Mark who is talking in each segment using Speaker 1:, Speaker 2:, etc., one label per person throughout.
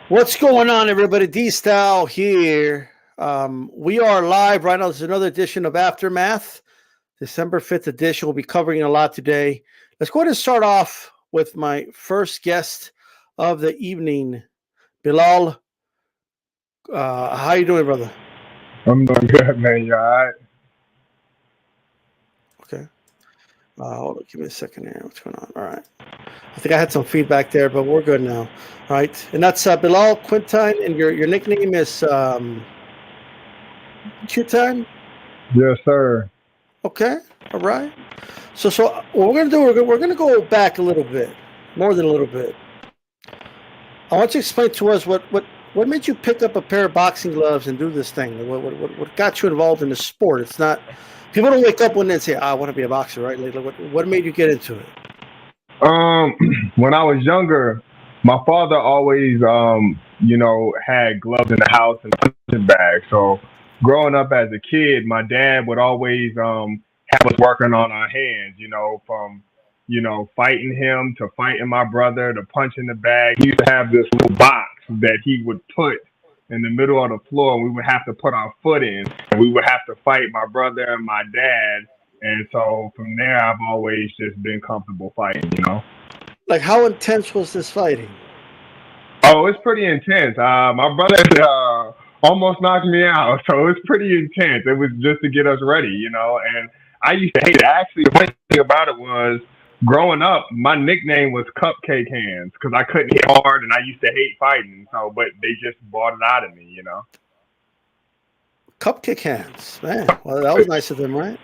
Speaker 1: What's going on, everybody? D Style here. We are live right now. This is another edition of Aftermath, December 5th edition. We'll be covering a lot today. Let's go ahead and start off with my first guest of the evening, Bilal. How you doing, brother?
Speaker 2: I'm doing good, man. You all right?
Speaker 1: Okay. Hold on, give me a second here. What's going on? All right. I think I had some feedback there, but we're good now. All right. And that's Bilal Quintyne, and your nickname is Quintyne?
Speaker 2: Yes, sir.
Speaker 1: Okay. All right. So what we're gonna do, we're gonna go back a little bit, more than a little bit. I want you to explain to us what made you pick up a pair of boxing gloves and do this thing. What got you involved in the sport? It's not people don't wake up one day and say, "I want to be a boxer," right? Like, what made you get into it?
Speaker 2: Um, when I was younger, my father always, had gloves in the house and punching bags. So growing up as a kid, my dad would always have us working on our hands. From fighting him to fighting my brother to punching the bag. He used to have this little box that he would put in the middle of the floor, and we would have to put our foot in, and we would have to fight my brother and my dad. And so from there, I've always just been comfortable fighting.
Speaker 1: Like, how intense was this fighting?
Speaker 2: Oh, it's pretty intense. My brother almost knocked me out, so it's pretty intense. It was just to get us ready. And I used to hate it. Actually, the funny thing about it was growing up, my nickname was Cupcake Hands because I couldn't hit hard and I used to hate fighting. So, but they just brought it out of me.
Speaker 1: Cupcake hands, man. Well, that was nice of them, right?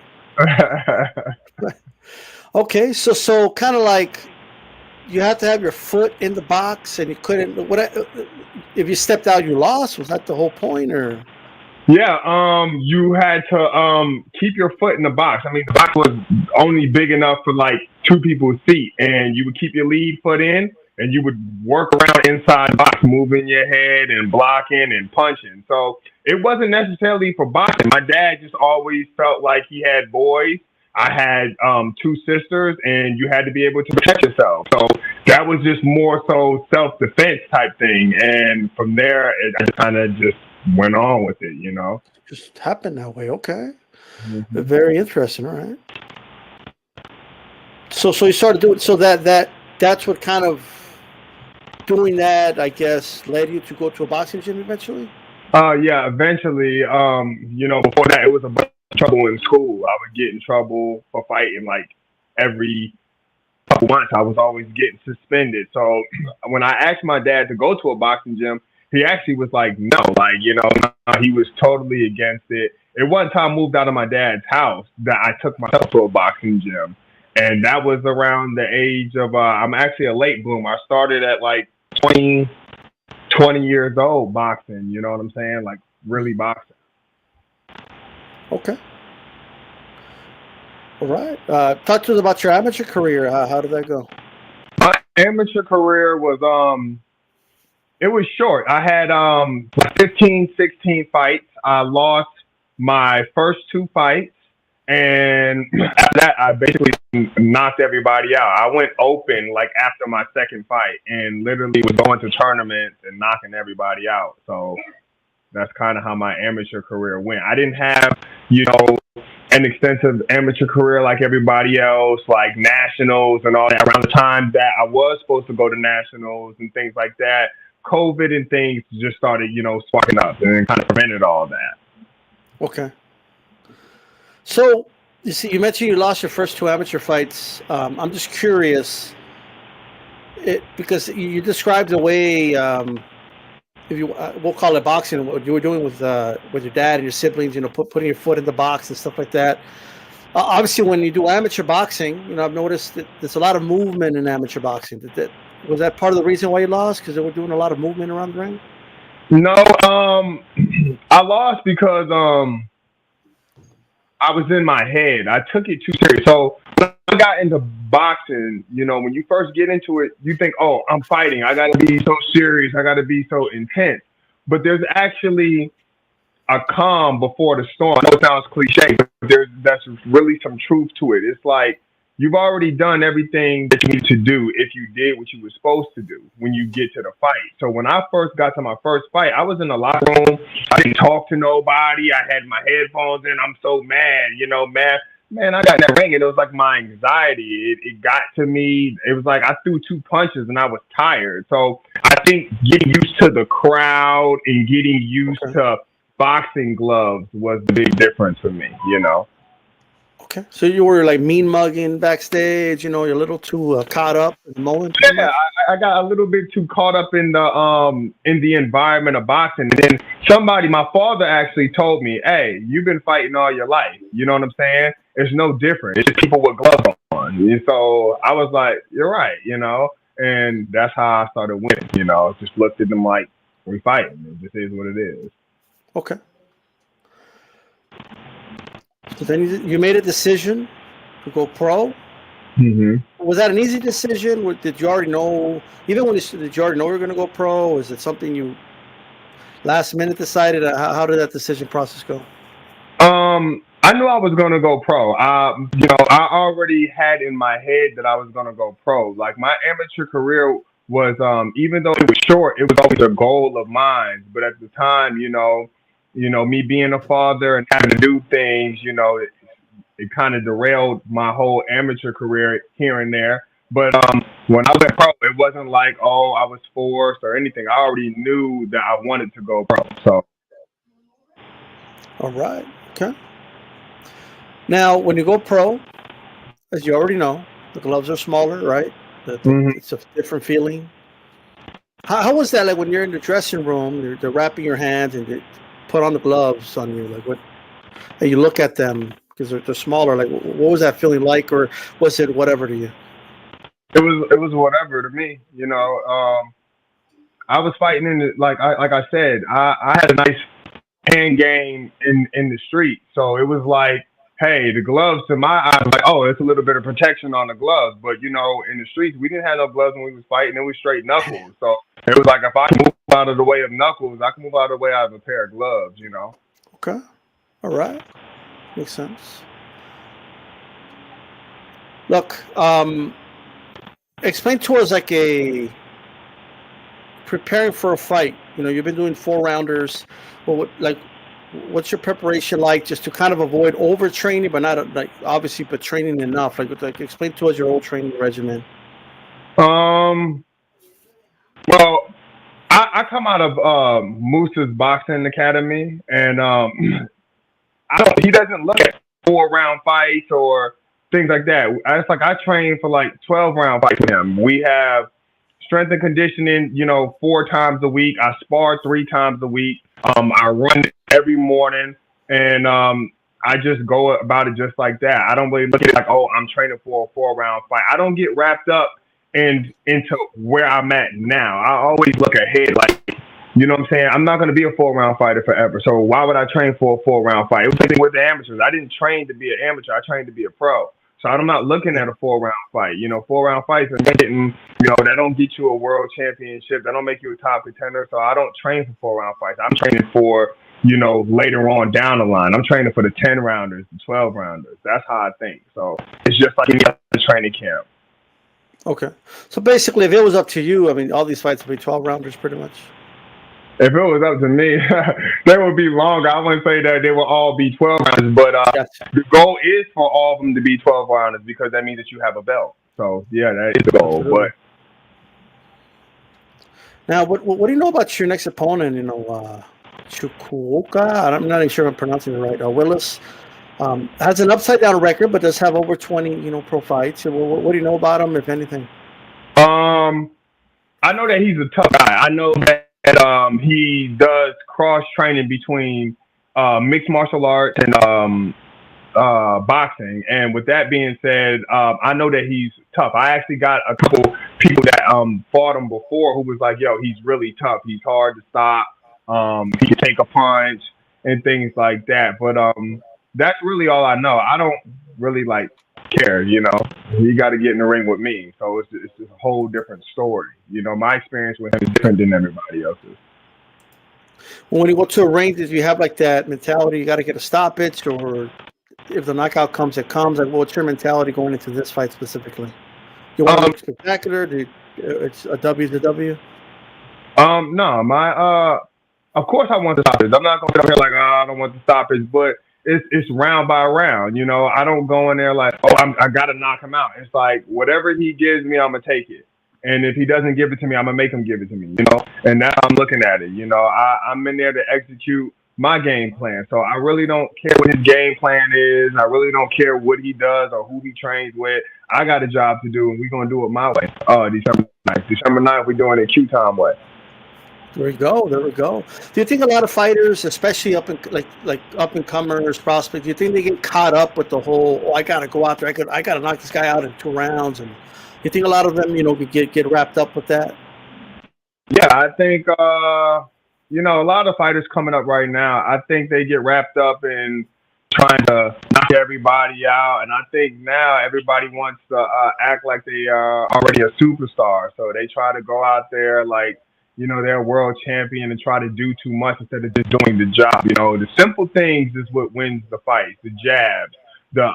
Speaker 1: Okay, so kind of like you had to have your foot in the box, and you couldn't. If you stepped out, you lost. Was that the whole point, or?
Speaker 2: Yeah, you had to keep your foot in the box. I mean, the box was only big enough for like two people's feet, and you would keep your lead foot in, and you would work around inside the box, moving your head and blocking and punching. So it wasn't necessarily for boxing. My dad just always felt like he had boys. I had two sisters, and you had to be able to protect yourself. So that was just more so self-defense type thing. And from there, I kind of just went on with it.
Speaker 1: Just happened that way. Okay,
Speaker 2: Hmm.
Speaker 1: very interesting. All right. So you started doing so that's what kind of doing that, I guess, led you to go to a boxing gym eventually.
Speaker 2: Yeah, eventually, before that, it was a bunch of trouble in school. I would get in trouble for fighting like every couple months. I was always getting suspended. So when I asked my dad to go to a boxing gym, he actually was like, no, he was totally against it. It wasn't until I moved out of my dad's house that I took myself to a boxing gym. And that was around the age of, I'm actually a late bloomer. I started at like 20 years old boxing. You know what I'm saying? Like really boxing.
Speaker 1: Okay. All right. Talk to us about your amateur career. How did that go?
Speaker 2: My amateur career was, it was short. I had 15, 16 fights. I lost my first two fights. And after that, I basically knocked everybody out. I went open like after my second fight and literally was going to tournaments and knocking everybody out. So that's kind of how my amateur career went. I didn't have, an extensive amateur career like everybody else, like nationals and all that. Around the time that I was supposed to go to nationals and things like that, COVID and things just started, sparking up and kind of prevented all that.
Speaker 1: Okay. So you see, you mentioned you lost your first two amateur fights. I'm just curious, because you described the way, if you we'll call it boxing, what you were doing with your dad and your siblings, putting your foot in the box and stuff like that. Obviously, when you do amateur boxing, I've noticed that there's a lot of movement in amateur boxing. Was that part of the reason why you lost? Because they were doing a lot of movement around the ring?
Speaker 2: No, I lost because I was in my head. I took it too serious. So when I got into boxing, when you first get into it, you think, oh, I'm fighting. I got to be so serious. I got to be so intense. But there's actually a calm before the storm. I know it sounds cliche, but that's really some truth to it. It's like you've already done everything that you need to do if you did what you were supposed to do when you get to the fight. So when I first got to my first fight, I was in the locker room. I didn't talk to nobody. I had my headphones in. I'm so mad, Man, I got in that ring and it was like my anxiety. It got to me. It was like I threw 2 punches and I was tired. So I think getting used to the crowd and getting used to boxing gloves was the big difference for me,
Speaker 1: Okay. So you were like mean mugging backstage, you're a little too caught up in the moment.
Speaker 2: Yeah, I got a little bit too caught up in the environment of boxing. And then my father actually told me, "Hey, you've been fighting all your life. You know what I'm saying? It's no different. It's just people with gloves on." And so I was like, "You're right," and that's how I started winning. Just looked at them like we fighting. It just is what it is.
Speaker 1: Okay. So then you made a decision to go pro.
Speaker 2: Mm-hmm.
Speaker 1: Was that an easy decision? Did you already know? Did you already know you were going to go pro? Was it something you last minute decided? How did that decision process go?
Speaker 2: I knew I was going to go pro. I already had in my head that I was going to go pro. Like my amateur career was, even though it was short, it was always a goal of mine. But at the time, me being a father and having to do things, it kind of derailed my whole amateur career here and there. But when I went pro, it wasn't like, oh, I was forced or anything. I already knew that I wanted to go pro. So,
Speaker 1: all right, okay. Now, when you go pro, as you already know, the gloves are smaller, right? It's a different feeling. How was that? Like when you're in the dressing room, they're wrapping your hands and they put on the gloves on you. Like what? And you look at them. Because they're smaller. Like, what was that feeling like, or was it whatever to you?
Speaker 2: It was whatever to me. I was fighting in like I said, I had a nice hand game in the street, so it was like, hey, the gloves to my eyes, like, oh, it's a little bit of protection on the gloves, but in the streets we didn't have no gloves when we was fighting. It was straight knuckles, so it was like if I can move out of the way of knuckles, I can move out of the way of a pair of gloves.
Speaker 1: Okay, all right. Makes sense. Look, explain to us like a preparing for a fight. You've been doing 4-rounders. Well, what's your preparation like, just to kind of avoid overtraining, but not obviously, but training enough. Like explain to us your old training regimen.
Speaker 2: Well, I come out of Moose's boxing academy, and he doesn't look at 4-round fights or things like that. I train for like 12-round fights with him. We have strength and conditioning, 4 times a week. I spar 3 times a week. I run every morning, and I just go about it just like that. I don't really look at it like, oh, I'm training for a 4-round fight. I don't get wrapped up into where I'm at now. I always look ahead, like, you know what I'm saying? I'm not going to be a 4-round fighter forever. So why would I train for a 4-round fight? It was the same with the amateurs. I didn't train to be an amateur. I trained to be a pro. So I'm not looking at a 4-round fight. 4-round fights are getting, that don't get you a world championship. That don't make you a top contender. So I don't train for 4-round fights. I'm training for, later on down the line. I'm training for the 10-rounders, the 12-rounders. That's how I think. So it's just like any other training camp.
Speaker 1: Okay. So basically, if it was up to you, I mean, all these fights would be 12-rounders pretty much.
Speaker 2: If it was up to me, they would be longer. I wouldn't say that they will all be 12 rounders, but
Speaker 1: Gotcha.
Speaker 2: The goal is for all of them to be 12 rounders because that means that you have a belt. So, yeah, that is the goal. But
Speaker 1: now, what do you know about your next opponent? Chukwuka? I'm not even sure if I'm pronouncing it right. Willis has an upside-down record, but does have over 20, pro fights. So what do you know about him, if anything?
Speaker 2: I know that he's a tough guy. I know that he does cross training between mixed martial arts and boxing. And with that being said, I know that he's tough. I actually got a couple people that fought him before who was like, yo, he's really tough. He's hard to stop. He can take a punch and things like that. But that's really all I know. I don't really care, you got to get in the ring with me. So it's just a whole different story. My experience with him is different than everybody else's.
Speaker 1: When you go to a ring, did you have that mentality, you got to get a stoppage, or if the knockout comes, it comes. Like, what's your mentality going into this fight specifically? You want to look spectacular? It's a W to W?
Speaker 2: No, of course I want the stoppage. I'm not gonna get up here like, oh, I don't want the stoppage, but it's round by round. I don't go in there like, oh, I gotta knock him out. It's like whatever he gives me, I'm gonna take it. And if he doesn't give it to me, I'm gonna make him give it to me. And now I'm looking at it. I'm in there to execute my game plan. So I really don't care what his game plan is. I really don't care what he does or who he trains with. I got a job to do, and we're gonna do it my way. December 9th. December 9th, we're doing it Q time way.
Speaker 1: There we go. There we go. Do you think a lot of fighters, especially up and comers, prospects, do you think they get caught up with the whole? Oh, I gotta go out there. I gotta knock this guy out in 2 rounds, and you think a lot of them, get wrapped up with that?
Speaker 2: Yeah, I think a lot of fighters coming up right now. I think they get wrapped up in trying to knock everybody out, and I think now everybody wants to act like they are already a superstar. So they try to go out there like, they're a world champion and try to do too much instead of just doing the job. The simple things is what wins the fight. The jabs, the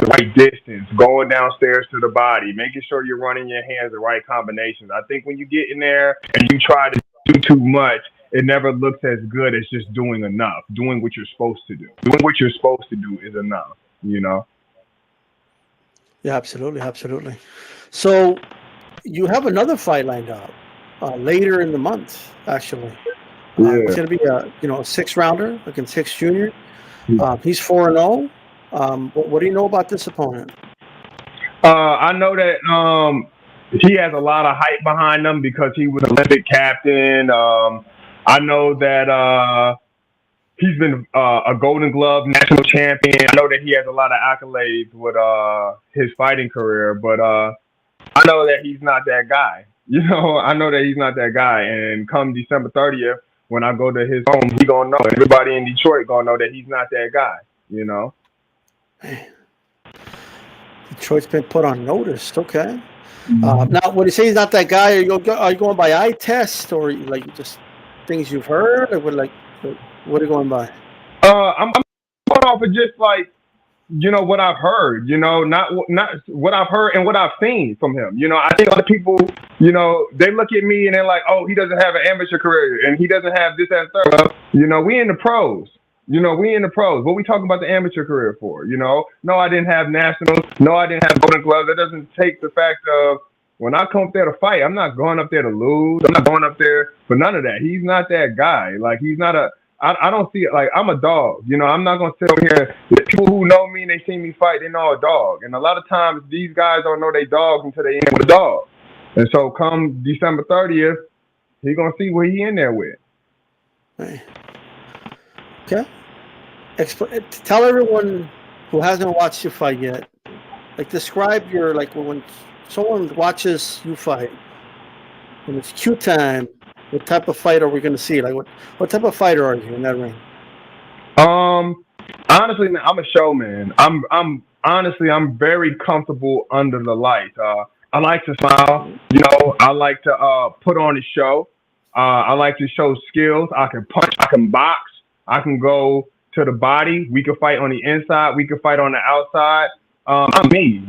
Speaker 2: right distance, going downstairs to the body, making sure you're running your hands the right combinations. I think when you get in there and you try to do too much, it never looks as good as just doing enough, doing what you're supposed to do. Doing what you're supposed to do is enough,
Speaker 1: Yeah, absolutely, absolutely. So you have another fight lined up later in the month, actually. It's going to be a 6-rounder against Hicks Jr. He's 4-0. What do you know about this opponent?
Speaker 2: I know that he has a lot of hype behind him because he was an Olympic captain. I know that he's been a Golden Glove national champion. I know that he has a lot of accolades with his fighting career, but I know that he's not that guy. I know that he's not that guy. And come December 30th, when I go to his home, he gonna know. Everybody in Detroit gonna know that he's not that guy.
Speaker 1: Man. Detroit's been put on notice. Okay. Now, when you say he's not that guy, are you going by eye test or like just things you've heard, or what are you going by?
Speaker 2: I'm going off of just like what I've heard. Not what I've heard and what I've seen from him. I think other people, they look at me and they're like, oh, he doesn't have an amateur career and he doesn't have this and third. We in the pros. We in the pros. What we talking about the amateur career for? No, I didn't have nationals. No, I didn't have Golden Gloves. That doesn't take the fact of when I come up there to fight, I'm not going up there to lose. I'm not going up there for none of that. He's not that guy. Like, he's not I don't see it like I'm a dog. I'm not going to sit over here. The people who know me and they see me fight, they know a dog. And a lot of times these guys don't know they dogs until they in with a dog. And so come December 30th, he's going to see what he in there with.
Speaker 1: Hey. Okay. Tell everyone who hasn't watched you fight yet, describe your, when someone watches you fight, when it's Q time, what type of fight are we going to see? What type of fighter are you in that ring?
Speaker 2: Honestly, man, I'm a showman. I'm very comfortable under the lights. I like to smile. I like to put on a show. I like to show skills. I can punch. I can box. I can go to the body. We can fight on the inside. We can fight on the outside. I'm me.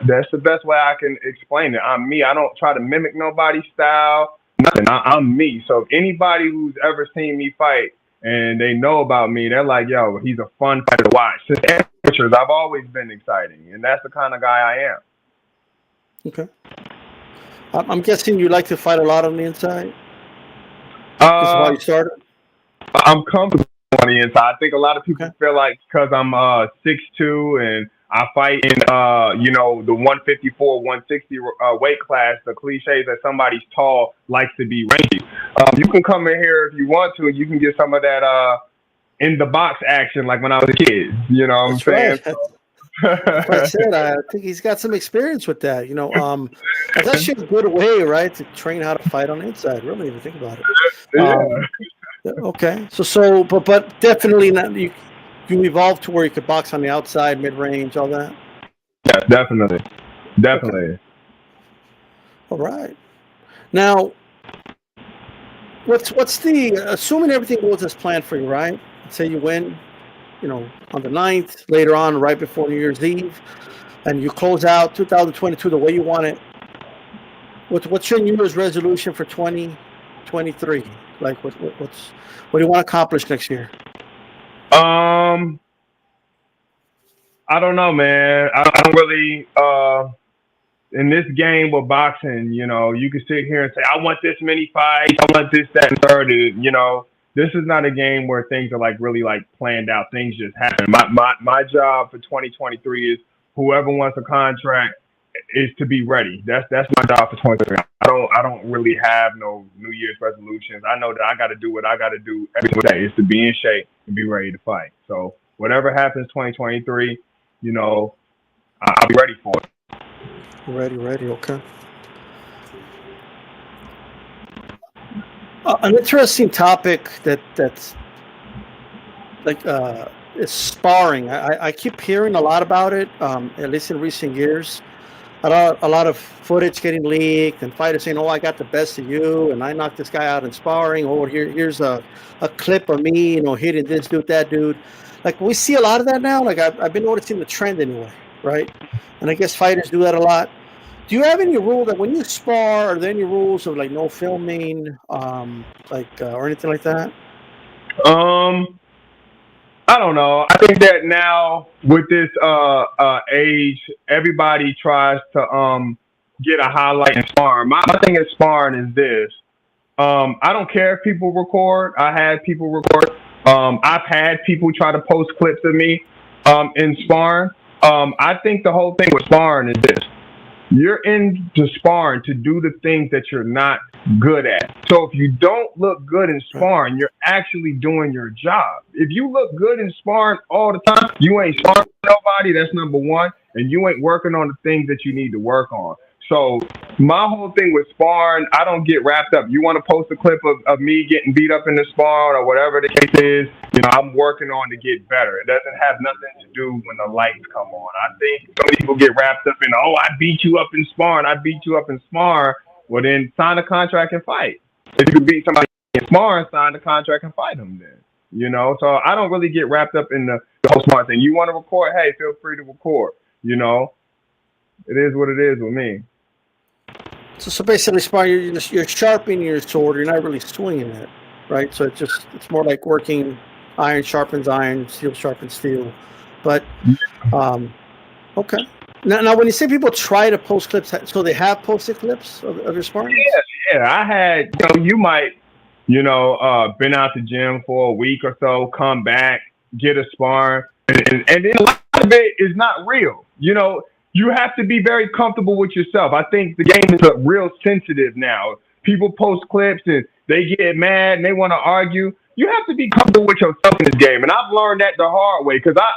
Speaker 2: That's the best way I can explain it. I'm me. I don't try to mimic nobody's style. Nothing. I'm me. So if anybody who's ever seen me fight and they know about me, they're like, yo, he's a fun fighter to watch. Since amateurs, I've always been exciting. And that's the kind of guy I am.
Speaker 1: Okay. I'm guessing you like to fight a lot on the inside?
Speaker 2: This
Speaker 1: is how you started?
Speaker 2: I'm comfortable on the inside. I think a lot of people feel like because I'm 6'2" and I fight in the 154, 160 weight class, the cliche is that somebody's tall likes to be rangy. You can come in here if you want to, and you can get some of that in the box action like when I was a kid. You know what I'm saying?
Speaker 1: Right. Like I said, I think he's got some experience with that. That's actually a good way, right, to train how to fight on the inside. Really, if you think about it. Okay, but definitely not. You evolved to where you could box on the outside, mid range, all that.
Speaker 2: Yeah, definitely. Okay.
Speaker 1: All right. Now, what's the assuming everything goes as planned for you, right? Let's say you win. on the 9th, later on, right before New Year's Eve, and you close out 2022 the way you want it. What's your New Year's resolution for 2023? Like, what do you want to accomplish next year?
Speaker 2: I don't know, man. I don't really. In this game with boxing, you can sit here and say, I want this many fights, I want this, that, and third. This is not a game where things are like really like planned out. Things just happen. My job for 2023 is whoever wants a contract is to be ready. That's my job for 2023. I don't really have no New Year's resolutions. I know that I got to do what I got to do every single day is to be in shape and be ready to fight. So whatever happens 2023, I'll be ready for it.
Speaker 1: Ready, okay. An interesting topic that's like is sparring. I keep hearing a lot about it, at least in recent years. A lot of footage getting leaked and fighters saying, "Oh, I got the best of you, and I knocked this guy out in sparring." Oh, here's a clip of me, hitting this dude, that dude. Like, we see a lot of that now. Like, I've been noticing the trend anyway, right? And I guess fighters do that a lot. Do you have any rule that when you spar, are there any rules of like no filming, or anything like that?
Speaker 2: I don't know. I think that now with this age, everybody tries to get a highlight in sparring. My thing in sparring is this. I don't care if people record. I had people record. I've had people try to post clips of me in sparring. I think the whole thing with sparring is this. You're into sparring to do the things that you're not good at. So if you don't look good in sparring, you're actually doing your job. If you look good in sparring all the time, you ain't sparring nobody. That's number one. And you ain't working on the things that you need to work on. So my whole thing with sparring, I don't get wrapped up. You want to post a clip of me getting beat up in the sparring or whatever the case is, I'm working on to get better. It doesn't have nothing to do when the lights come on. I think some people get wrapped up in, I beat you up in sparring. Well, then sign a contract and fight. If you can beat somebody in sparring, sign a contract and fight them then. So I don't really get wrapped up in the whole sparring thing. You want to record? Hey, feel free to record. It is what it is with me.
Speaker 1: So basically, sparring, you're sharpening your sword. You're not really swinging it, right? So it's more like working. Iron sharpens iron, steel sharpens steel. But okay. Now, when you say people try to post clips, so they have posted clips of your sparring?
Speaker 2: Yeah. I had. You might, been out the gym for a week or so, come back, get a sparring, and then a lot of it is not real. You have to be very comfortable with yourself. I think the game is real sensitive now. People post clips and they get mad and they want to argue. You have to be comfortable with yourself in this game. And I've learned that the hard way because I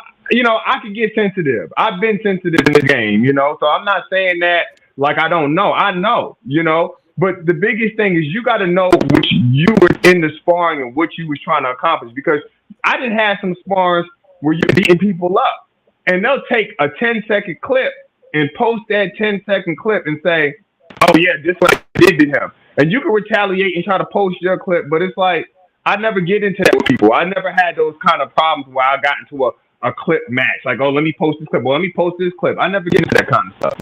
Speaker 2: can get sensitive. I've been sensitive in this game, so I'm not saying that like I don't know. I know, but the biggest thing is you got to know what you were in the sparring and what you was trying to accomplish, because I didn't have some sparrings where you're beating people up and they'll take a 10-second clip and post that 10-second clip and say, oh yeah, this is what I did to him. And you can retaliate and try to post your clip, but it's like, I never get into that with people. I never had those kind of problems where I got into a clip match. Like, oh, let me post this clip. Well, let me post this clip. I never get into that kind of stuff,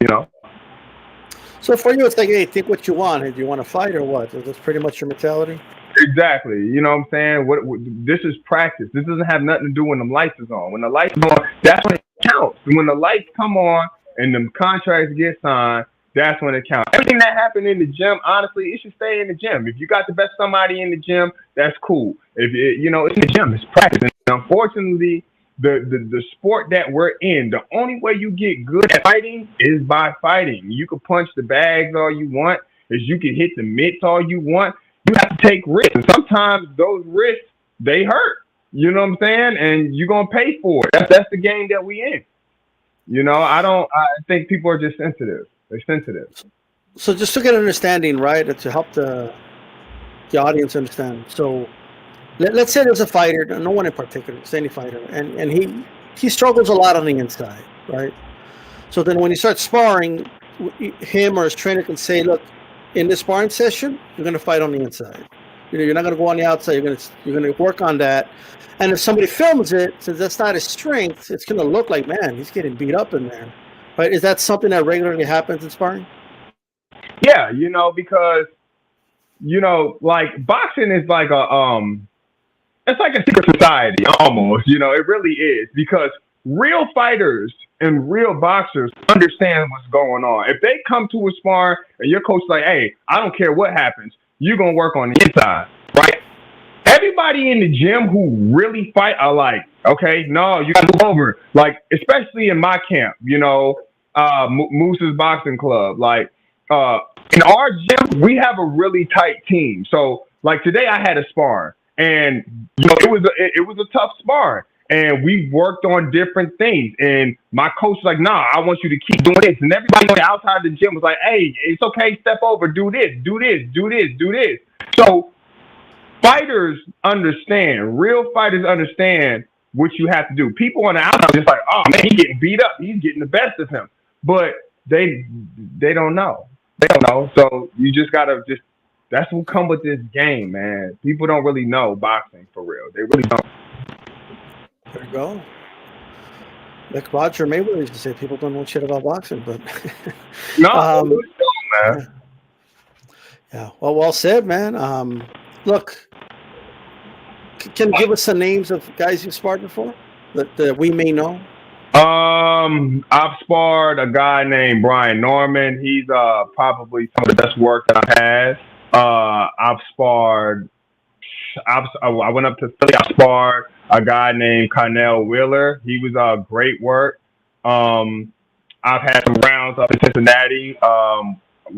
Speaker 1: So for you, it's like, hey, think what you want. Do you want to fight or what? Is this pretty much your mentality?
Speaker 2: Exactly. You know what I'm saying? What this is practice. This doesn't have nothing to do when the lights is on. When the lights are on, that's when it counts. And when the lights come on and the contracts get signed, that's when it counts. Everything that happened in the gym, honestly, it should stay in the gym. If you got the best somebody in the gym, that's cool. If it's in the gym, it's practice. And unfortunately, the sport that we're in, the only way you get good at fighting is by fighting. You can punch the bags all you want, as you can hit the mitts all you want. You have to take risks. And sometimes those risks, they hurt. You know what I'm saying? And you're gonna pay for it. That's the game that we in. I think people are just sensitive. They're sensitive.
Speaker 1: So just to get an understanding, right, to help the audience understand. So let's say there's a fighter, no one in particular, it's any fighter, and he struggles a lot on the inside, right? So then when he starts sparring, him or his trainer can say, look, in this sparring session, you're going to fight on the inside. You're not going to go on the outside. You're going to work on that. And if somebody films it, since that's not his strength, it's going to look like, man, he's getting beat up in there. Right? Is that something that regularly happens in sparring?
Speaker 2: Yeah, because like boxing is like it's like a secret society almost. It really is, because real fighters and real boxers understand what's going on. If they come to a spar and your coach is like, hey, I don't care what happens, you're going to work on the inside, right? Everybody in the gym who really fight are like, okay, no, you got to move over. Like, especially in my camp, Moose's Boxing Club. Like, in our gym, we have a really tight team. So, like, today I had a spar, and it was a tough spar, and we worked on different things. And my coach was like, nah, I want you to keep doing this. And everybody on the outside of the gym was like, hey, it's okay, step over, do this, do this, do this, do this. So fighters understand, real fighters understand what you have to do. People on the outside are just like, oh man, he's getting beat up, he's getting the best of him. But they don't know. They don't know. So you just gotta that's what come with this game, man. People don't really know boxing for real. They really don't.
Speaker 1: There you go. Like Roger Mayweather used to say, people don't know shit about boxing, but
Speaker 2: no, man.
Speaker 1: Yeah, well said, man. Look, can you give us some names of guys you've sparred before that we may know?
Speaker 2: I've sparred a guy named Brian Norman. He's probably some of the best work that I've had. I've sparred. I went up to Philly. I sparred a guy named Carnell Wheeler. He was great work. I've had some rounds up in Cincinnati.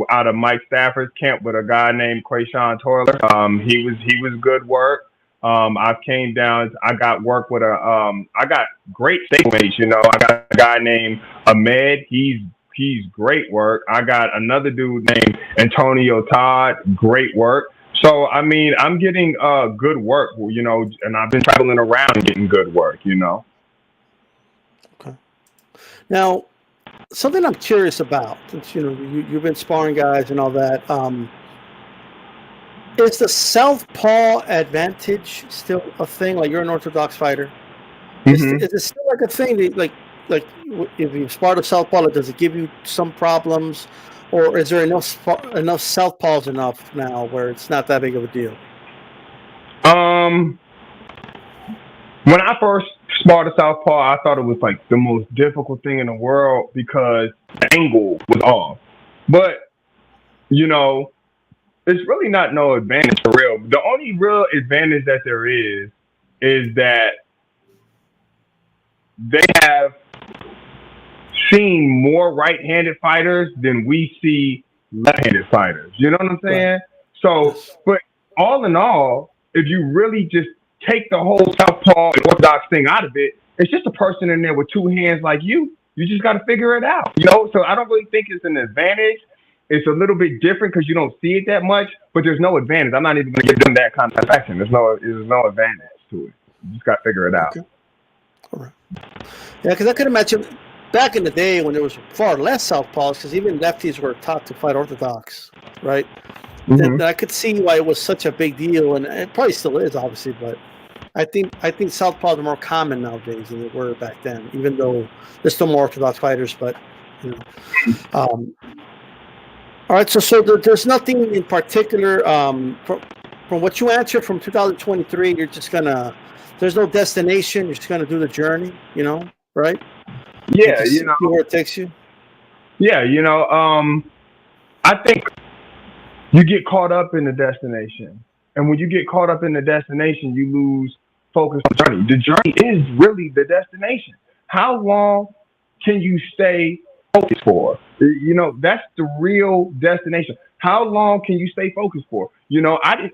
Speaker 2: Out of Mike Stafford's camp with a guy named Quayshawn Toiler. He was good work. I came down. I got work with I got great stablemates. I got a guy named Ahmed. He's great work. I got another dude named Antonio Todd. Great work. So I mean, I'm getting good work. And I've been traveling around and getting good work.
Speaker 1: Okay. Now, something I'm curious about, since you've been sparring guys and all that, is the southpaw advantage still a thing? Like, you're an orthodox fighter.
Speaker 2: Mm-hmm.
Speaker 1: Is it still like a thing that, like if you sparred a southpaw, does it give you some problems, or is there enough southpaws enough now where it's not that big of a deal?
Speaker 2: When I first sparred a southpaw, I thought it was like the most difficult thing in the world because the angle was off. But it's really not no advantage for real. The only real advantage that there is that they have seen more right-handed fighters than we see left-handed fighters. You know what I'm saying? Right. So, but all in all, if you really just take the whole southpaw and orthodox thing out of it, it's just a person in there with two hands like you. You just got to figure it out. So I don't really think it's an advantage. It's a little bit different because you don't see it that much, but there's no advantage. I'm not even going to give them that kind of action. There's no advantage to it. You just got to figure it out.
Speaker 1: Okay. All right. Yeah, because I could imagine back in the day when there was far less southpaws, because even lefties were taught to fight orthodox, right? Mm-hmm. Then I could see why it was such a big deal, and it probably still is, obviously. But I think southpaws are more common nowadays than they were back then, even though there's still more orthodox fighters. But all right, so there's nothing in particular from what you answered from 2023. You're just gonna. There's no destination. You're just gonna do the journey. Right?
Speaker 2: Yeah,
Speaker 1: see where it takes you.
Speaker 2: Yeah, I think you get caught up in the destination, and when you get caught up in the destination, you lose focus on the journey. The journey is really the destination. How long can you stay focused for? That's the real destination. How long can you stay focused for? I didn't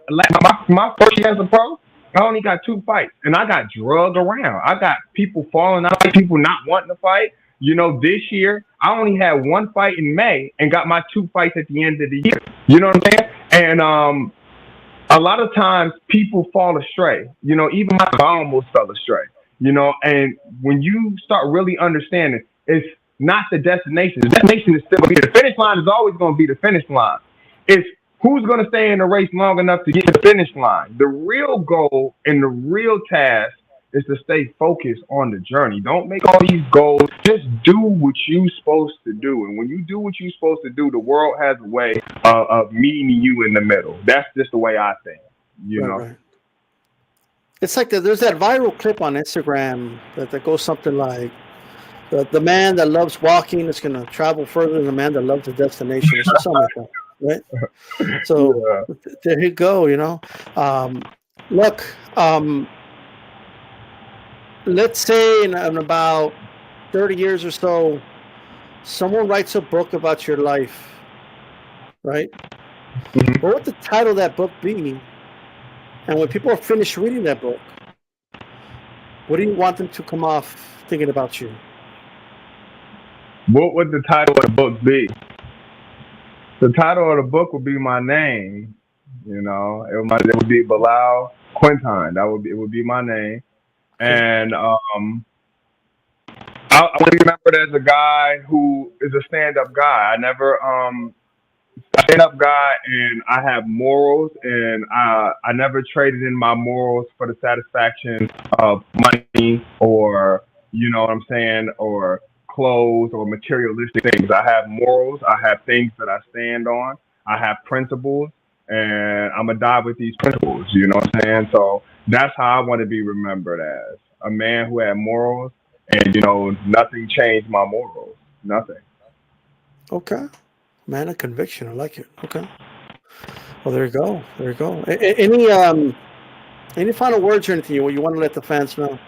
Speaker 2: my first year as a pro. I only got 2 fights, and I got drugged around. I got people falling out, people not wanting to fight. This year, I only had 1 fight in May and got my 2 fights at the end of the year. You know what I'm saying? And a lot of times people fall astray. Even I almost fell astray. And when you start really understanding, it's not the destination. The destination is still going to be the finish line is always going to be the finish line. It's who's going to stay in the race long enough to get to the finish line? The real goal and the real task is to stay focused on the journey. Don't make all these goals. Just do what you're supposed to do. And when you do what you're supposed to do, the world has a way of meeting you in the middle. That's just the way I think, you know?
Speaker 1: Right. It's like there's that viral clip on Instagram that goes something like, the man that loves walking is going to travel further than the man that loves the destination. It's something like that, right? So there you go, you know. Look, let's say in about 30 years or so, someone writes a book about your life, right?
Speaker 2: Mhm.
Speaker 1: What would the title of that book be? And when people are finished reading that book, what do you want them to come off thinking about you?
Speaker 2: What would the title of the book be? The title of the book would be my name. You know, it would be Bilal Quintyne. It would be my name. And I want to be remembered as a guy who is a stand-up guy. I never stand-up guy, and I have morals, and I never traded in my morals for the satisfaction of money, or you know what I'm saying, or clothes or materialistic things. I have morals. I have things that I stand on. I have principles, and I'm gonna die with these principles. You know what I'm saying? So that's how I want to be remembered, as a man who had morals, and you know nothing changed my morals. Nothing.
Speaker 1: Okay. Man of conviction. I like it. Okay. Well, there you go. There you go. Any final words or anything you want to let the fans know?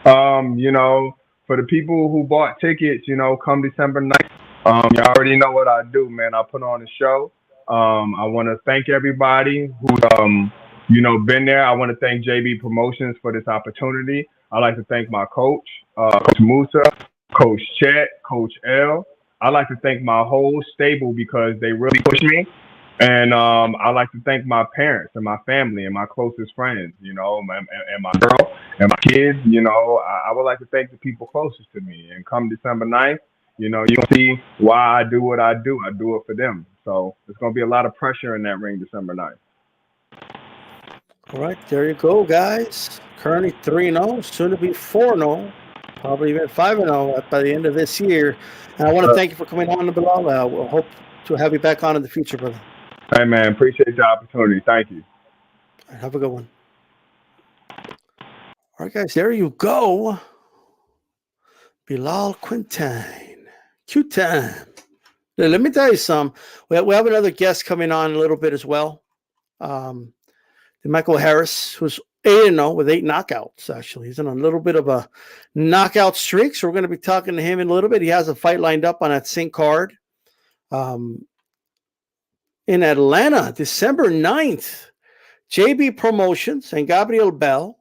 Speaker 2: You know, for the people who bought tickets, you know, come December 9th, you already know what I do, man. I put on a show. I want to thank everybody who, you know, been there. I want to thank JB Promotions for this opportunity. I'd like to thank my coach, Coach Musa, Coach Chet, Coach L. I'd like to thank my whole stable because they really pushed me. And I like to thank my parents and my family and my closest friends, you know, and my girl and my kids. You know, I would like to thank the people closest to me. And come December 9th, you know, you'll see why I do what I do. I do it for them. So there's going to be a lot of pressure in that ring December 9th.
Speaker 1: All right, there you go, guys. Currently 3-0, soon to be 4-0, probably even 5-0 by the end of this year. And I want to thank you for coming on, Bilal. We'll hope to have you back on in the future, brother.
Speaker 2: Hey, man, appreciate the opportunity. Thank you.
Speaker 1: Right, have a good one. All right, guys, there you go. Bilal Quintyne. Q-Time. Let me tell you something. We have another guest coming on in a little bit as well. DeMichael Harris, who's 8-0 with 8 knockouts, actually. He's on a little bit of a knockout streak, so we're going to be talking to him in a little bit. He has a fight lined up on that sync card in Atlanta, December 9th. JB Promotions and Gabriel Bell,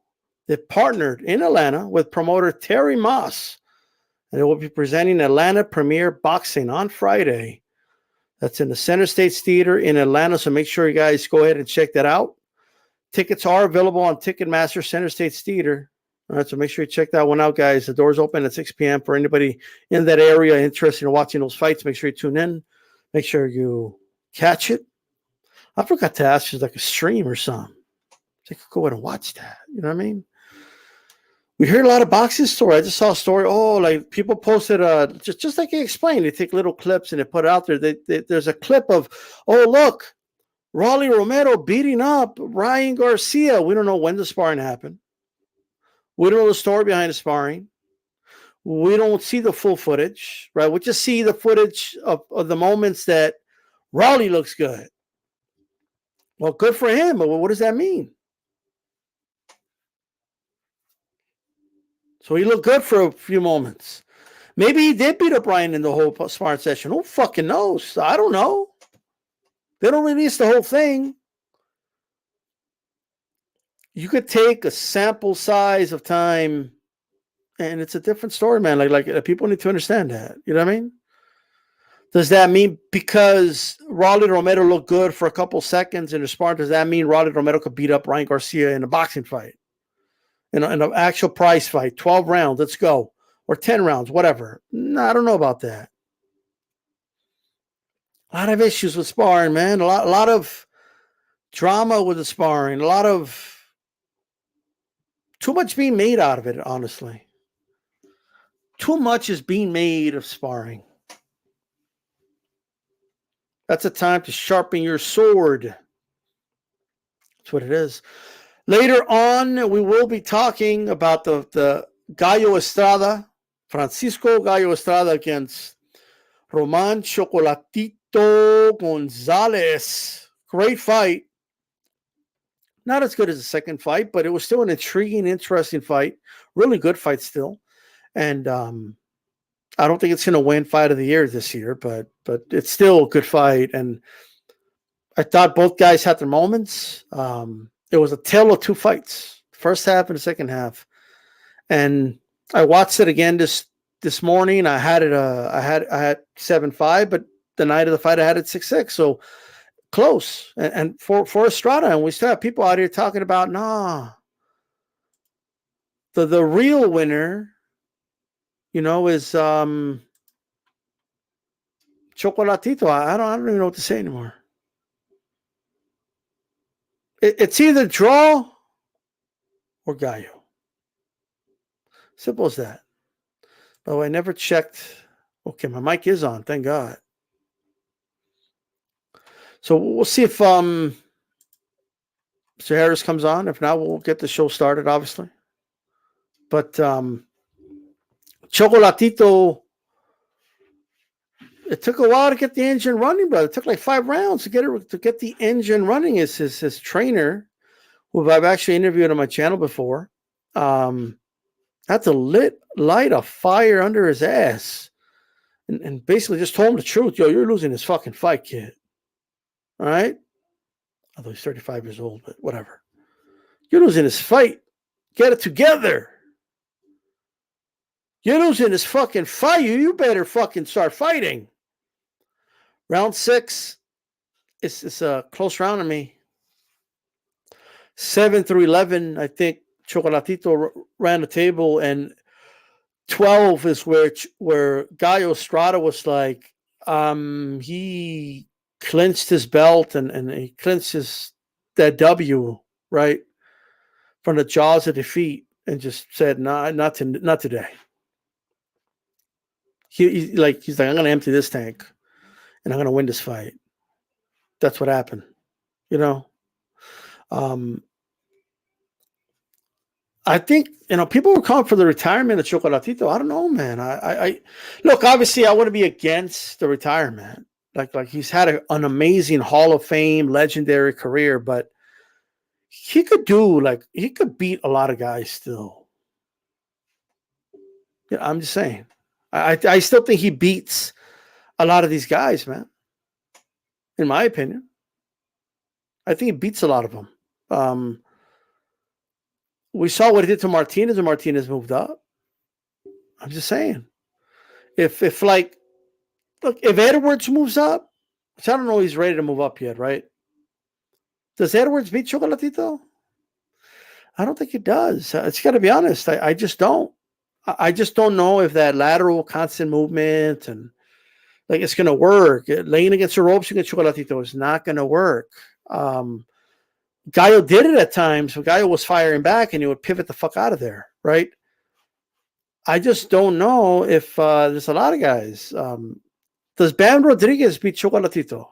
Speaker 1: they partnered in Atlanta with promoter Terry Moss, and they will be presenting Atlanta Premier Boxing on Friday. That's in the Center States Theater in Atlanta, so make sure you guys go ahead and check that out. Tickets are available on Ticketmaster Center States Theater. All right, so make sure you check that one out, guys. The doors open at 6 p.m. for anybody in that area interested in watching those fights. Make sure you tune in. Make sure you catch it. I forgot to ask you like a stream or something. So you could go ahead and watch that. You know what I mean? We hear a lot of boxing stories. I just saw a story. Oh, like people posted just like you explained. They take little clips and they put it out there. There's a clip of, oh, look, Rolly Romero beating up Ryan Garcia. We don't know when the sparring happened. We don't know the story behind the sparring. We don't see the full footage, right? We just see the footage of the moments that Rolly looks good. Well, good for him, but what does that mean? So he looked good for a few moments. Maybe he did beat up Ryan in the whole sparring session. Who fucking knows? I don't know. They don't release the whole thing. You could take a sample size of time, and it's a different story, man. Like people need to understand that. You know what I mean? Does that mean because Rolly Romero looked good for a couple seconds in the sparring, does that mean Rolly Romero could beat up Ryan Garcia in a boxing fight? In an actual prize fight, 12 rounds, let's go. Or 10 rounds, whatever. No, I don't know about that. A lot of issues with sparring, man. A lot of drama with the sparring. A lot of too much being made out of it, honestly. Too much is being made of sparring. That's a time to sharpen your sword. That's what it is. Later on, we will be talking about the Gallo Estrada, Francisco Gallo Estrada against Roman Chocolatito Gonzalez. Great fight. Not as good as the second fight, but it was still an intriguing, interesting fight. Really good fight still. And I don't think it's going to win fight of the year this year, but it's still a good fight. And I thought both guys had their moments. It was a tale of two fights, first half and the second half. And I watched it again this morning. I had 7-5, but the night of the fight I had it 6-6. So close. And for Estrada, and we still have people out here talking about the real winner, is Chocolatito. I don't even know what to say anymore. It's either draw or Gallo. Simple as that. By the way, I never checked. Okay, my mic is on. Thank God. So we'll see if Mr. Harris comes on. If not, we'll get the show started, obviously. But Chocolatito, it took a while to get the engine running, brother. It took like 5 rounds to get the engine running. His trainer, who I've actually interviewed on my channel before, had to light a fire under his ass and basically just told him the truth. Yo, you're losing this fucking fight, kid. All right? Although he's 35 years old, but whatever. You're losing this fight. Get it together. You're losing this fucking fight. You better fucking start fighting. Round 6, it's a close round to me. 7-11, I think Chocolatito ran the table, and 12 is where Gallo Estrada was like, he clinched his belt and he clinched that W, right, from the jaws of defeat, and just said, nah, not today. He's like, I'm going to empty this tank and I'm going to win this fight. That's what happened, I think, people were calling for the retirement of Chocolatito. I don't know, man. I look, obviously I want to be against the retirement. Like he's had an amazing Hall of Fame, legendary career, but he could beat a lot of guys still. I'm just saying. I still think he beats a lot of these guys, man. In my opinion. I think he beats a lot of them. We saw what he did to Martinez, and Martinez moved up. I'm just saying. If Edwards moves up, which I don't know he's ready to move up yet, right? Does Edwards beat Chocolatito? I don't think he does. It's got to be honest. I just don't. I just don't know if that lateral constant movement and it's going to work. Laying against the ropes against Chocolatito is not going to work. Gallo did it at times. So Gallo was firing back and he would pivot the fuck out of there, right? I just don't know if there's a lot of guys. Does Bam Rodriguez beat Chocolatito?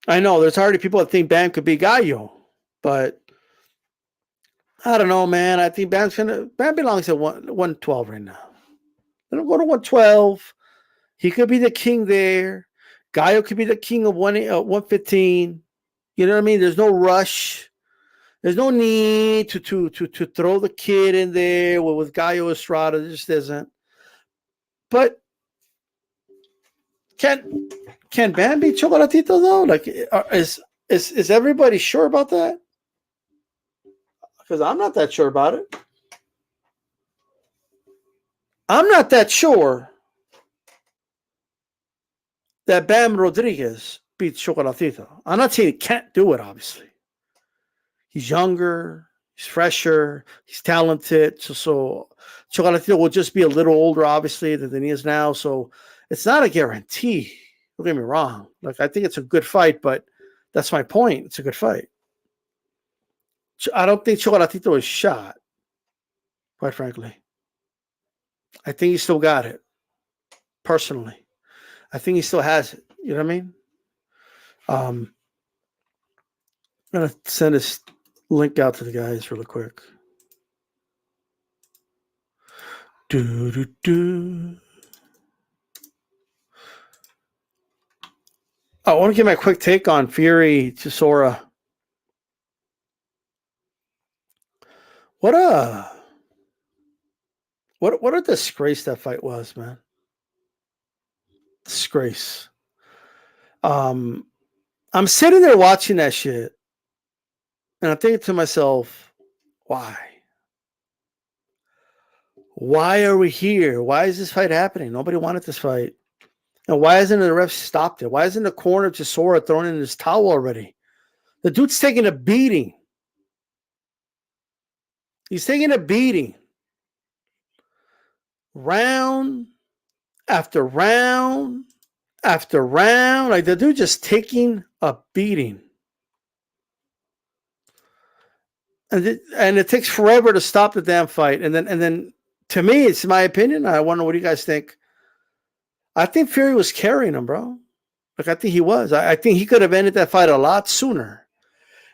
Speaker 1: I know there's already people that think Bam could beat Gallo, but I don't know, man. I think Bam belongs at 112 right now. Let him go to 112. He could be the king there. Gallo could be the king of 115. You know what I mean? There's no rush. There's no need to throw the kid in there with Gallo Estrada. There just isn't. But can Bam beat Chocolatito though? Like, is everybody sure about that? Because I'm not that sure about it. I'm not that sure that Bam Rodriguez beats Chocolatito. I'm not saying he can't do it, obviously. He's younger. He's fresher. He's talented. So Chocolatito will just be a little older, obviously, than he is now. So it's not a guarantee. Don't get me wrong. Like, I think it's a good fight, but that's my point. It's a good fight. I don't think Chocolatito is shot, quite frankly. I think he still got it, personally. I think he still has it. You know what I mean? I'm going to send this link out to the guys really quick. Do. I want to give my quick take on Fury Chisora. What a disgrace that fight was, man. Disgrace. I'm sitting there watching that shit, and I'm thinking to myself, why? Why are we here? Why is this fight happening? Nobody wanted this fight. And why hasn't the ref stopped it? Why isn't the corner of Chisora thrown in his towel already? The dude's taking a beating. He's taking a beating. Round after round after round. Like, the dude just taking a beating. And it takes forever to stop the damn fight. And then to me, it's my opinion. I wonder what you guys think. I think Fury was carrying him, bro. Like, I think he was. I think he could have ended that fight a lot sooner.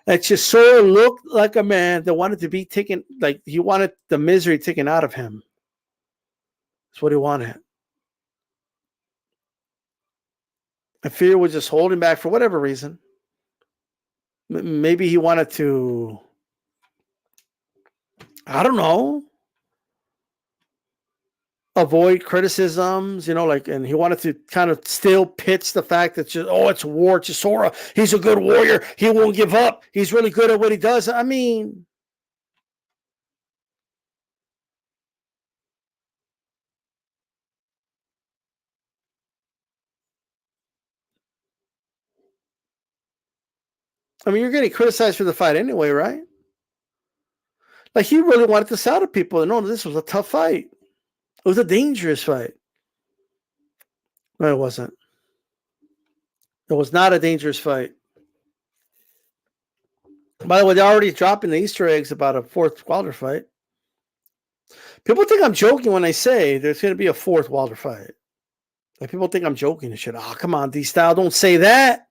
Speaker 1: And Chisora looked like a man that wanted to be taken, like, he wanted the misery taken out of him. That's what he wanted. And Fury was just holding back for whatever reason. Maybe he wanted to, I don't know, avoid criticisms, and he wanted to kind of still pitch the fact that it's war. Chisora, he's a good warrior. He won't give up. He's really good at what he does. I mean, you're getting criticized for the fight anyway, right? Like, he really wanted to sell to people. No, this was a tough fight. It was a dangerous fight. No, it wasn't. It was not a dangerous fight. By the way, they're already dropping the Easter eggs about a fourth Wilder fight. People think I'm joking when I say there's going to be a fourth Wilder fight. Like, people think I'm joking and shit. Oh, come on, D-Style, don't say that.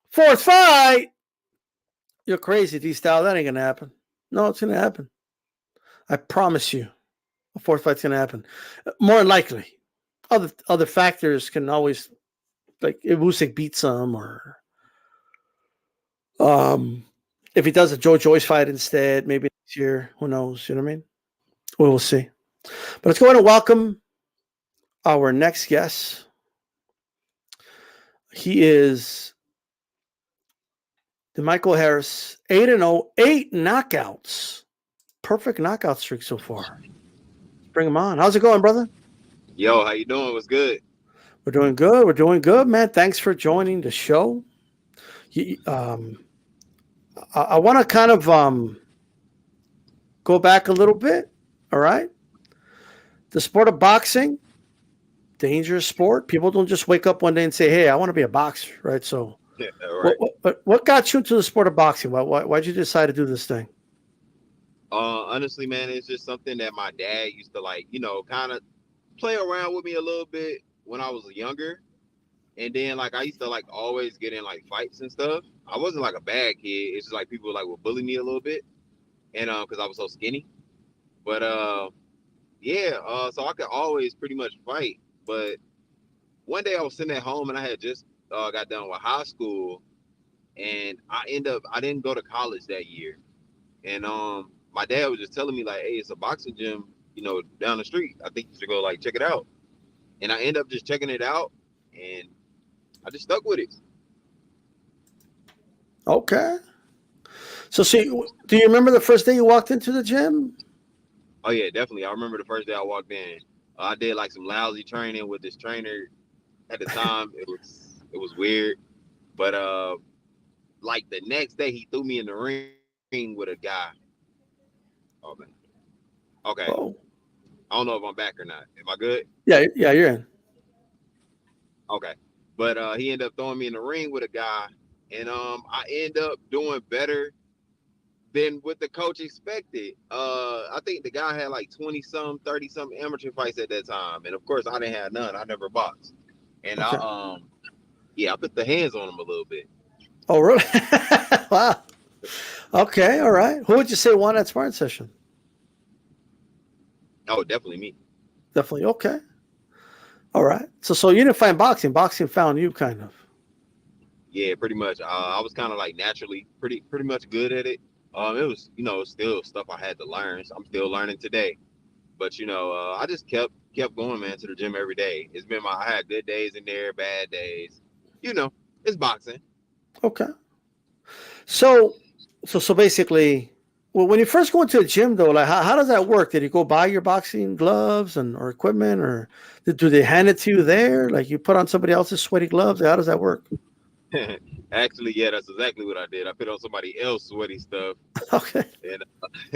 Speaker 1: Fourth fight? You're crazy, D-Style. That ain't going to happen. No, it's going to happen. I promise you. A fourth fight's going to happen. More than likely. Other factors can always, like, if Usyk beats some, or if he does a Joe Joyce fight instead, maybe next year. Who knows? You know what I mean? We will see. But let's go ahead and welcome our next guest. He is DeMichael Harris, 8-0, 8 knockouts. Perfect knockout streak so far. Let's bring him on. How's it going, brother?
Speaker 3: Yo, how you doing? What's good?
Speaker 1: We're doing good. We're doing good, man. Thanks for joining the show. I want to kind of go back a little bit. All right. The sport of boxing, dangerous sport. People don't just wake up one day and say, "Hey, I want to be a boxer." Right. So,
Speaker 3: Yeah, right.
Speaker 1: what got you into the sport of boxing? Why'd you decide to do this thing?
Speaker 3: Honestly, man, it's just something that my dad used to kind of play around with me a little bit when I was younger. And then I used to always get in fights and stuff. I wasn't a bad kid. It's just people would bully me a little bit. And because I was so skinny. But so I could always pretty much fight. But one day I was sitting at home and I had just got done with high school, and I didn't go to college that year. And my dad was just telling me hey, it's a boxing gym, down the street. I think you should go check it out. And I ended up just checking it out, and I just stuck with it.
Speaker 1: Okay. So, see, do you remember the first day you walked into the gym?
Speaker 3: Oh yeah, definitely. I remember the first day I walked in. I did some lousy training with this trainer. At the time, it was weird, but the next day he threw me in the ring ring with a guy. Oh man. Okay.
Speaker 1: Oh,
Speaker 3: I don't know if I'm back or not. Am I good?
Speaker 1: yeah, you're in.
Speaker 3: Okay. But he ended up throwing me in the ring with a guy, and I end up doing better than what the coach expected. I think the guy had like 20-some, 30-some amateur fights at that time, and of course I didn't have none. I never boxed, and
Speaker 1: Okay.
Speaker 3: I put the hands on him a little bit.
Speaker 1: Oh, really? Wow. Okay, all right. Who would you say won that sparring session?
Speaker 3: Oh, definitely me.
Speaker 1: Definitely. Okay. All right. So you didn't find boxing. Boxing found you, kind of.
Speaker 3: Yeah, pretty much. I was kind of like naturally pretty much good at it. It was still stuff I had to learn. So I'm still learning today. But I just kept going, man, to the gym every day. It's been I had good days in there, bad days. It's boxing.
Speaker 1: Okay. So basically, well, when you first go into a gym, though, like how does that work? Did you go buy your boxing gloves or equipment, or do they hand it to you there? Like you put on somebody else's sweaty gloves? How does that work?
Speaker 3: Actually, yeah, that's exactly what I did. I put on somebody else's sweaty stuff,
Speaker 1: Okay.
Speaker 3: and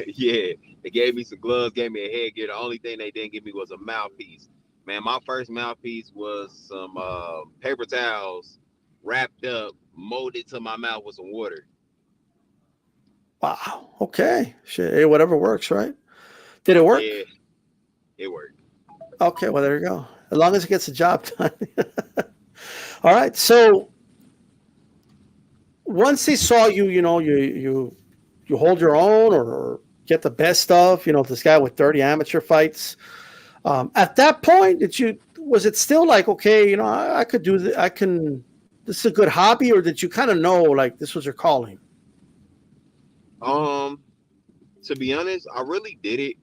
Speaker 3: yeah, they gave me some gloves, gave me a headgear. The only thing they didn't give me was a mouthpiece. Man, my first mouthpiece was some paper towels wrapped up, molded to my mouth with some water.
Speaker 1: Wow. Okay. Shit. Hey, whatever works, right? Did it work?
Speaker 3: Yeah, it worked.
Speaker 1: Okay. Well, there you go. As long as it gets the job done. All right. So once they saw you, you hold your own or get the best of, this guy with 30 amateur fights. At that point, was it still like, okay, I could do this, this is a good hobby, or did you kind of know like this was your calling?
Speaker 3: To be honest, I really did it.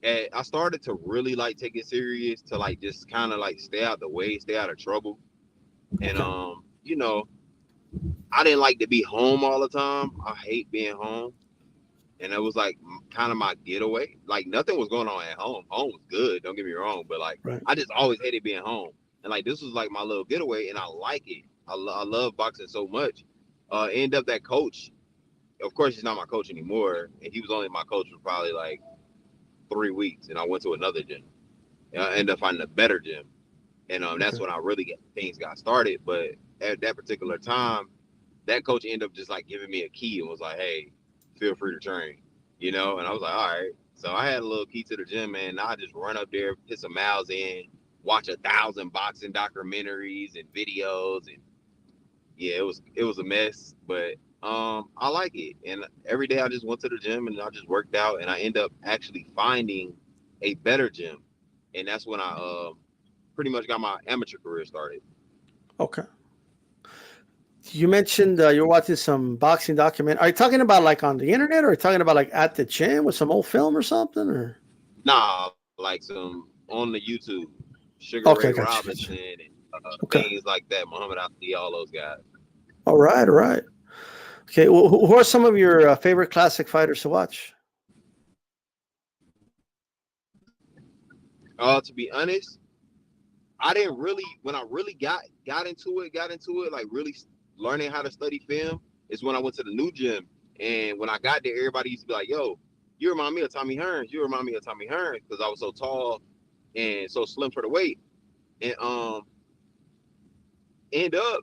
Speaker 3: And I started to really like take it serious to like just kind of like stay out the way, stay out of trouble. And
Speaker 1: Okay.
Speaker 3: I didn't like to be home all the time. I hate being home. And it was like kind of my getaway. Like nothing was going on at home. Home was good, don't get me wrong, but like
Speaker 1: Right.
Speaker 3: I just always hated being home. And like this was like my little getaway, and I like it. I love boxing so much. End up that coach. Of course, he's not my coach anymore, and he was only my coach for probably like 3 weeks, and I went to another gym. And I ended up finding a better gym, and that's
Speaker 1: Okay.
Speaker 3: when I really things got started. But at that particular time, that coach ended up just like giving me a key and was like, "Hey, feel free to train," And I was like, "All right." So I had a little key to the gym, man. And I just run up there, put some miles in, watch 1,000 boxing documentaries and videos, and yeah, it was a mess, but I like it. And every day I just went to the gym and I just worked out, and I end up actually finding a better gym, and that's when I pretty much got my amateur career started.
Speaker 1: Okay. You mentioned you're watching some boxing document. Are you talking about like on the internet, or are you talking about like at the gym with some old film or something? Or
Speaker 3: Nah, like some on the YouTube, Sugar
Speaker 1: okay,
Speaker 3: Ray
Speaker 1: gotcha.
Speaker 3: Robinson and
Speaker 1: Okay.
Speaker 3: things like that, Muhammad Ali, all those guys.
Speaker 1: All right. All right. Okay. Well, who are some of your favorite classic fighters to watch?
Speaker 3: To be honest, I didn't really when I really got into it, like really learning how to study film is when I went to the new gym. And when I got there, everybody used to be like, "Yo, you remind me of Tommy Hearns. You remind me of Tommy Hearns," because I was so tall and so slim for the weight. And end up,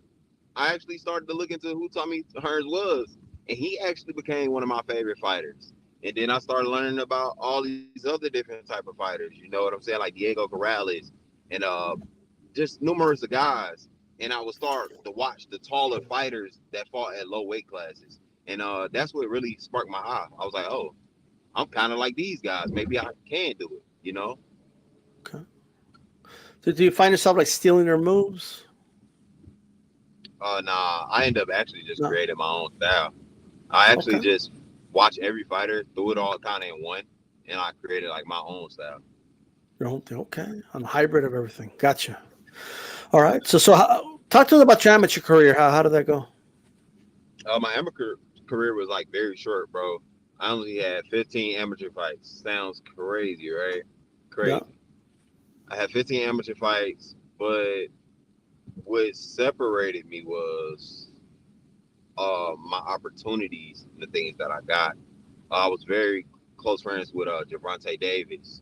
Speaker 3: I actually started to look into who Tommy Hearns was, and he actually became one of my favorite fighters. And then I started learning about all these other different type of fighters. You know what I'm saying? Like Diego Corrales and just numerous of guys. And I would start to watch the taller fighters that fought at low weight classes. And that's what really sparked my eye. I was like, oh, I'm kind of like these guys. Maybe I can do it.
Speaker 1: Okay. So do you find yourself like stealing their moves?
Speaker 3: Nah, I end up actually just
Speaker 1: No.
Speaker 3: creating my own style. I actually
Speaker 1: Okay.
Speaker 3: just watch every fighter, threw it all kind of in one, and I created like my own style.
Speaker 1: Your own thing. Okay. I'm a hybrid of everything. Gotcha. All right. So talk to us about your amateur career. How did that go?
Speaker 3: My amateur career was like very short, bro. I only had 15 amateur fights. Sounds crazy, right?
Speaker 1: Yeah.
Speaker 3: Crazy. I had 15 amateur fights, but what separated me was my opportunities, the things that I got. I was very close friends with Javante Davis,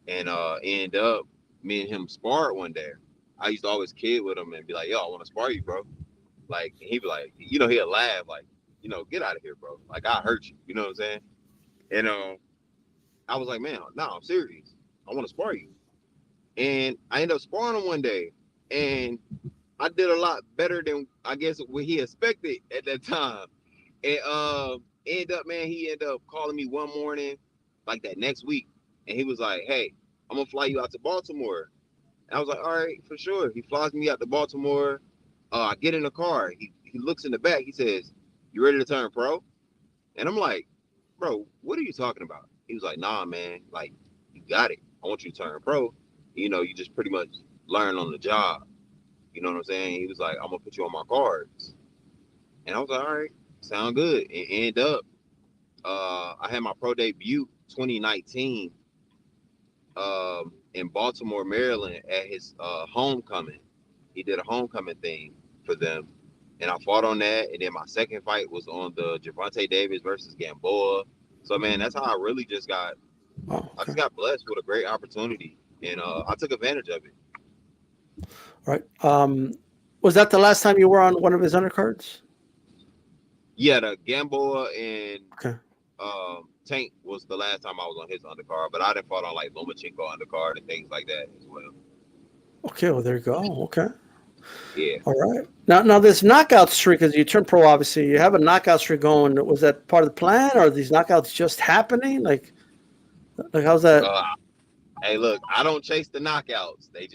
Speaker 3: and end up me and him sparred one day. I used to always kid with him and be like, "Yo, I want to spar you, bro." Like he'd be like, he'll laugh like, get out of here, bro. Like I hurt you, you know what I'm saying? And I was like, man, no, I'm serious. I want to spar you. And I ended up sparring him one day, and I did a lot better than I guess what he expected at that time. And he ended up calling me one morning, like that next week, and he was like, "Hey, I'm gonna fly you out to Baltimore." And I was like, "All right, for sure." He flies me out to Baltimore. I get in the car. He looks in the back. He says, "You ready to turn pro?" And I'm like, "Bro, what are you talking about?" He was like, "Nah, man. Like, you got it. I want you to turn pro. You just pretty much learn on the job. You know what I'm saying?" He was like, "I'm gonna put you on my cards." And I was like, "All right, sound good." And end up, I had my pro debut 2019 in Baltimore, Maryland at his homecoming. He did a homecoming thing for them. And I fought on that. And then my second fight was on the Javante Davis versus Gamboa. So, man, that's how I really just got, I just got blessed with a great opportunity. And I took advantage of it.
Speaker 1: Right. Was that the last time you were on one of his undercards?
Speaker 3: Yeah, the Gamboa and
Speaker 1: Okay.
Speaker 3: Tank was the last time I was on his undercard, but I done fought on like Lomachenko undercard and things like that as well.
Speaker 1: Okay, well there you go. Okay.
Speaker 3: Yeah.
Speaker 1: All right. Now this knockout streak, as you turn pro, obviously you have a knockout streak going. Was that part of the plan, or are these knockouts just happening? Like how's that?
Speaker 3: Hey, look, I don't chase the knockouts. They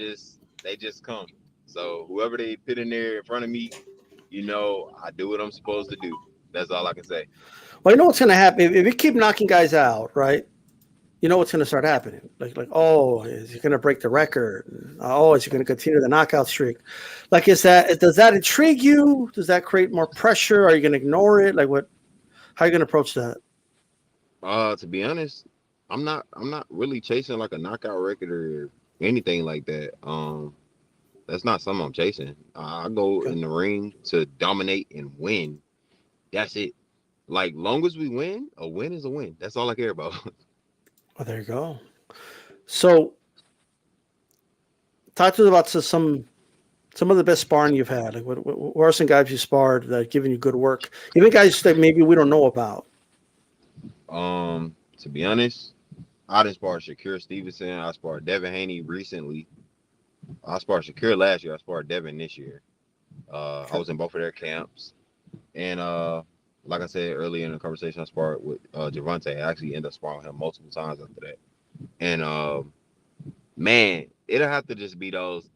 Speaker 3: just come. So whoever they put in there in front of me, I do what I'm supposed to do. That's all I can say.
Speaker 1: Well, you know what's going to happen if you keep knocking guys out, right? You know what's going to start happening. Oh, is he going to break the record? Oh, is he going to continue the knockout streak? Like, does that intrigue you? Does that create more pressure? Are you going to ignore it? Like, how are you going to approach that?
Speaker 3: To be honest, I'm not really chasing like a knockout record or anything like that. That's not something I'm chasing. I go in the ring to dominate and win. That's it. Like, long as we win, a win is a win. That's all I care about.
Speaker 1: Oh, there you go. So, talk to us about some of the best sparring you've had. Like, what are some guys you sparred that have given you good work? Even guys that maybe we don't know about.
Speaker 3: To be honest, I done sparred Shakur Stevenson. I sparred Devin Haney recently. I sparred Shakur last year. I sparred Devin this year. I was in both of their camps. And like I said earlier in the conversation, I sparred with Javante. I actually ended up sparring him multiple times after that. And man, it'll have to just be those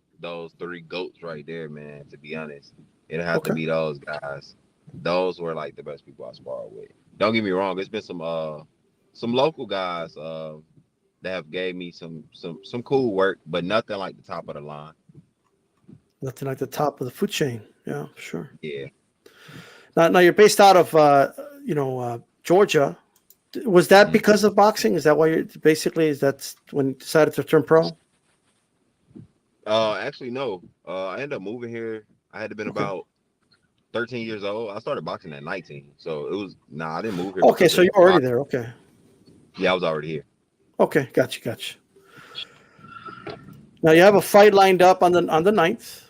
Speaker 3: three goats right there, man. To be honest, it'll have to be those guys. Those were like the best people I sparred with. Don't get me wrong. It's been some local guys that have gave me some cool work, but nothing like the top of the line.
Speaker 1: Nothing like the top of the food chain. Yeah, sure.
Speaker 3: Yeah.
Speaker 1: Now you're based out of Georgia. Was that because of boxing? Is that why is that when you decided to turn pro?
Speaker 3: Actually, no. I ended up moving here. I had been about 13 years old. I started boxing at 19, so it was I didn't move here.
Speaker 1: Okay, so you're already there. Okay.
Speaker 3: Yeah, I was already here.
Speaker 1: Okay, gotcha. Now you have a fight lined up on the 9th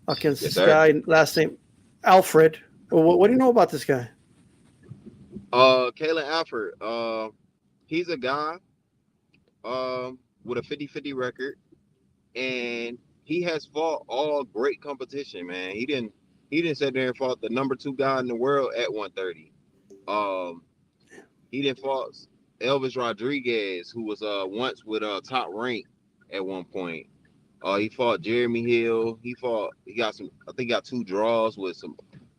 Speaker 1: against this guy, last name Alfred. What do you know about this guy?
Speaker 3: Kalen Alfred. He's a guy with a 50-50 record, and he has fought all great competition, man. He didn't sit there and fought the number 2 guy in the world at 130. He didn't fought Elvis Rodriguez, who was once with Top Rank at one point. He fought Jeremy Hill. He got 2 draws with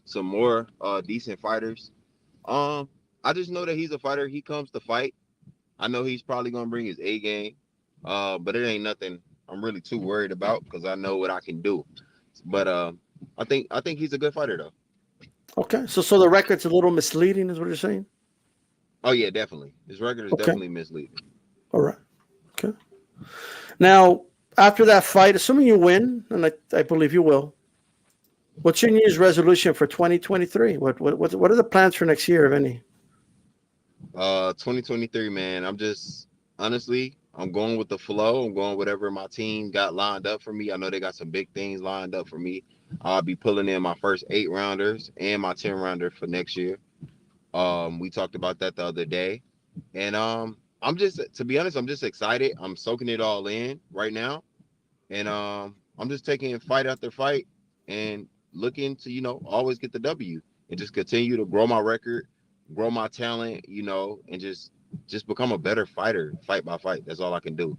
Speaker 3: some more decent fighters. I just know that he's a fighter. He comes to fight. I know he's probably gonna bring his A game. But it ain't nothing I'm really too worried about because I know what I can do. But I think he's a good fighter though.
Speaker 1: Okay, so the record's a little misleading, is what you're saying?
Speaker 3: Oh yeah, definitely. His record is definitely misleading.
Speaker 1: All right. Okay. Now, after that fight, assuming you win, and I believe you will, What's your New Year's resolution for 2023? What are the plans for next year, if any?
Speaker 3: 2023, man. Honestly, I'm going with the flow. I'm going whatever my team got lined up for me. I know they got some big things lined up for me. I'll be pulling in my first 8-rounders and my 10-rounder for next year. We talked about that the other day. And to be honest, I'm just excited. I'm soaking it all in right now. And I'm just taking fight after fight and looking to, always get the W and just continue to grow my record, grow my talent, and just become a better fighter, fight by fight. That's all I can do.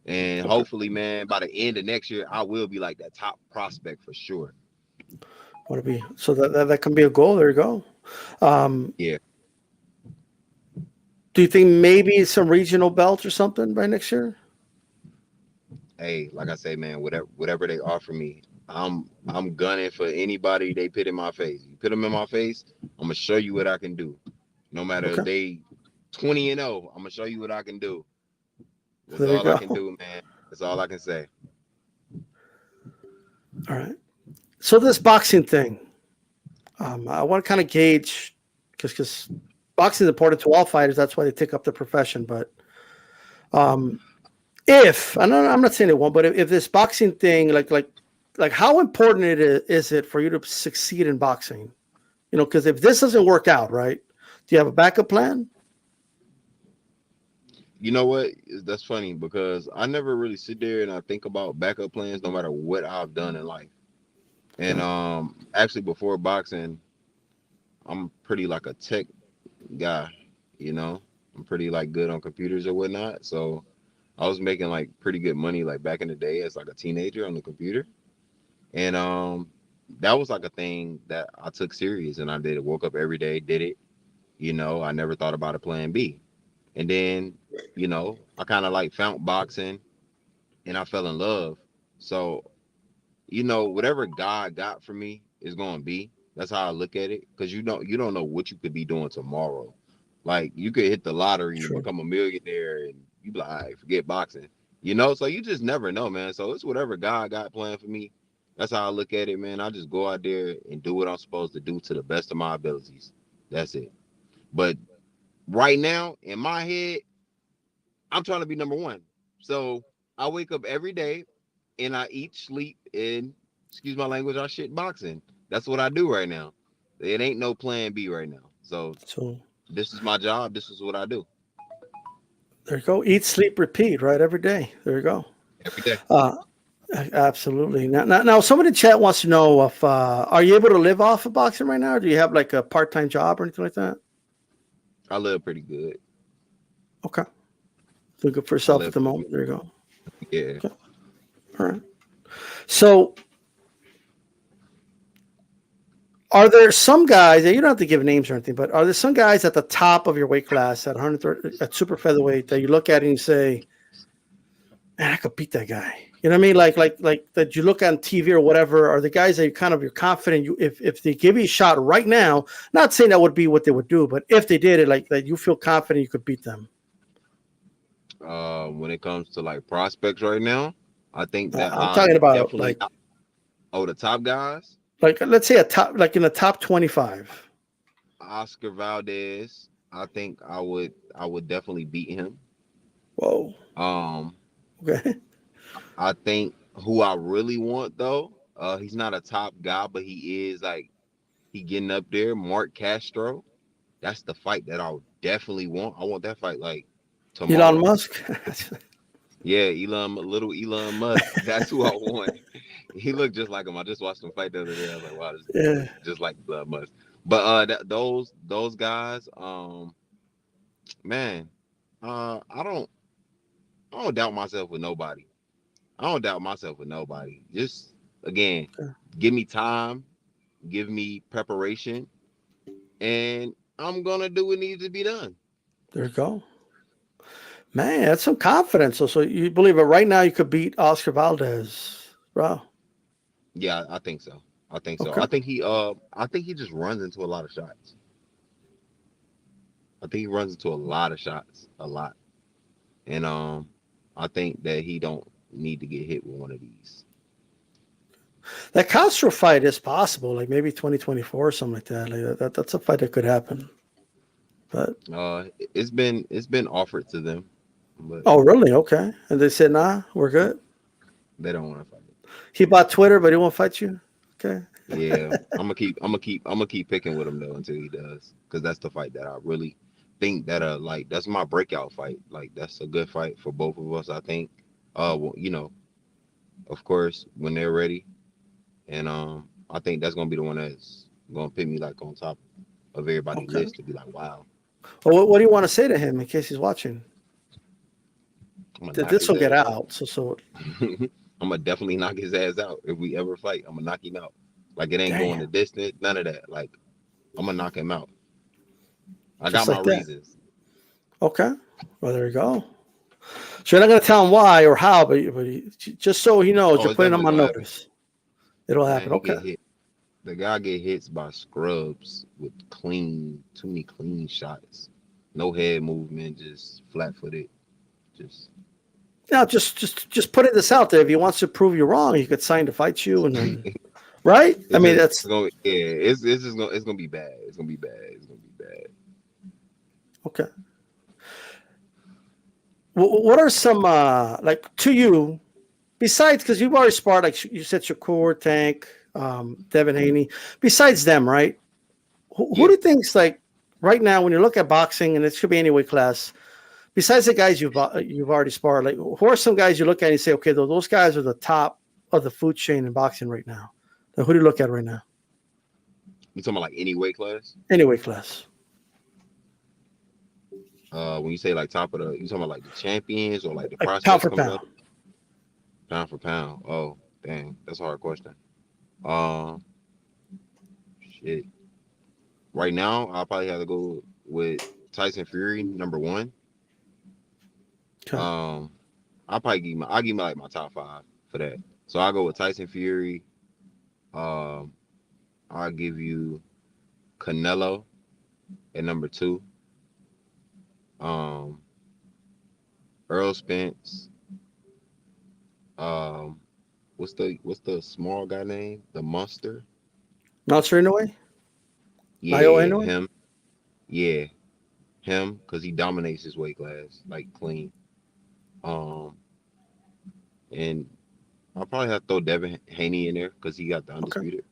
Speaker 3: And hopefully, man, by the end of next year, I will be like that top prospect for sure.
Speaker 1: Want to be so that can be a goal. There you go.
Speaker 3: Yeah.
Speaker 1: Do you think maybe some regional belt or something by next year?
Speaker 3: Hey, like I say, man, whatever they offer me, I'm gunning for anybody they put in my face. You put them in my face, I'm gonna show you what I can do. No matter if they 20-0, I'm gonna show you what I can do. That's all I can do, man. That's all I can say.
Speaker 1: All right. So this boxing thing, I want to kind of gauge because boxing is important to all fighters. That's why they take up the profession. But if I'm not saying it won't, but if this boxing thing, like how important is it for you to succeed in boxing? Because if this doesn't work out, right, do you have a backup plan?
Speaker 3: You know what? That's funny because I never really sit there and I think about backup plans no matter what I've done in life. And actually before boxing, I'm pretty like a tech guy, I'm pretty like good on computers or whatnot. So I was making like pretty good money like back in the day as like a teenager on the computer. And that was like a thing that I took serious and I did it. Woke up every day, did it. I never thought about a plan B. And then, I kind of like found boxing and I fell in love. So, whatever God got for me is going to be. That's how I look at it. Because you don't know what you could be doing tomorrow. Like you could hit the lottery and become a millionaire and you be like, all right, forget boxing. So you just never know, man. So it's whatever God got planned for me. That's how I look at it, man. I just go out there and do what I'm supposed to do to the best of my abilities. That's it. But right now, in my head, I'm trying to be number one. So I wake up every day and I eat, sleep, and excuse my language, I shit boxing. That's what I do right now. It ain't no plan B right now. So this is my job. This is what I do.
Speaker 1: There you go. Eat, sleep, repeat, right? Every day. There you go.
Speaker 3: Every day.
Speaker 1: Absolutely. Now, somebody in chat wants to know if are you able to live off of boxing right now? Or do you have like a part-time job or anything like that?
Speaker 3: I live pretty good.
Speaker 1: Okay. Doing good for yourself at the moment. There you go.
Speaker 3: Yeah.
Speaker 1: Okay. All right. So, are there some guys, and you don't have to give names or anything, but are there some guys at the top of your weight class at 130, at super featherweight that you look at and you say, man, I could beat that guy? You know what I mean? Like that you look on TV or whatever, are the guys that you're confident if they give you a shot right now, not saying that would be what they would do, but if they did it, like that you feel confident you could beat them?
Speaker 3: When it comes to like prospects right now, I think that
Speaker 1: I'm talking about
Speaker 3: definitely the top guys.
Speaker 1: Like let's say in the top 25.
Speaker 3: Oscar Valdez, I think I would definitely beat him.
Speaker 1: Whoa. Okay.
Speaker 3: I think who I really want though, he's not a top guy, but he is like he getting up there. Mark Castro, that's the fight that I would definitely want. I want that fight like tomorrow.
Speaker 1: Elon Musk.
Speaker 3: Yeah, little Elon Musk. That's who I want. He looked just like him. I just watched him fight the other day. I was like, wow, this is just like Elon Musk. But those guys, man, I don't doubt myself with nobody. Just again, give me time, give me preparation, and I'm gonna do what needs to be done.
Speaker 1: There you go. Man, that's some confidence. So you believe it right now you could beat Oscar Valdez. Wow.
Speaker 3: Yeah, I think so.
Speaker 1: Okay.
Speaker 3: I think he just runs into a lot of shots. I think he runs into a lot of shots, a lot. And I think that he don't need to get hit with one of these.
Speaker 1: That Castro fight is possible, like maybe 2024 or something like that. Like that's a fight that could happen. But
Speaker 3: it's been offered to them, but
Speaker 1: oh, really? Okay. And they said, nah, we're good.
Speaker 3: they don't want to fight.
Speaker 1: He bought Twitter, but he won't fight you. Okay.
Speaker 3: Yeah, I'm gonna keep picking with him though until he does, because that's the fight that I really think that like that's my breakout fight. Like that's a good fight for both of us. I think. Well, of course when they're ready, and I think that's gonna be the one that's gonna put me like on top of everybody's
Speaker 1: Okay.
Speaker 3: list to be like, wow.
Speaker 1: Well, what do you want to say to him in case he's watching?
Speaker 3: I'm gonna knock
Speaker 1: This
Speaker 3: his
Speaker 1: will get
Speaker 3: ass
Speaker 1: out. So
Speaker 3: I'm gonna definitely knock his ass out if we ever fight. I'm gonna knock him out. Like it ain't going the
Speaker 1: damn.
Speaker 3: distance, none of that. Like I'm gonna knock him out. I
Speaker 1: Just
Speaker 3: got my
Speaker 1: like that.
Speaker 3: reasons.
Speaker 1: Okay. Well, there you go. So you're not going to tell him why or how, but just so he knows,
Speaker 3: Oh,
Speaker 1: you're
Speaker 3: it's
Speaker 1: putting him
Speaker 3: definitely
Speaker 1: on
Speaker 3: gonna happen.
Speaker 1: notice. It'll
Speaker 3: Man,
Speaker 1: happen.
Speaker 3: he
Speaker 1: Okay.
Speaker 3: get hit. The guy get hits by scrubs with too many clean shots. No head movement, just flat footed. Just
Speaker 1: Now, just putting this out there. If he wants to prove you wrong, he could sign to fight you, and then right. I mean, that's
Speaker 3: it's gonna be bad. It's gonna be bad. It's gonna be bad.
Speaker 1: okay. What are some like to you besides because you've already sparred like you said Shakur, Tank, Devin Haney. Besides them, right? Who
Speaker 3: Yeah.
Speaker 1: do you think's like right now when you look at boxing and it should be any weight class? Besides the guys you've already sparred, like who are some guys you look at and you say, okay, those guys are the top of the food chain in boxing right now? Now, who do you look at right now?
Speaker 3: You talking about like any weight class?
Speaker 1: Any weight class.
Speaker 3: When you say like top of the, you talking about like the champions or like the
Speaker 1: Like pound
Speaker 3: prospects
Speaker 1: for
Speaker 3: coming
Speaker 1: pound.
Speaker 3: up? Pound for pound. Oh, dang, that's a hard question. Um, shit. Right now, I'll probably have to go with Tyson Fury, number one.
Speaker 1: Okay.
Speaker 3: I'll give my like my top five for that. So I'll go with Tyson Fury. Um, I'll give you Canelo at number two. Um, Earl Spence. Um, what's the small guy name? The Monster.
Speaker 1: Not sure in a way.
Speaker 3: Yeah,
Speaker 1: Inoue?
Speaker 3: him. Yeah, him, because he dominates his weight class like clean. Um, and I'll probably have to throw Devin Haney in there because he got the undisputed.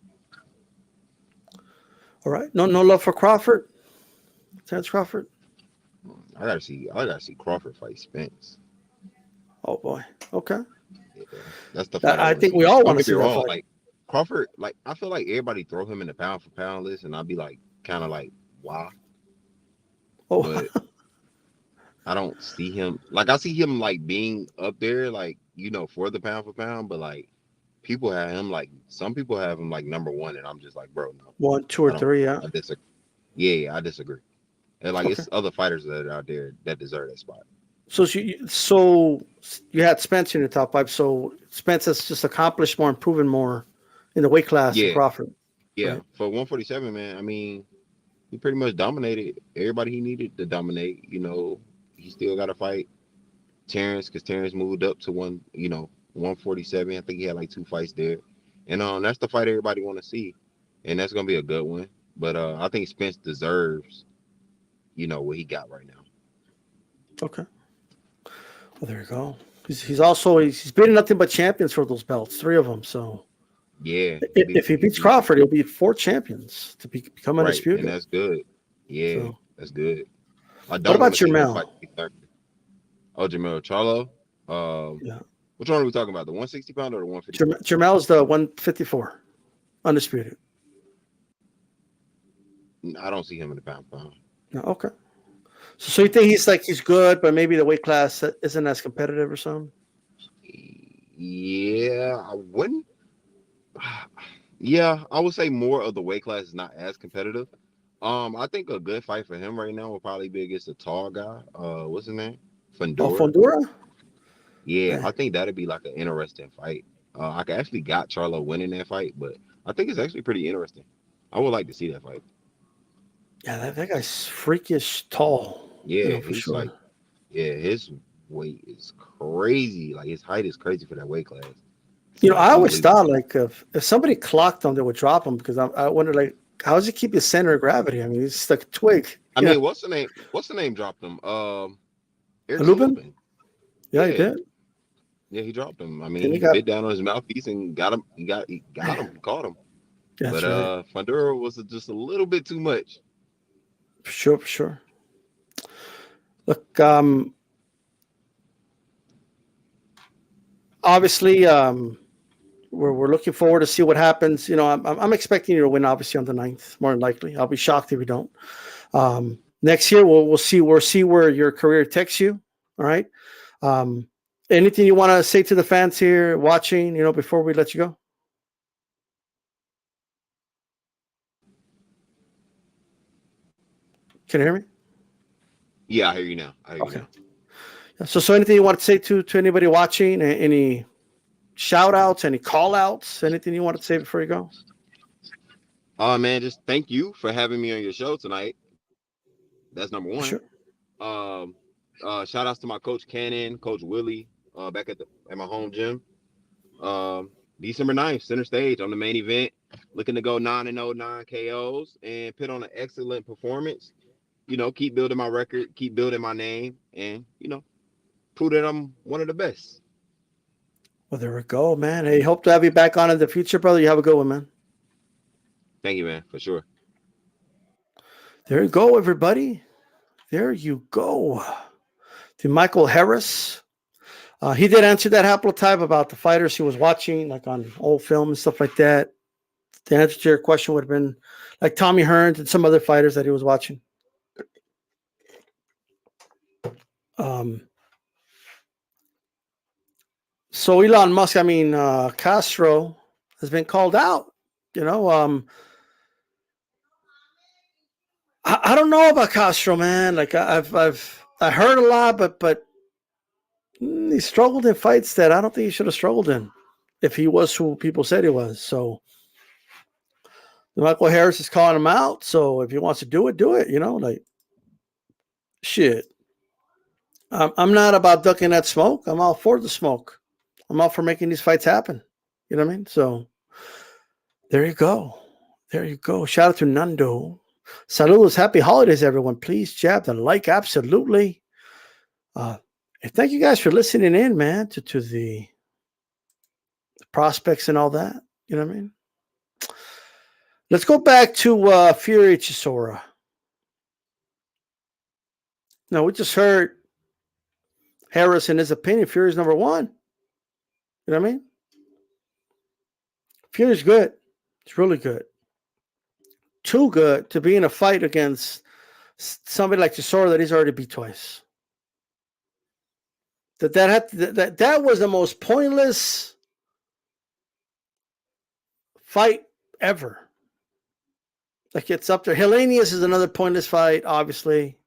Speaker 1: All right. No love for Crawford. Terence Crawford.
Speaker 3: I gotta see Crawford fight Spence.
Speaker 1: Oh boy. Okay.
Speaker 3: Yeah, that's the fight
Speaker 1: I
Speaker 3: wanna
Speaker 1: think
Speaker 3: see.
Speaker 1: we all
Speaker 3: Don't
Speaker 1: want to
Speaker 3: get me
Speaker 1: see that
Speaker 3: wrong,
Speaker 1: fight.
Speaker 3: like Crawford, like I feel like everybody throw him in the pound for pound list, and I'll be like kind of like why,
Speaker 1: Oh,
Speaker 3: but I don't see him. Like I see him like being up there, like for the pound for pound, but like people have him like some people have him like number one, and I'm just like, bro, no,
Speaker 1: 1, 2, or
Speaker 3: I don't.
Speaker 1: 3. Yeah.
Speaker 3: I disagree. Yeah, I disagree. And like
Speaker 1: Okay.
Speaker 3: it's other fighters that are out there that deserve that spot.
Speaker 1: So you had Spence in the top 5. So Spence has just accomplished more and proven more in the weight class than
Speaker 3: Yeah,
Speaker 1: Crawford.
Speaker 3: yeah.
Speaker 1: Right.
Speaker 3: For 147, man. I mean, he pretty much dominated everybody he needed to dominate. He still got to fight Terrence because Terrence moved up to 147. I think he had like 2 fights there, and that's the fight everybody want to see, and that's gonna be a good one. But I think Spence deserves, what he got right now.
Speaker 1: Okay. Well, there you go. He's beating nothing but champions for those belts, 3 of them. So
Speaker 3: Yeah,
Speaker 1: if he beats Crawford, he'll be 4 champions to become
Speaker 3: right,
Speaker 1: undisputed.
Speaker 3: and that's good. Yeah,
Speaker 1: So,
Speaker 3: that's good. I
Speaker 1: what
Speaker 3: don't want
Speaker 1: about
Speaker 3: to see him
Speaker 1: Jermell?
Speaker 3: fight 30. Oh, Jamel Charlo.
Speaker 1: Yeah.
Speaker 3: Which one are we talking about? The 160 pounder or the 150?
Speaker 1: Jermell's the 154, undisputed.
Speaker 3: I don't see him in the pound for pound.
Speaker 1: No, okay. So you think he's good, but maybe the weight class isn't as competitive or something?
Speaker 3: Yeah, I wouldn't. Yeah, I would say more of the weight class is not as competitive. I think a good fight for him right now will probably be against a tall guy. What's his name?
Speaker 1: Oh,
Speaker 3: Fundora.
Speaker 1: Fondura?
Speaker 3: Yeah,
Speaker 1: Yeah.
Speaker 3: I think that'd be like an interesting fight. I actually got Charlo winning that fight, but I think it's actually pretty interesting. I would like to see that fight.
Speaker 1: Yeah, that guy's freakish tall.
Speaker 3: Yeah,
Speaker 1: For
Speaker 3: he's
Speaker 1: sure.
Speaker 3: like, yeah, his weight is crazy. Like his height is crazy for that weight class.
Speaker 1: I always
Speaker 3: Unbelievable.
Speaker 1: thought like if somebody clocked him, they would drop him because I wonder like how does he keep his center of gravity? I mean, he's just like a twig.
Speaker 3: I
Speaker 1: Yeah,
Speaker 3: mean, what's the name? What's the name? Dropped him. Erickson
Speaker 1: Lupin.
Speaker 3: Lupin.
Speaker 1: Yeah, he
Speaker 3: Yeah,
Speaker 1: did.
Speaker 3: yeah, he dropped him. I mean,
Speaker 1: Then he
Speaker 3: he
Speaker 1: got.
Speaker 3: bit down on his mouthpiece and got him. He got him. Caught him.
Speaker 1: That's
Speaker 3: But
Speaker 1: right.
Speaker 3: Fundura was just a little bit too much.
Speaker 1: For sure, for sure. Look, obviously, we're looking forward to see what happens. I'm expecting you to win, obviously, on the 9th, more than likely. I'll be shocked if you don't. Next year, we'll see where your career takes you. All right. Um, Anything you want to say to the fans here watching? Before we let you go. Can you hear me?
Speaker 3: Yeah, I hear you now. I hear you
Speaker 1: Okay.
Speaker 3: now.
Speaker 1: So anything you want to say to anybody watching? Any shout outs? Any call outs? Anything you want to say before you go?
Speaker 3: Oh man, just thank you for having me on your show tonight. That's number one.
Speaker 1: Sure.
Speaker 3: Shout outs to my coach Cannon, Coach Willie, back at my home gym. December 9th, center stage on the main event. Looking to go 9-0, 9 KOs, and put on an excellent performance. Keep building my record, keep building my name, and prove that I'm one of the best.
Speaker 1: Well, there we go, man. Hey, hope to have you back on in the future, brother. You have a good one, man.
Speaker 3: Thank you, man, for sure.
Speaker 1: There you go, everybody. There you go. DeMichael Harris. He did answer that haplotype about the fighters he was watching, like on old film and stuff like that. The answer to your question would have been like Tommy Hearns and some other fighters that he was watching. So Elon Musk, Castro has been called out. I don't know about Castro, man. Like I heard a lot, but he struggled in fights that I don't think he should have struggled in if he was who people said he was. So Michael Harris is calling him out. So if he wants to do it, do it. Like shit. I'm not about ducking that smoke. I'm all for the smoke. I'm all for making these fights happen. You know what I mean? So there you go. There you go. Shout out to Nando. Saludos. Happy holidays, everyone. Please jab the like. Absolutely. And thank you guys for listening in, man, to the prospects and all that. You know what I mean? Let's go back to Fury Chisora. Now, we just heard Harris in his opinion. Fury's number one. You know what I mean? Fury's good. It's really good. Too good to be in a fight against somebody like Chisora that he's already beat twice. That was the most pointless fight ever. Like it's up there. Hellenius is another pointless fight, obviously.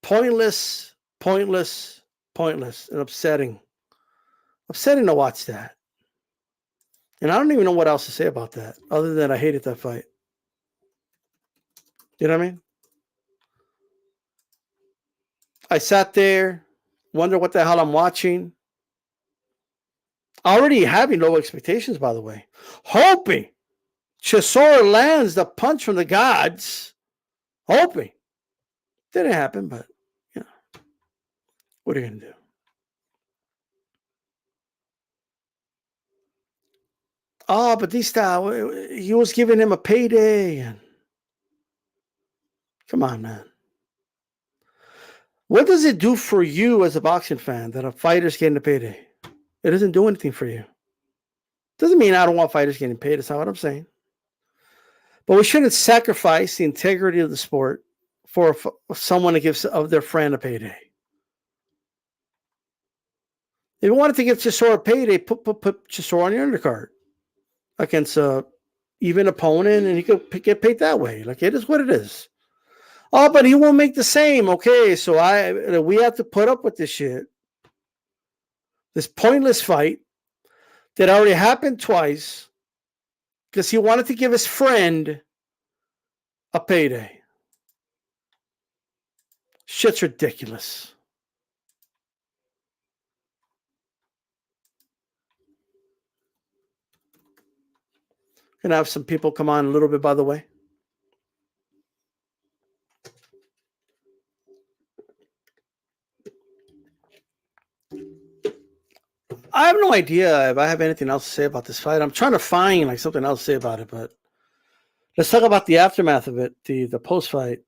Speaker 1: Pointless, and upsetting. Upsetting to watch that. And I don't even know what else to say about that, other than I hated that fight. You know what I mean? I sat there, wonder what the hell I'm watching. Already having low expectations, by the way. Hoping Chisora lands the punch from the gods. Hoping. Didn't happen, but what are you going to do? Oh, Batista, he was giving him a payday. And come on, man. What does it do for you as a boxing fan that a fighter's getting a payday? It doesn't do anything for you. Doesn't mean I don't want fighters getting paid. That's not what I'm saying. But we shouldn't sacrifice the integrity of the sport for someone to give of their friend a payday. If you wanted to give Chisora a payday, put Chisora on your undercard against a even opponent, and he could get paid that way. Like it is what it is. Oh, but he won't make the same. Okay, so we have to put up with this shit. This pointless fight that already happened twice because he wanted to give his friend a payday. Shit's ridiculous. Gonna have some people come on a little bit, by the way. I have no idea if I have anything else to say about this fight. I'm trying to find like something else to say about it, but let's talk about the aftermath of it, the post fight.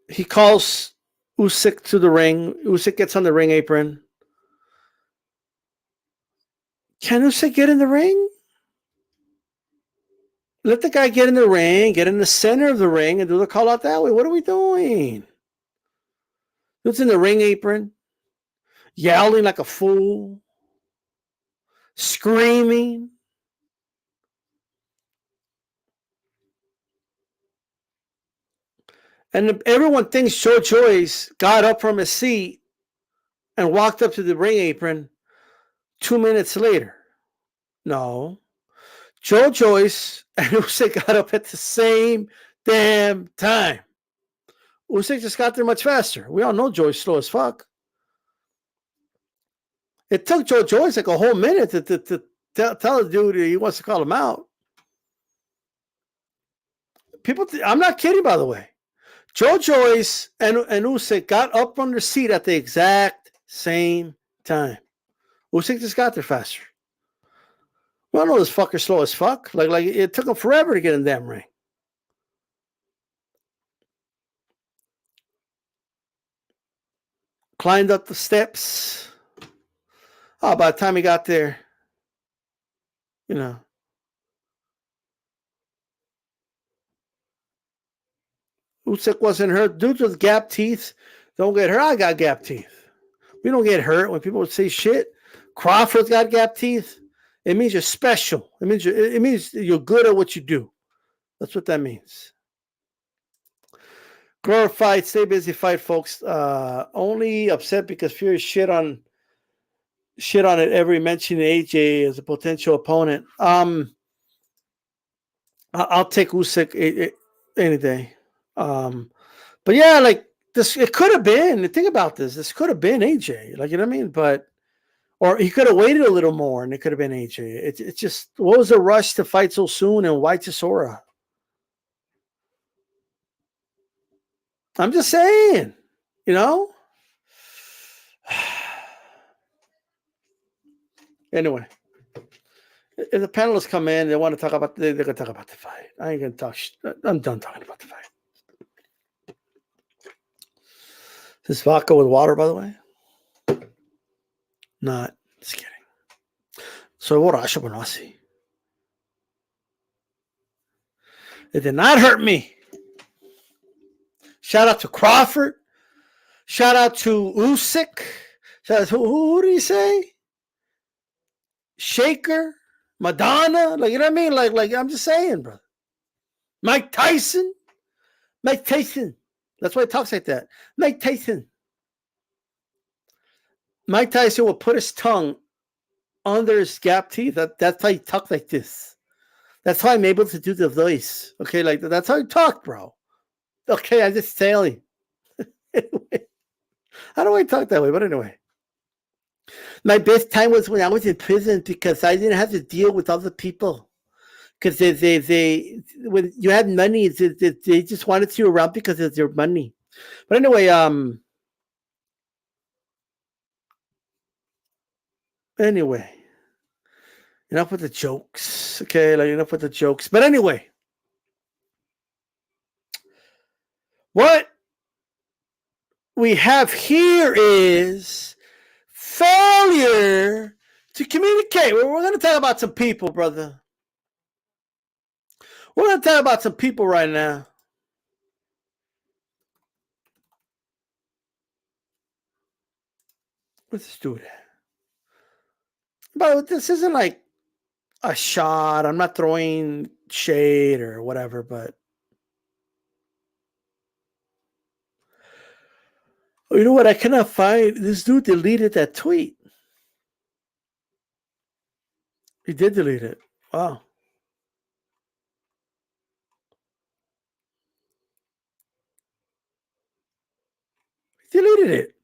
Speaker 1: He calls Usyk to the ring. Usyk gets on the ring apron. Can Usyk get in the ring? Let the guy get in the ring, get in the center of the ring, and do the call out that way. What are we doing? Dude's in the ring apron, yelling like a fool, screaming. And everyone thinks Joe Joyce got up from his seat and walked up to the ring apron 2 minutes later. No. Joe Joyce and Usyk got up at the same damn time. Usyk just got there much faster. We all know Joyce slow as fuck. It took Joe Joyce like a whole minute to tell the dude he wants to call him out. People, I'm not kidding, by the way. Joe Joyce and Usyk got up from their seat at the exact same time. Usyk just got there faster. We all know this fucker's slow as fuck. Like it took him forever to get in the damn ring. Climbed up the steps. Oh, by the time he got there, you know. Usyk wasn't hurt. Dudes with gap teeth don't get hurt. I got gap teeth. We don't get hurt when people say shit. Crawford's got gap teeth. It means you're special. It means you're good at what you do. That's what that means. Grower fight. Stay busy fight, folks. Only upset because Fury shit on it every mention AJ as a potential opponent. I'll take Usyk any day. But yeah, like this, it could have been. Think about this. This could have been AJ. Like, you know what I mean? But or he could have waited a little more, and it could have been AJ. It's just, what was the rush to fight so soon? And why Chisora? I'm just saying, you know. Anyway, if the panelists come in, they want to talk about. They're gonna talk about the fight. I ain't gonna talk. I'm done talking about the fight. This vodka with water, by the way. Not. Just kidding. So what I should see. It did not hurt me. Shout out to Crawford. Shout out to Usyk. Shout out to, who did he say? Shaker, Madonna. Like, you know what I mean? Like I'm just saying, bro. Mike Tyson. That's why he talks like that. Mike Tyson. Mike Tyson will put his tongue under his gap teeth. That's why he talks like this. That's how I'm able to do the voice. Okay, like that's how he talk, bro. Okay, I'm just telling. Anyway, I don't want to talk that way, but anyway. My best time was when I was in prison because I didn't have to deal with other people. Because they when you had money, they just wanted you around because of their money. But anyway, enough with the jokes. Okay, like enough with the jokes. But anyway, what we have here is failure to communicate. We're going to talk about some people, brother. We're going to talk about some people right now. Let's do that. But this isn't like a shot. I'm not throwing shade or whatever, but you know what? I cannot find. This dude deleted that tweet. He did delete it. Wow. He deleted it.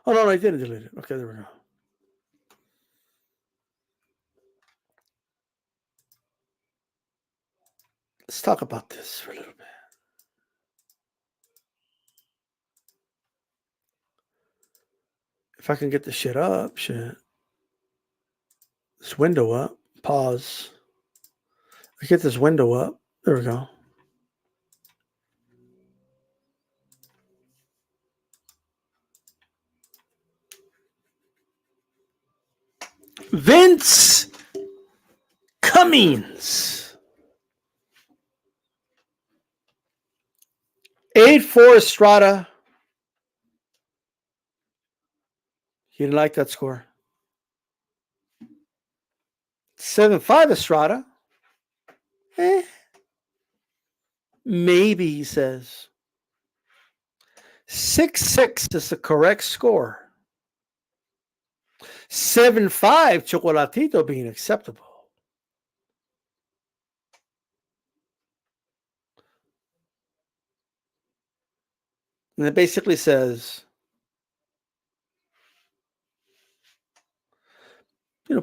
Speaker 1: Oh, no, I didn't delete it. Okay, there we go. Let's talk about this for a little bit. If I can get this shit up, shit. This window up. Pause. I get this window up. There we go. Vince Cummings. 8-4 Estrada. You didn't like that score. 7-5 Estrada. Maybe, he says. 6-6 is the correct score. 7-5 Chocolatito being acceptable. And it basically says,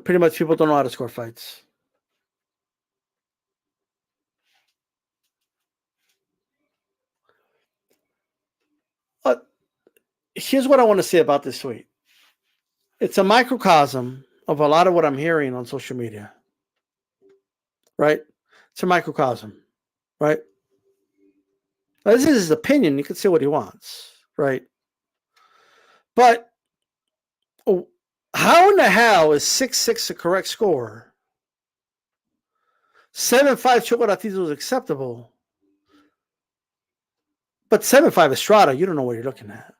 Speaker 1: pretty much people don't know how to score fights. But here's what I want to say about this tweet. It's a microcosm of a lot of what I'm hearing on social media. Right? It's a microcosm. Right? Now, this is his opinion. You can say what he wants. Right? But how in the hell is 6-6 the correct score? 7-5 Chocolatito is acceptable. But 7-5 Estrada, you don't know what you're looking at.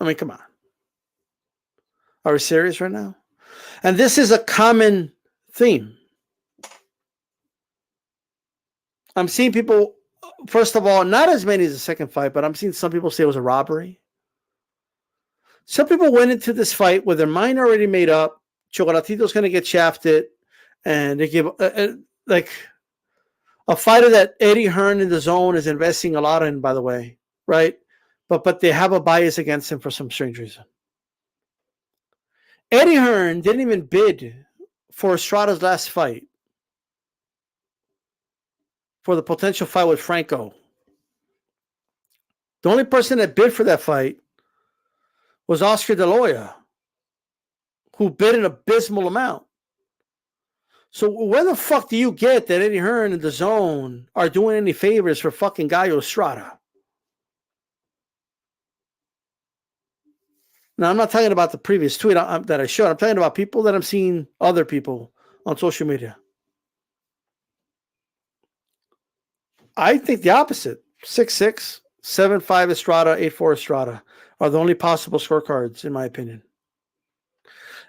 Speaker 1: I mean, come on. Are we serious right now? And this is a common theme. I'm seeing people, first of all, not as many as the second fight, but I'm seeing some people say it was a robbery. Some people went into this fight with their mind already made up. Chocolatito's going to get shafted. And they give, like, a fighter that Eddie Hearn in the zone is investing a lot in, by the way, right? But they have a bias against him for some strange reason. Eddie Hearn didn't even bid for Estrada's last fight, for the potential fight with Franco. The only person that bid for that fight was Oscar De La Hoya, who bid an abysmal amount. So where the fuck do you get that Eddie Hearn and the zone are doing any favors for fucking Gallo Estrada? Now, I'm not talking about the previous tweet that I showed. I'm talking about people that I'm seeing, other people on social media. I think the opposite. 6-6, 7-5 Estrada, 8-4 Estrada are the only possible scorecards, in my opinion.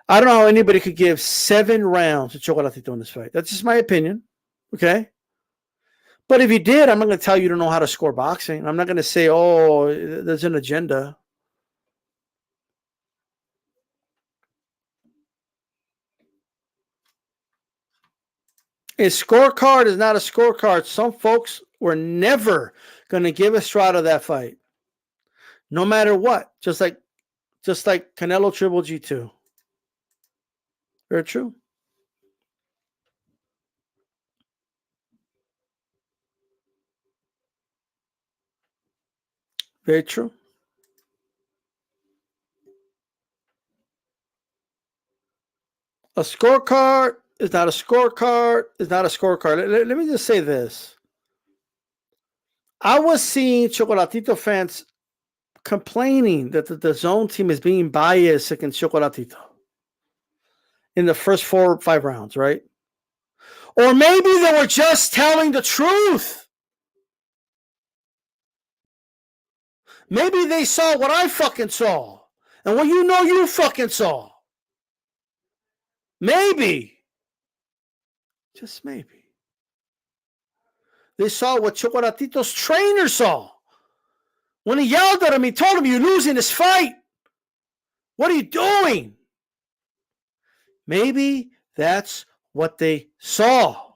Speaker 1: I don't know how anybody could give 7 rounds to Chocolatito in this fight. That's just my opinion. Okay? But if you did, I'm not going to tell you to know how to score boxing. I'm not going to say, oh, there's an agenda. A scorecard is not a scorecard. Some folks were never going to give Estrada that fight. No matter what. Just like Canelo Triple G2. Very true. Very true. A scorecard is not a scorecard. Is not a scorecard. Let me just say this. I was seeing Chocolatito fans complaining that the zone team is being biased against Chocolatito in the first 4 or 5 rounds, right? Or maybe they were just telling the truth. Maybe they saw what I fucking saw and what you fucking saw. Maybe. Just maybe. They saw what Chocolatito's trainer saw. When he yelled at him, he told him, "You're losing this fight. What are you doing?" Maybe that's what they saw.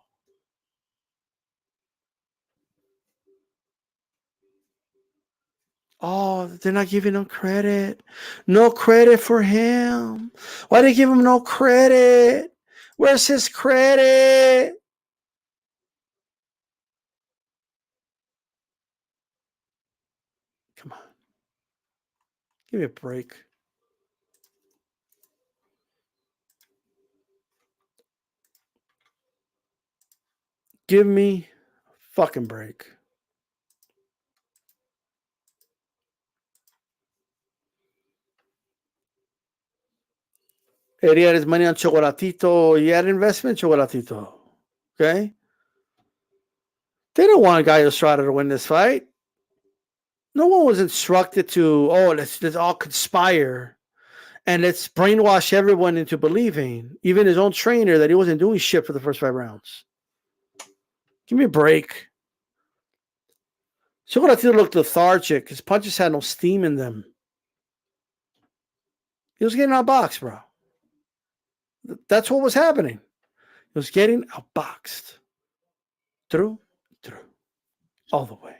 Speaker 1: Oh, they're not giving him credit. No credit for him. Why they give him no credit? Where's his credit? Come on. Give me a break. Give me a fucking break. He had his money on Chocolatito. He had investment in Chocolatito. Okay? They don't want Gallo Estrada to win this fight. No one was instructed to, let's all conspire and let's brainwash everyone into believing, even his own trainer, that he wasn't doing shit for the first 5 rounds. Give me a break. Chocolatito looked lethargic. His punches had no steam in them. He was getting outboxed, bro. That's what was happening. He was getting outboxed. Through, all the way.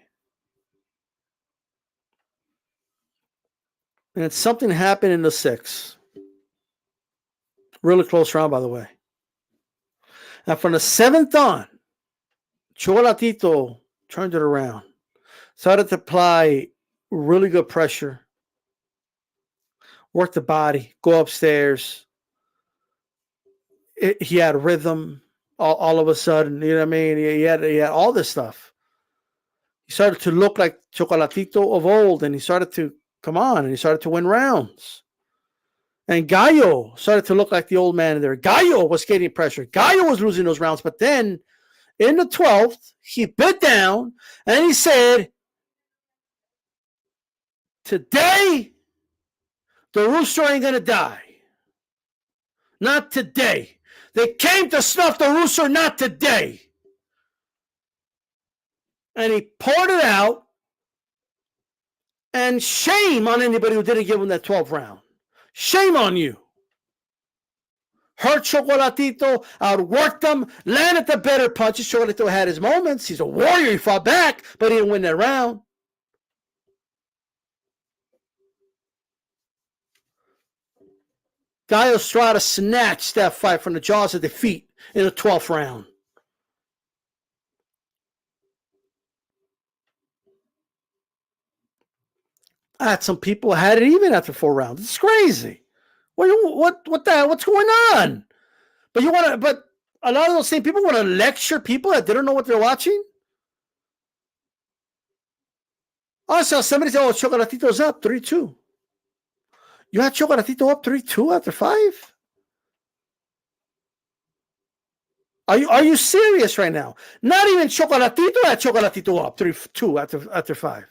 Speaker 1: And something happened in the 6th. Really close round, by the way. And from the 7th on, Chocolatito turned it around. Started to apply really good pressure. Work the body. Go upstairs. He had rhythm all of a sudden. You know what I mean? He had all this stuff. He started to look like Chocolatito of old, and he started to come on, and he started to win rounds. And Gallo started to look like the old man in there. Gallo was getting pressure. Gallo was losing those rounds. But then in the 12th, he bit down and he said, today, the rooster ain't going to die. Not today. They came to snuff the rooster, not today. And he poured it out. And shame on anybody who didn't give him that 12th round. Shame on you. Hurt Chocolatito, outworked him, landed the better punches. Chocolatito had his moments. He's a warrior. He fought back, but he didn't win that round. Gallo Estrada snatched that fight from the jaws of defeat in the 12th round. I had some people had it even after 4 rounds. It's crazy. What's going on? But a lot of those same people want to lecture people that they don't know what they're watching. Also, somebody said, Chocolatito's up 3-2. You had Chocolatito up 3-2 after 5? Are you serious right now? Not even Chocolatito had Chocolatito up 3-2 after 5.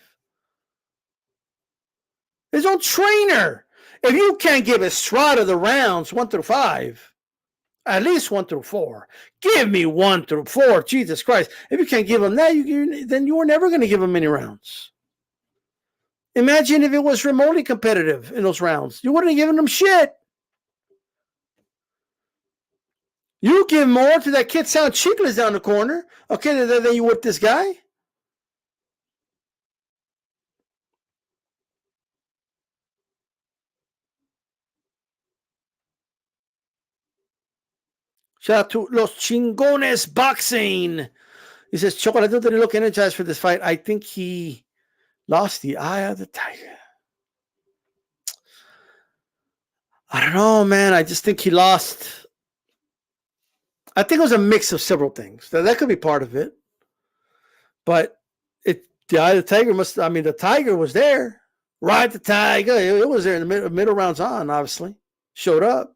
Speaker 1: His own trainer. If you can't give Estrada the rounds 1-5, at least 1-4, give me 1-4. Jesus Christ! If you can't give him that, then you were never going to give him many rounds. Imagine if it was remotely competitive in those rounds. You wouldn't have given them shit. You give more to that kid Sound Chicles down the corner, okay, than you would this guy. Shout out to Los Chingones Boxing. He says, Chocolatito didn't look energized for this fight. I think he lost the eye of the tiger. I don't know, man. I just think he lost. I think it was a mix of several things. That could be part of it. But the eye of the tiger the tiger was there. Ride the tiger. It was there in the middle rounds on, obviously. Showed up.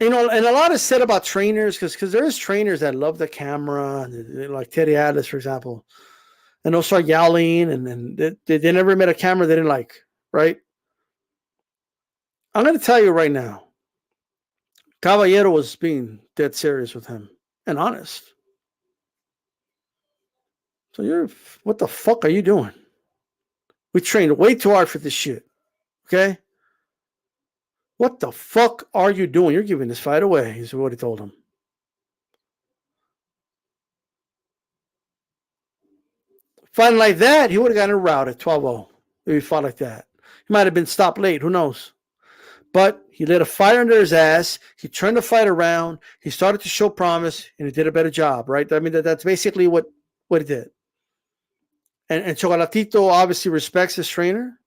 Speaker 1: And a lot is said about trainers because there's trainers that love the camera, like Teddy Atlas, for example. And they'll start yelling, and they never met a camera they didn't like, right? I'm going to tell you right now, Caballero was being dead serious with him and honest. So what the fuck are you doing? We trained way too hard for this shit, okay? What the fuck are you doing? You're giving this fight away, is what he told him. Fighting like that, he would have gotten a rout at 12-0 if he fought like that. He might have been stopped late. Who knows? But he lit a fire under his ass. He turned the fight around. He started to show promise, and he did a better job, right? I mean, that's basically what he did. And Chocolatito obviously respects his trainer.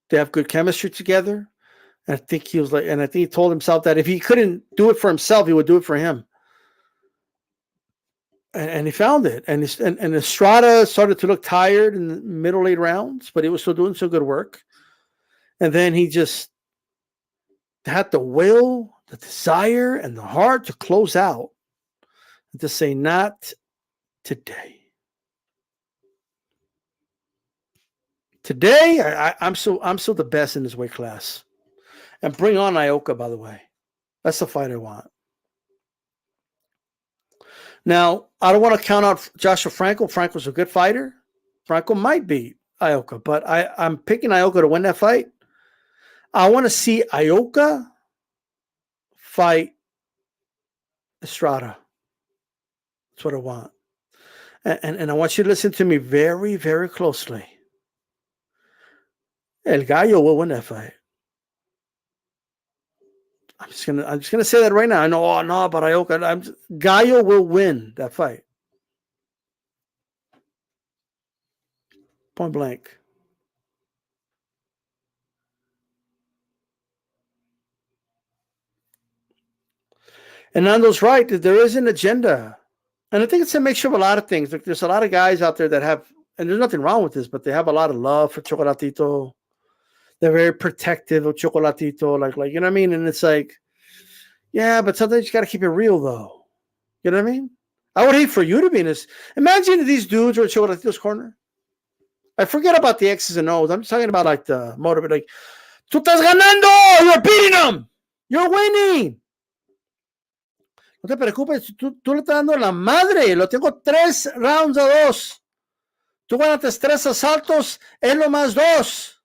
Speaker 1: They have good chemistry together. And I think he told himself that if he couldn't do it for himself, he would do it for him. And he found it. And Estrada started to look tired in the middle late rounds, but he was still doing some good work. And then he just had the will, the desire, and the heart to close out and to say, not today. Today, I'm still the best in this weight class. And bring on Ioka, by the way. That's the fight I want. Now, I don't want to count out Joshua Franco. Franco's a good fighter. Franco might beat Ioka, but I'm picking Ioka to win that fight. I want to see Ioka fight Estrada. That's what I want. And I want you to listen to me very, very closely. El Gallo will win that fight. I'm just gonna say that right now. I know, but Ioka. Gallo will win that fight. Point blank. And Nando's right that there is an agenda. And I think it's a mixture of a lot of things. Like, there's a lot of guys out there that have, and there's nothing wrong with this, but they have a lot of love for Chocolatito. They're very protective of Chocolatito. Like, you know what I mean? And it's like, yeah, but sometimes you got to keep it real, though. You know what I mean? I would hate for you to be in this. Imagine if these dudes were at Chocolatito's corner. I forget about the X's and O's. I'm just talking about like the motive. Like, tú estás ganando! You're beating them! You're winning! No te preocupes, tú le estás dando la madre. Lo tengo 3 rounds a 2. Tú ganaste 3 asaltos, es lo más 2.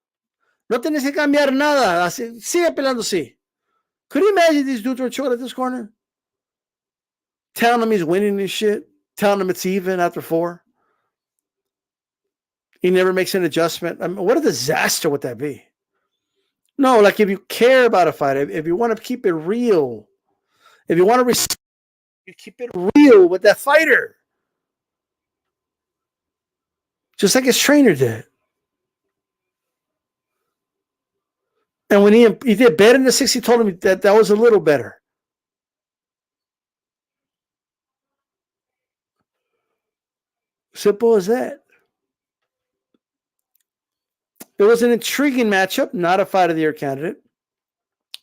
Speaker 1: No tienes que cambiar nada. Así, sigue peleando así. Could you imagine these dudes were chilling at this corner? Telling him he's winning this shit. Telling him it's even after 4. He never makes an adjustment. I mean, what a disaster would that be? No, like if you care about a fight, if you want to keep it real, if you want to respect, you keep it real with that fighter. Just like his trainer did. And when he did better in the 6, he told him that was a little better. Simple as that. It was an intriguing matchup, not a fight of the year candidate.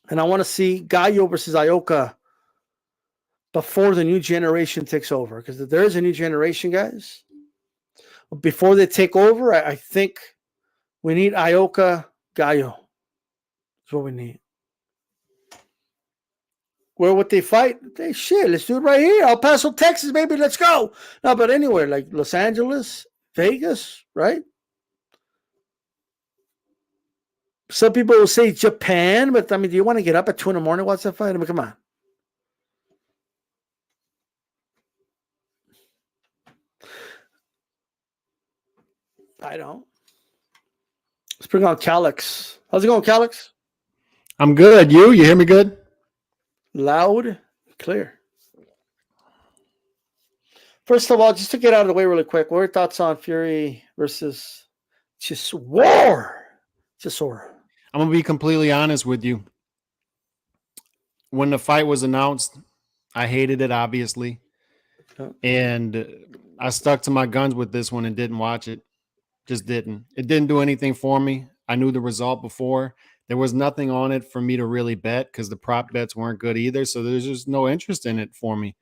Speaker 1: And I want to see Gallo versus Ioka before the new generation takes over. Because if there is a new generation, guys, before they take over, I think we need Ioka Gallo. That's what we need. Where would they fight? Hey, shit, let's do it right here. El Paso, Texas, baby, let's go. No, but anywhere, like Los Angeles, Vegas, right? Some people will say Japan, but I mean, do you want to get up at 2 a.m. and watch that fight? I mean, come on. I don't. Let's bring on Calix. How's it going, Calix?
Speaker 4: I'm good. You hear me good?
Speaker 1: Loud, clear. First of all, just to get out of the way really quick, what are your thoughts on Fury versus Chisora?
Speaker 4: I'm going to be completely honest with you. When the fight was announced, I hated it, obviously.
Speaker 1: Oh.
Speaker 4: And I stuck to my guns with this one and didn't watch it. Just didn't. It didn't do anything for me. I knew the result before. There was nothing on it for me to really bet because the prop bets weren't good either. So there's just no interest in it for me.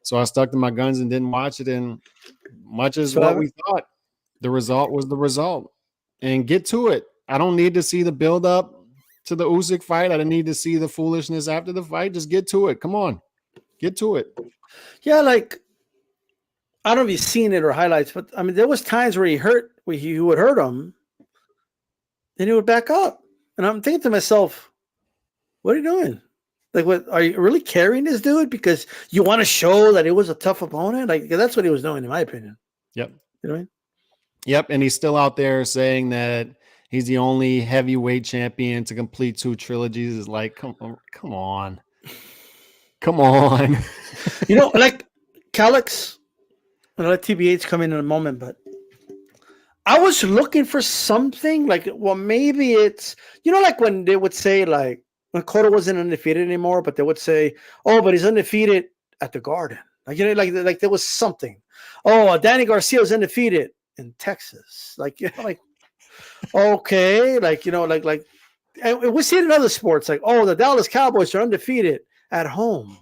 Speaker 4: So I stuck to my guns and didn't watch it. And much as what we thought, the result was the result. And get to it. I don't need to see the build up to the Usyk fight. I don't need to see the foolishness after the fight. Just get to it. Come on. Get to it.
Speaker 1: Yeah, like, I don't know if you've seen it or highlights, but I mean, there was times where he would hurt him, then he would back up. And I'm thinking to myself, what are you doing? Like, what are you really carrying this dude because you want to show that it was a tough opponent? Like, that's what he was doing, in my opinion.
Speaker 4: Yep.
Speaker 1: You know what I mean?
Speaker 4: Yep. And he's still out there saying that he's the only heavyweight champion to complete 2 trilogies. Is like, come on.
Speaker 1: You know, like Calix, I'm gonna let TBH come in a moment, but I was looking for something like, well, maybe it's, you know, like when they would say, like, when Cotto wasn't undefeated anymore, but they would say, oh, but he's undefeated at the Garden. Like, you know, like there was something. Oh, Danny Garcia was undefeated in Texas. Like, you know, like, okay, like, you know, like, and we see it in other sports, like, oh, the Dallas Cowboys are undefeated at home.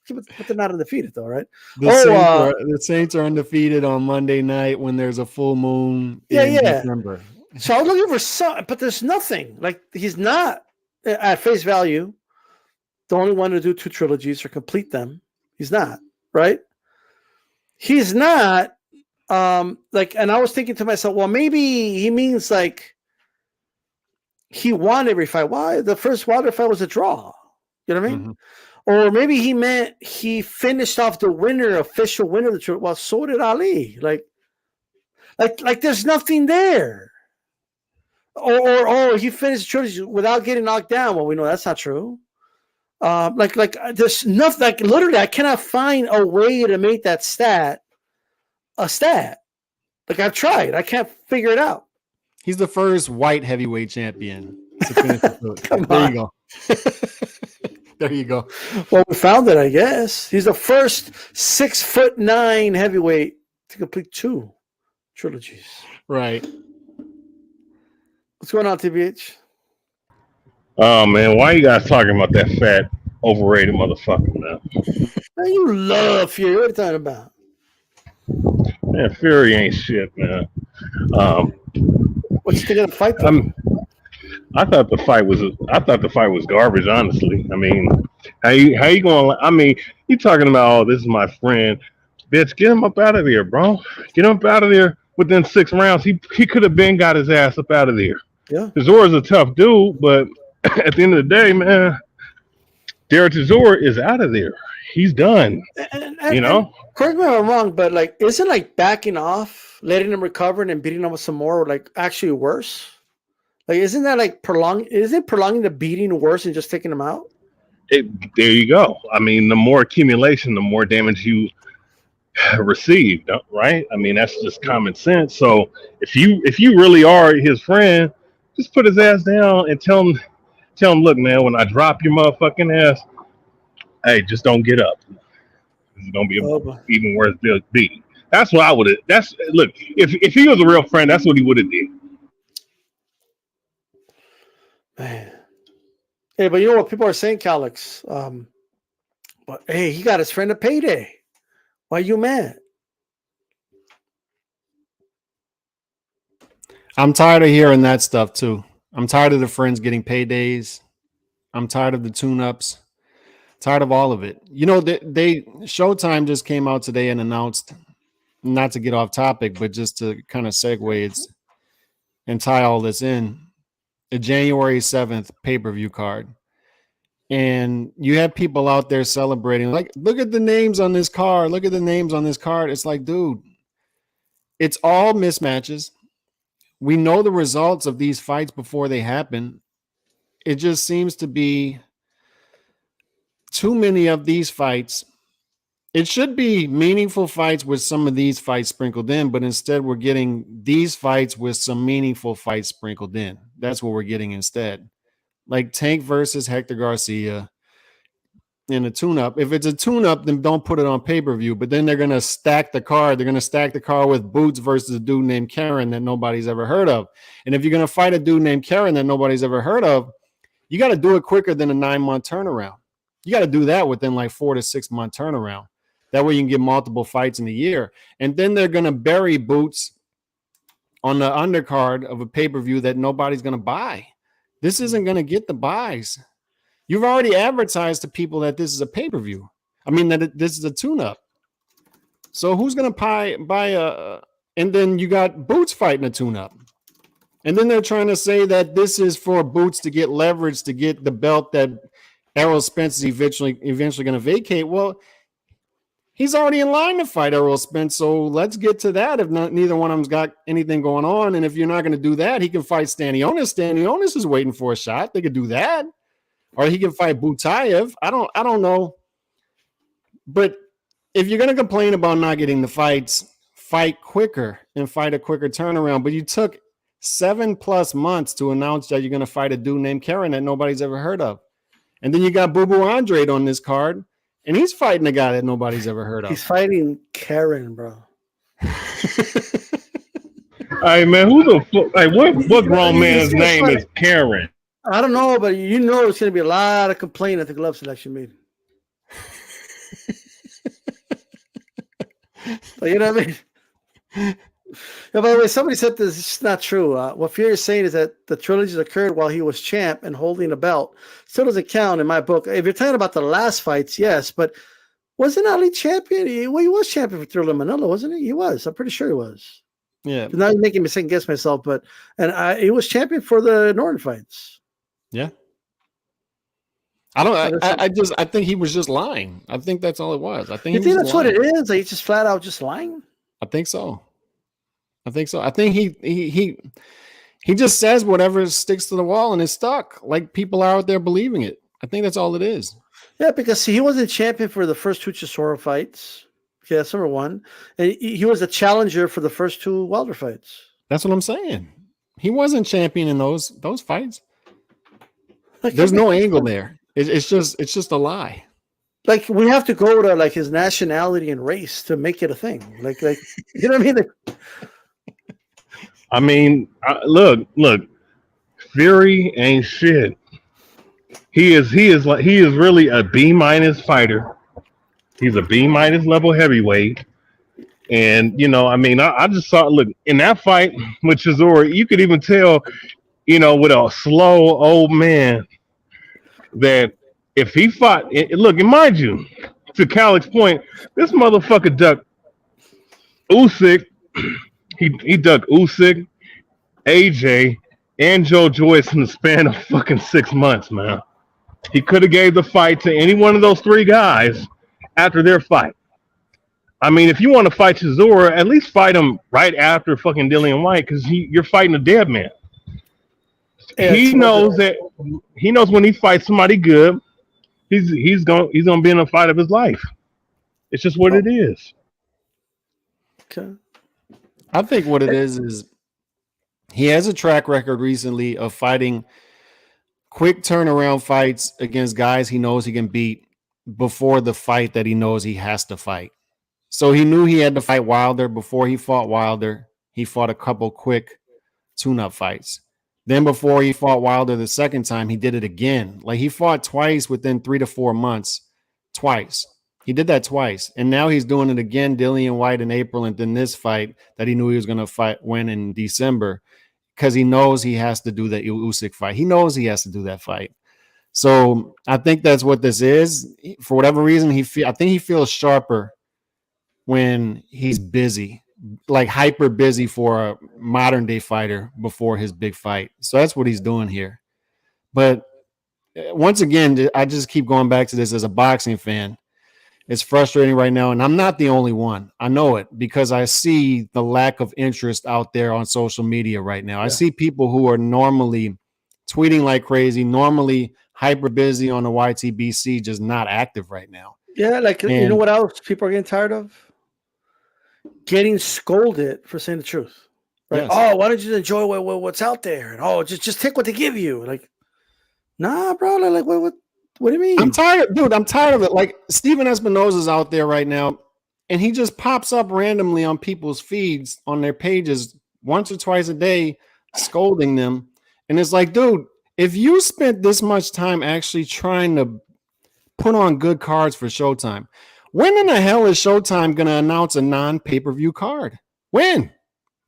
Speaker 1: But they're not undefeated, though, right?
Speaker 4: The Saints are undefeated on Monday night when there's a full moon in December.
Speaker 1: So I was looking for some, but there's nothing. Like, he's not, at face value, the only one to do 2 trilogies or complete them. He's not, right? He's not, like, and I was thinking to myself, well, maybe he means, like, he won every fight. Why? The first Wilder fight was a draw. You know what I mean? Mm-hmm. Or maybe he meant he finished off the official winner of the trilogy. Well, so did Ali. Like there's nothing there. Or he finished the trilogy without getting knocked down. Well, we know that's not true. Like there's nothing. Like, literally, I cannot find a way to make that stat a stat. Like, I've tried. I can't figure it out.
Speaker 4: He's the first white heavyweight champion to finish the There you go. There you go.
Speaker 1: Well, we found it, I guess. He's the first 6'9" heavyweight to complete 2 trilogies.
Speaker 4: Right.
Speaker 1: What's going on, TBH?
Speaker 5: Oh, man, why you guys talking about that fat, overrated motherfucker now?
Speaker 1: Man, you love Fury. What are you talking about?
Speaker 5: Man, Fury ain't shit, man.
Speaker 1: What you think of the fight, though?
Speaker 5: I thought the fight was garbage, honestly. I mean, how you going? I mean, you talking about, oh, this is my friend. Bitch, get him up out of there, bro. Get him up out of there within 6 rounds. He could have been got his ass up out of there.
Speaker 1: Yeah.
Speaker 5: Chisora's a tough dude, but at the end of the day, man, Derek Chisora is out of there. He's done. You know?
Speaker 1: Correct me if I'm wrong, but, like, isn't, like, backing off, letting him recover, and then beating him with some more, like, actually worse? Like, isn't that, like, prolonging the beating worse than just taking him out?
Speaker 5: There you go. I mean, the more accumulation, the more damage you receive, right? I mean, that's just common sense. So if you really are his friend, just put his ass down and tell him, look, man, when I drop your motherfucking ass, hey, just don't get up. It's gonna be even worse beating. That's what I would have. Look. If he was a real friend, that's what he would have did.
Speaker 1: Man. Hey, but you know what people are saying, Calix? But hey, he got his friend a payday. Why are you mad?
Speaker 4: I'm tired of hearing that stuff too. I'm tired of the friends getting paydays. I'm tired of the tune-ups. Tired of all of it. You know, they Showtime just came out today and announced, not to get off topic, but just to kind of segue and tie all this in, a January 7th pay-per-view card. And you have people out there celebrating, like, look at the names on this card. Look at the names on this card. It's like, dude, it's all mismatches. We know the results of these fights before they happen. It just seems to be too many of these fights. It should be meaningful fights with some of these fights sprinkled in, but instead we're getting these fights with some meaningful fights sprinkled in. That's what we're getting instead. Like Tank versus Hector Garcia in a tune-up. If it's a tune-up, then don't put it on pay-per-view, but then they're going to stack the card. They're going to stack the card with Boots versus a dude named Karen that nobody's ever heard of. And if you're going to fight a dude named Karen that nobody's ever heard of, you got to do it quicker than a 9-month turnaround. You got to do that within like 4 to 6 month turnaround. That way you can get multiple fights in a year. And then they're going to bury Boots on the undercard of a pay-per-view that nobody's going to buy. This isn't going to get the buys. You've already advertised to people that this is a pay-per-view. I mean, that this is a tune-up. So who's going to buy a... And then you got Boots fighting a tune-up. And then they're trying to say that this is for Boots to get leverage, to get the belt that Errol Spence is eventually going to vacate. Well, he's already in line to fight Errol Spence, so let's get to that. If neither one of them's got anything going on, and if you're not going to do that, he can fight Stanionis. Stanionis is waiting for a shot. They could do that, or he can fight Butayev. I don't know, but if you're going to complain about not getting the fights, fight quicker and fight a quicker turnaround. But you took 7+ months to announce that you're going to fight a dude named Karen that nobody's ever heard of. And then you got Boo Boo Andrade on this card, and he's fighting a guy that nobody's ever heard of.
Speaker 1: He's fighting Karen, bro.
Speaker 5: Hey, man, who the fuck? Like, what grown man's name is Karen?
Speaker 1: I don't know, but you know there's going to be a lot of complaining at the glove selection meeting. You know what I mean? Yeah, by the way, somebody said this is not true. What Fury is saying is that the trilogies occurred while he was champ and holding a belt. Still doesn't count in my book. If you're talking about the last fights, yes, but wasn't Ali champion? He was champion for Thriller Manila, wasn't he? He was. I'm pretty sure he was.
Speaker 4: Yeah.
Speaker 1: Now you're making me second guess myself, but he was champion for the Norton fights.
Speaker 4: Yeah. I think he was just lying. I think that's all it was. I think
Speaker 1: you think that's lying. What it is? Like he's just flat out just lying?
Speaker 4: I think so. I think he just says whatever sticks to the wall and it's stuck. Like people are out there believing it. I think that's all it is.
Speaker 1: Yeah, because he wasn't champion for the first 2 Chisora fights. Okay, that's number one. And he was a challenger for the first 2 Wilder fights.
Speaker 4: That's what I'm saying. He wasn't champion in those fights. There's no angle there. It's just a lie.
Speaker 1: Like we have to go to like his nationality and race to make it a thing. Like you know what I mean?
Speaker 5: I mean, look, Fury ain't shit. He is really a B- fighter. He's a B- level heavyweight. And you know, I mean, I just saw in that fight with Chisora, you could even tell, you know, with a slow old man that if he fought, look, and mind you, to Calic's point, this motherfucker ducked Usyk. He ducked Usyk, AJ, and Joe Joyce in the span of fucking 6 months, man. He could have gave the fight to any one of those 3 guys after their fight. I mean, if you want to fight Chisora, at least fight him right after fucking Dillian White, because you're fighting a dead man. Yeah, he knows when he fights somebody good, he's gonna be in a fight of his life. It's just what it is.
Speaker 1: Okay.
Speaker 4: I think what it is he has a track record recently of fighting quick turnaround fights against guys he knows he can beat before the fight that he knows he has to fight. So he knew he had to fight Wilder. Before he fought Wilder, he fought a couple quick tune-up fights. Then before he fought Wilder the second time, he did it again. Like he fought twice within 3 to 4 months. Twice. He did that twice. And now he's doing it again, Dillian White in April, and then this fight that he knew he was going to win in December, because he knows he has to do the Usyk fight. He knows he has to do that fight. So I think that's what this is. For whatever reason, I think he feels sharper when he's busy, like hyper busy for a modern day fighter before his big fight. So that's what he's doing here. But once again, I just keep going back to this as a boxing fan. It's frustrating right now, and I'm not the only one. I know it because I see the lack of interest out there on social media right now. Yeah. I see people who are normally tweeting like crazy, normally hyper busy on the YTBC, just not active right now.
Speaker 1: Yeah, like you know what else people are getting tired of? Getting scolded for saying the truth. Right? Yes. Oh, why don't you enjoy what's out there? And just take what they give you. Like, nah, bro. Like, what do you mean?
Speaker 4: I'm tired, dude. I'm tired of it. Like Steven Espinosa's out there right now, and he just pops up randomly on people's feeds on their pages once or twice a day, scolding them. And it's like, dude, if you spent this much time actually trying to put on good cards for Showtime, when in the hell is Showtime going to announce a non-pay-per-view card? When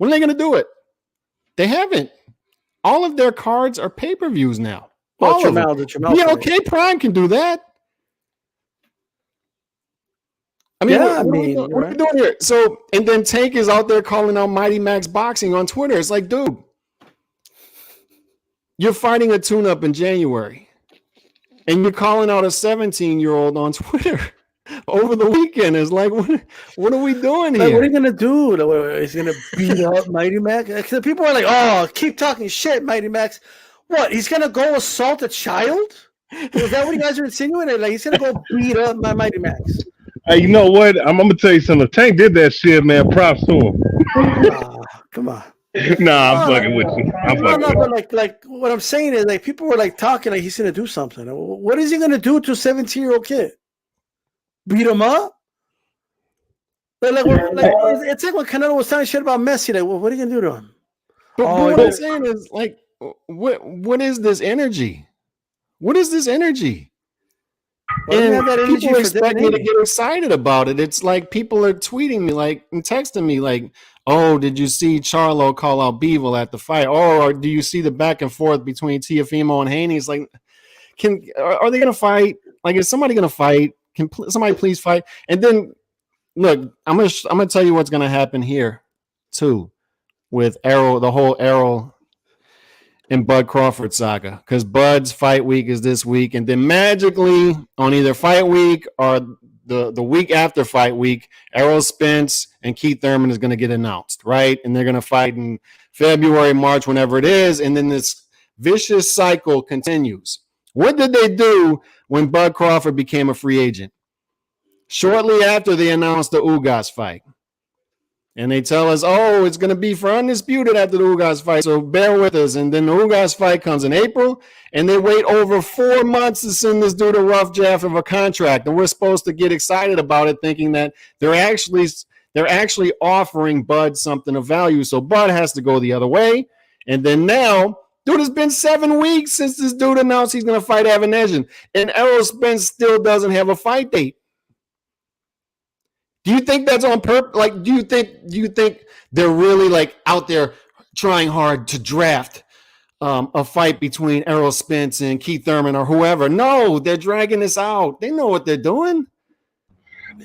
Speaker 4: are they going to do it? They haven't. All of their cards are pay-per-views now.
Speaker 1: Well,
Speaker 4: BLK Prime can do that. I mean, what are we doing here? So, and then Tank is out there calling out Mighty Max Boxing on Twitter. It's like, dude, you're fighting a tune-up in January. and you're calling out a 17-year-old on Twitter over the weekend. It's like, what are we doing
Speaker 1: Like,
Speaker 4: here?
Speaker 1: what are you gonna do? Is he gonna beat up Mighty Max? Like, people are like, "Oh, keep talking shit, Mighty Max." What? He's gonna go assault a child? Is that what you guys are insinuating? Like, he's gonna go beat up my Mighty Max?
Speaker 5: Hey, you know what? I'm gonna tell you something. If Tank did that shit, man. Props to him.
Speaker 1: Come on.
Speaker 5: Nah, I'm
Speaker 1: No,
Speaker 5: fucking with you. I'm
Speaker 1: No,
Speaker 5: fucking with you.
Speaker 1: but like what I'm saying is, like, people were like talking like he's gonna do something. What is he gonna do to a 17-year-old kid? Beat him up? It's like when Canelo was talking shit about Messi. Like, what are you gonna do to him?
Speaker 4: But what I'm saying is, like, what is this energy? What is this energy? And people expect me to get excited about it. It's like people are tweeting me, like, and texting me, like, "Oh, did you see Charlo call out Beevil at the fight? Or do you see the back and forth between Teofimo and Haney?" It's like, are they going to fight? Like, is somebody going to fight? Can somebody please fight? And then, look, I'm gonna tell you what's going to happen here too, with Errol, the whole Errol and Bud Crawford saga, because Bud's fight week is this week, and then magically on either fight week or the week after fight week, Errol Spence and Keith Thurman is going to get announced, right? And they're going to fight in February, March, whenever it is, and then this vicious cycle continues. What did they do when Bud Crawford became a free agent? Shortly after they announced the Ugas fight. And they tell us, oh, it's going to be for undisputed after the Ugas fight, so bear with us. And then the Ugas fight comes in April, and they wait over 4 months to send this dude a rough draft of a contract. And we're supposed to get excited about it, thinking that they're actually offering Bud something of value. So Bud has to go the other way. And then now, dude, it's been 7 weeks since this dude announced he's going to fight Evan, and Errol Spence still doesn't have a fight date. Do you think that's on purpose? Like, do you think they're really like out there trying hard to draft a fight between Errol Spence and Keith Thurman or whoever? No, they're dragging this out. They know what they're doing.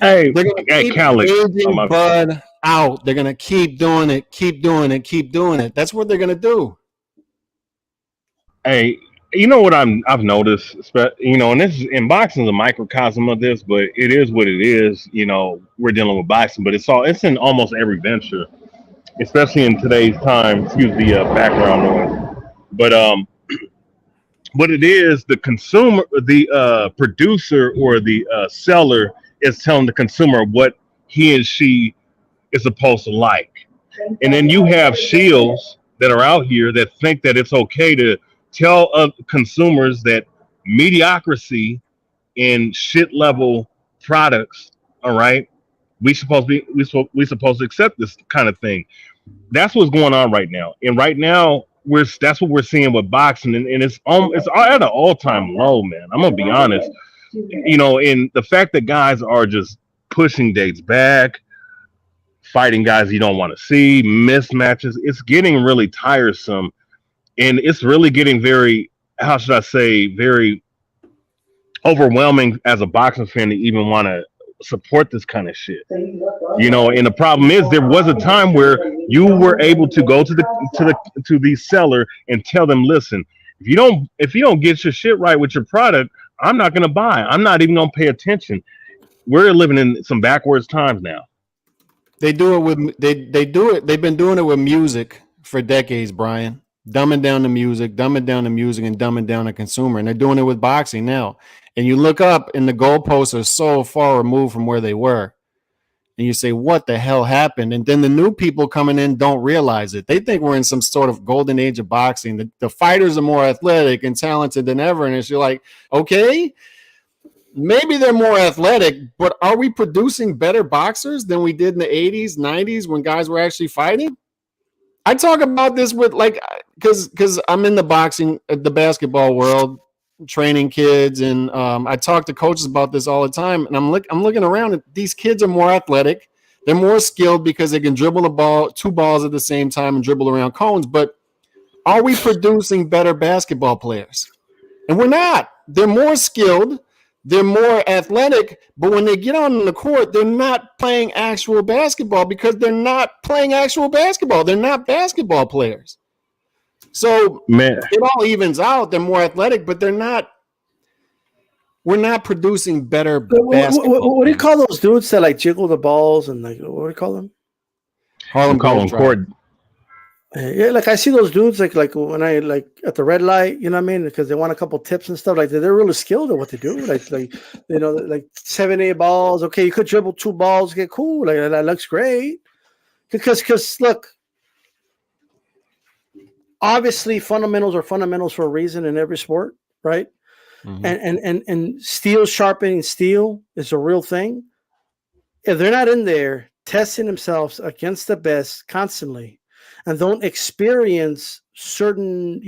Speaker 5: Hey,
Speaker 4: they're gonna keep aging Bud out. They're gonna keep doing it. That's what they're gonna do.
Speaker 5: Hey, you know what I've noticed, and this is, in boxing is a microcosm of this, but it is what it is. You know, we're dealing with boxing, but it's in almost every venture, especially in today's time. Excuse the background noise, but what it is, the consumer, the producer or the seller is telling the consumer what he and she is supposed to like, and then you have shields that are out here that think that it's okay to tell consumers that mediocrity in shit level products, all right, we supposed to accept this kind of thing. That's what's going on right now, and right now that's what we're seeing with boxing, and it's at an all-time low, man. I'm gonna be honest, and the fact that guys are just pushing dates back, fighting guys you don't want to see, mismatches, it's getting really tiresome. And it's really getting very, how should I say, very overwhelming as a boxing fan to even want to support this kind of shit. And the problem is there was a time where you were able to go to the seller and tell them, listen, if you don't get your shit right with your product, I'm not going to buy. I'm not even going to pay attention. We're living in some backwards times now.
Speaker 4: They do it with they do it. They've been doing it with music for decades, Brian. Dumbing down the music, and dumbing down the consumer. And they're doing it with boxing now. And you look up and the goalposts are so far removed from where they were. And you say, what the hell happened? And then the new people coming in don't realize it. They think we're in some sort of golden age of boxing. The fighters are more athletic and talented than ever. And it's like, okay, maybe they're more athletic, but are we producing better boxers than we did in the 80s, 90s when guys were actually fighting? I talk about this with because I'm in the basketball world, training kids, and I talk to coaches about this all the time. And I'm looking around, and these kids are more athletic, they're more skilled because they can dribble the ball, 2 balls at the same time, and dribble around cones. But are we producing better basketball players? And we're not. They're more skilled. They're more athletic, but when they get on the court, they're not playing actual basketball because they're not playing actual basketball. They're not basketball players. So it all evens out. They're more athletic, but they're not we're not producing better
Speaker 1: What,
Speaker 4: basketball.
Speaker 1: what do you call those dudes that like jiggle the balls and like what do you call them?
Speaker 4: Harlem
Speaker 5: Call them
Speaker 4: Globetrotters.
Speaker 5: court.
Speaker 1: Yeah, like I see those dudes like when I like at the red light, you know what I mean? Because they want a couple tips and stuff. Like they're really skilled at what they do. Like you know, like 7-8 balls. Okay, you could dribble 2 balls, get cool. Like that looks great. Because look, obviously fundamentals are fundamentals for a reason in every sport, right?
Speaker 4: Mhm.
Speaker 1: And steel sharpening steel is a real thing. If they're not in there testing themselves against the best constantly and don't experience certain,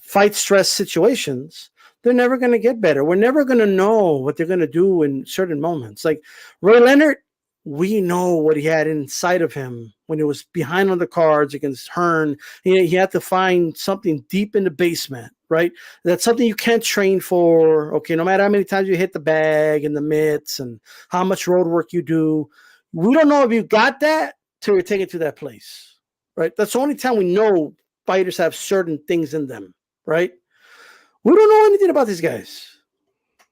Speaker 1: fight stress situations, they're never going to get better. We're never going to know what they're going to do in certain moments. Like Ray Leonard, we know what he had inside of him when he was behind on the cards against Hearn. He had to find something deep in the basement, right? That's something you can't train for. Okay, no matter how many times you hit the bag and the mitts and how much road work you do, we don't know if you got that till you take it to that place, right? That's the only time we know fighters have certain things in them, right? We don't know anything about these guys.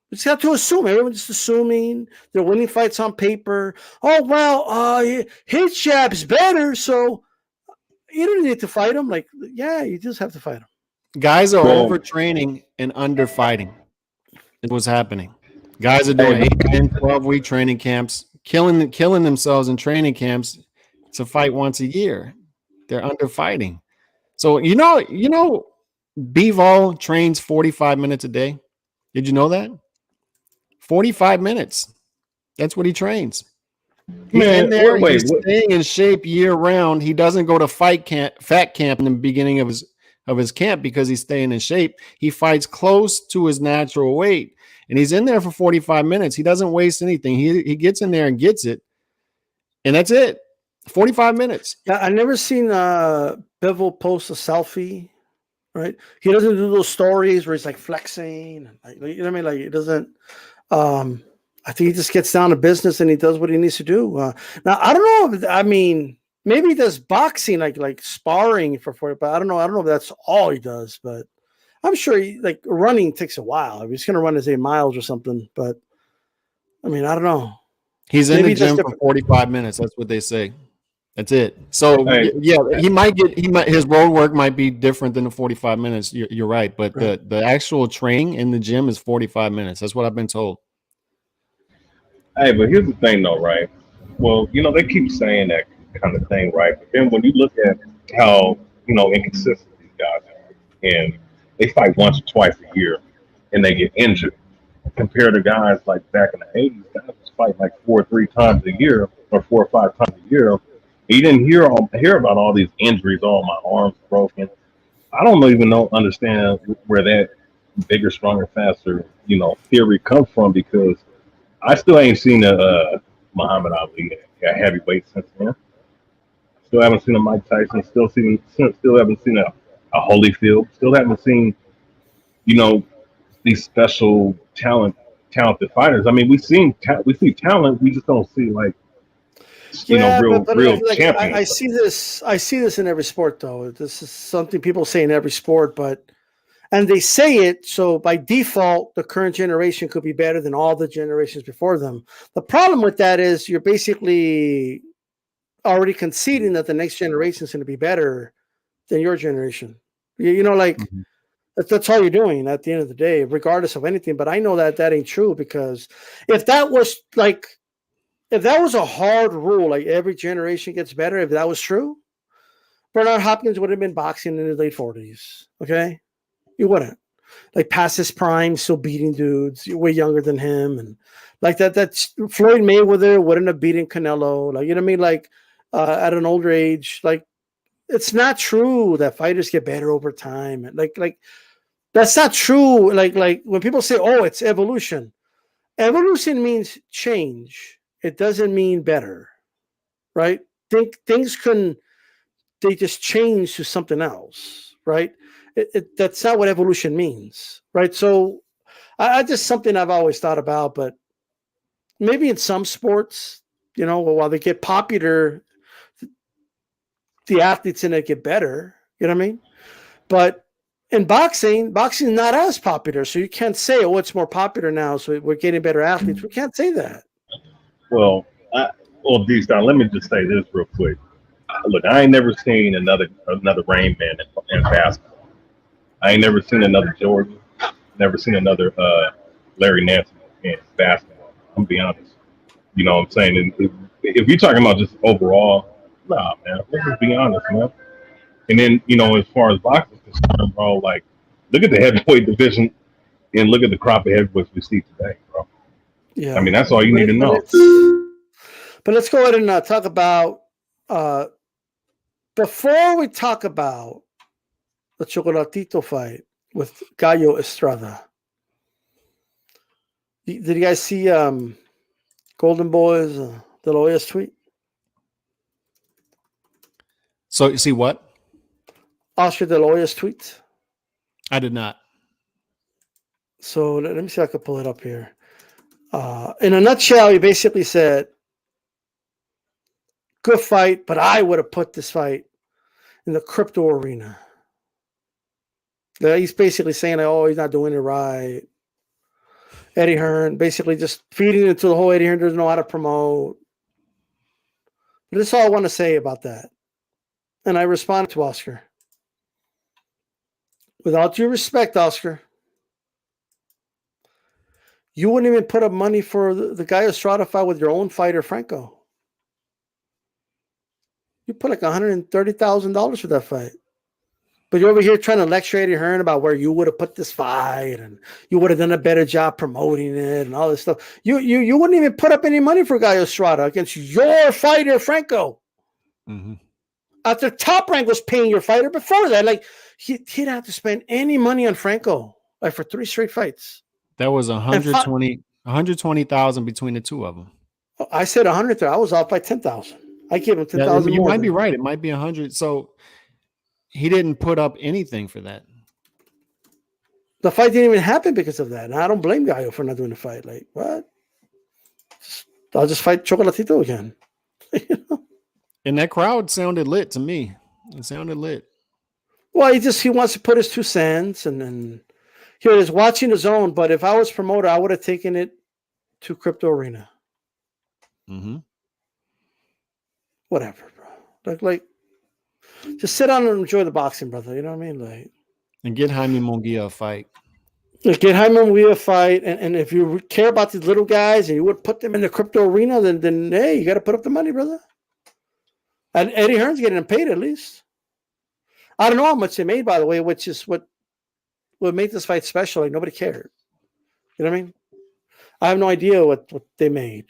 Speaker 1: We just have to assume. Everyone's just assuming they're winning fights on paper. Oh, well, his jab's better, so you don't need to fight him. Like, yeah, you just have to fight him.
Speaker 4: Guys are
Speaker 5: Well-
Speaker 4: overtraining and underfighting. Is what's happening. Guys are doing
Speaker 5: Hey,
Speaker 4: 8, 10, 12-week training camps, killing themselves in training camps to fight once a year. They're underfighting. So Bivol trains 45 minutes a day. Did you know that? 45 minutes. That's what he trains. He's
Speaker 5: Man,
Speaker 4: in there.
Speaker 5: wait,
Speaker 4: He's staying in shape year round. He doesn't go to fat camp in the beginning of his camp because he's staying in shape. He fights close to his natural weight, and he's in there for 45 minutes. He doesn't waste anything. He gets in there and gets it, and that's it. 45 minutes.
Speaker 1: Yeah, I never seen Bivol post a selfie, right? He doesn't do those stories where he's like flexing, like you know what I mean. Like it doesn't. I think he just gets down to business and he does what he needs to do. Now I don't know. I mean, maybe he does boxing like sparring for it, but I don't know. I don't know if that's all he does, but I'm sure like running takes a while. If he's going to run his 8 miles or something, but I mean, I don't know.
Speaker 4: He's in
Speaker 1: Maybe
Speaker 4: the
Speaker 1: he does
Speaker 4: gym for
Speaker 1: different.
Speaker 4: 45 minutes. That's what they say. That's it. So
Speaker 5: Hey.
Speaker 4: yeah, his road work might be different than the 45 minutes. You're right, but
Speaker 1: Right.
Speaker 4: the actual training in the gym is 45 minutes. That's what I've been told.
Speaker 5: Hey, but here's the thing, though, right? Well, they keep saying that kind of thing, right? But then when you look at how inconsistent these guys are, and they fight once or twice a year, and they get injured, compared to guys like back in the '80s, guys was fighting like 4 or 3 times a year, or 4 or 5 times a year. You didn't hear about all these injuries. Oh, my arm's broken. I don't even understand where that bigger, stronger, faster, theory comes from, because I still ain't seen a Muhammad Ali at heavyweight since then. Still haven't seen a Mike Tyson. Still haven't seen a Holyfield. Still haven't seen these special talented fighters. I mean, we see talent. We just don't see like
Speaker 1: Yeah,
Speaker 5: real
Speaker 1: but
Speaker 5: real
Speaker 1: like I
Speaker 5: champions.
Speaker 1: see this. I see this in every sport, though. This is something people say in every sport, and they say it so by default, the current generation could be better than all the generations before them. The problem with that is you're basically already conceding that the next generation is going to be better than your generation. Like
Speaker 4: Mhm.
Speaker 1: that's all you're doing at the end of the day, regardless of anything. But I know that ain't true, because if that was a hard rule, like every generation gets better, if that was true, Bernard Hopkins would have been boxing in his late 40s. Okay, you wouldn't. Like past his prime, still beating dudes way younger than him, and like that. That's Floyd Mayweather wouldn't have beaten Canelo. Like you know what I mean? Like at an older age, like it's not true that fighters get better over time. Like that's not true. Like when people say, "Oh, it's evolution," evolution means change. It doesn't mean better, right? Things they just change to something else, right? That's not what evolution means, right? So I just something I've always thought about, but maybe in some sports, while they get popular, the athletes in it get better. You know what I mean? But in boxing is not as popular, so you can't say, "Oh, it's more popular now, so we're getting better athletes." We can't say that.
Speaker 5: Well, D-Star, let me just say this real quick. Look, I ain't never seen another Rain Man in basketball. I ain't never seen another Jordan. Never seen another Larry Nance in basketball. I'm gonna be honest. You know what I'm saying? And if you're talking about just overall, nah, man. Let's just be honest, man. And then, as far as boxing is concerned, bro, like, look at the heavyweight division and look at the crop of heavyweights we see today, bro.
Speaker 1: Yeah,
Speaker 5: I mean, that's all you need to know.
Speaker 1: But let's go ahead and talk about before we talk about the Chocolatito fight with Gallo Estrada. Did you guys see Golden Boy's De La Hoya's tweet?
Speaker 4: So you see what?
Speaker 1: Oscar De La Hoya's tweet.
Speaker 4: I did not.
Speaker 1: So let me see if I can pull it up here. In a nutshell, he basically said, good fight, but I would have put this fight in the crypto arena. He's basically saying, oh, he's not doing it right. Eddie Hearn, basically just feeding it to the whole Eddie Hearn doesn't know how to promote. But that's all I want to say about that. And I responded to Oscar. Without due respect, Oscar, you wouldn't even put up money for the Gallo Estrada fight with your own fighter, Franco. You put like $130,000 for that fight. But you're over here trying to lecture Eddie Hearn about where you would have put this fight and you would have done a better job promoting it and all this stuff. You wouldn't even put up any money for Gallo Estrada against your fighter, Franco.
Speaker 4: Mm-hmm.
Speaker 1: After Top Rank was paying your fighter before that, like he didn't have to spend any money on Franco like for 3 straight fights.
Speaker 4: That was 120,000 between the two of them.
Speaker 1: I said 100. I was off by 10,000. I gave him 10,000.
Speaker 4: You might be right. It might be 100. So he didn't put up anything for that.
Speaker 1: The fight didn't even happen because of that. And I don't blame Gallo for not doing the fight. Like, what? I'll just fight Chocolatito again.
Speaker 4: And that crowd sounded lit to me. It sounded lit.
Speaker 1: Well, he wants to put his 2 cents and here it is watching his own. But if I was promoter, I would have taken it to Crypto Arena.
Speaker 4: Mm-hmm.
Speaker 1: Whatever, bro. Like, just sit down and enjoy the boxing, brother. You know what I mean? Like,
Speaker 4: and get Jaime Munguia a fight.
Speaker 1: Get Jaime Munguia a fight, and if you care about these little guys and you would put them in the Crypto Arena, then hey, you got to put up the money, brother. And Eddie Hearn's getting paid at least. I don't know how much they made, by the way, which is what made this fight special. Like, nobody cared. You know what I mean? I have no idea what they made.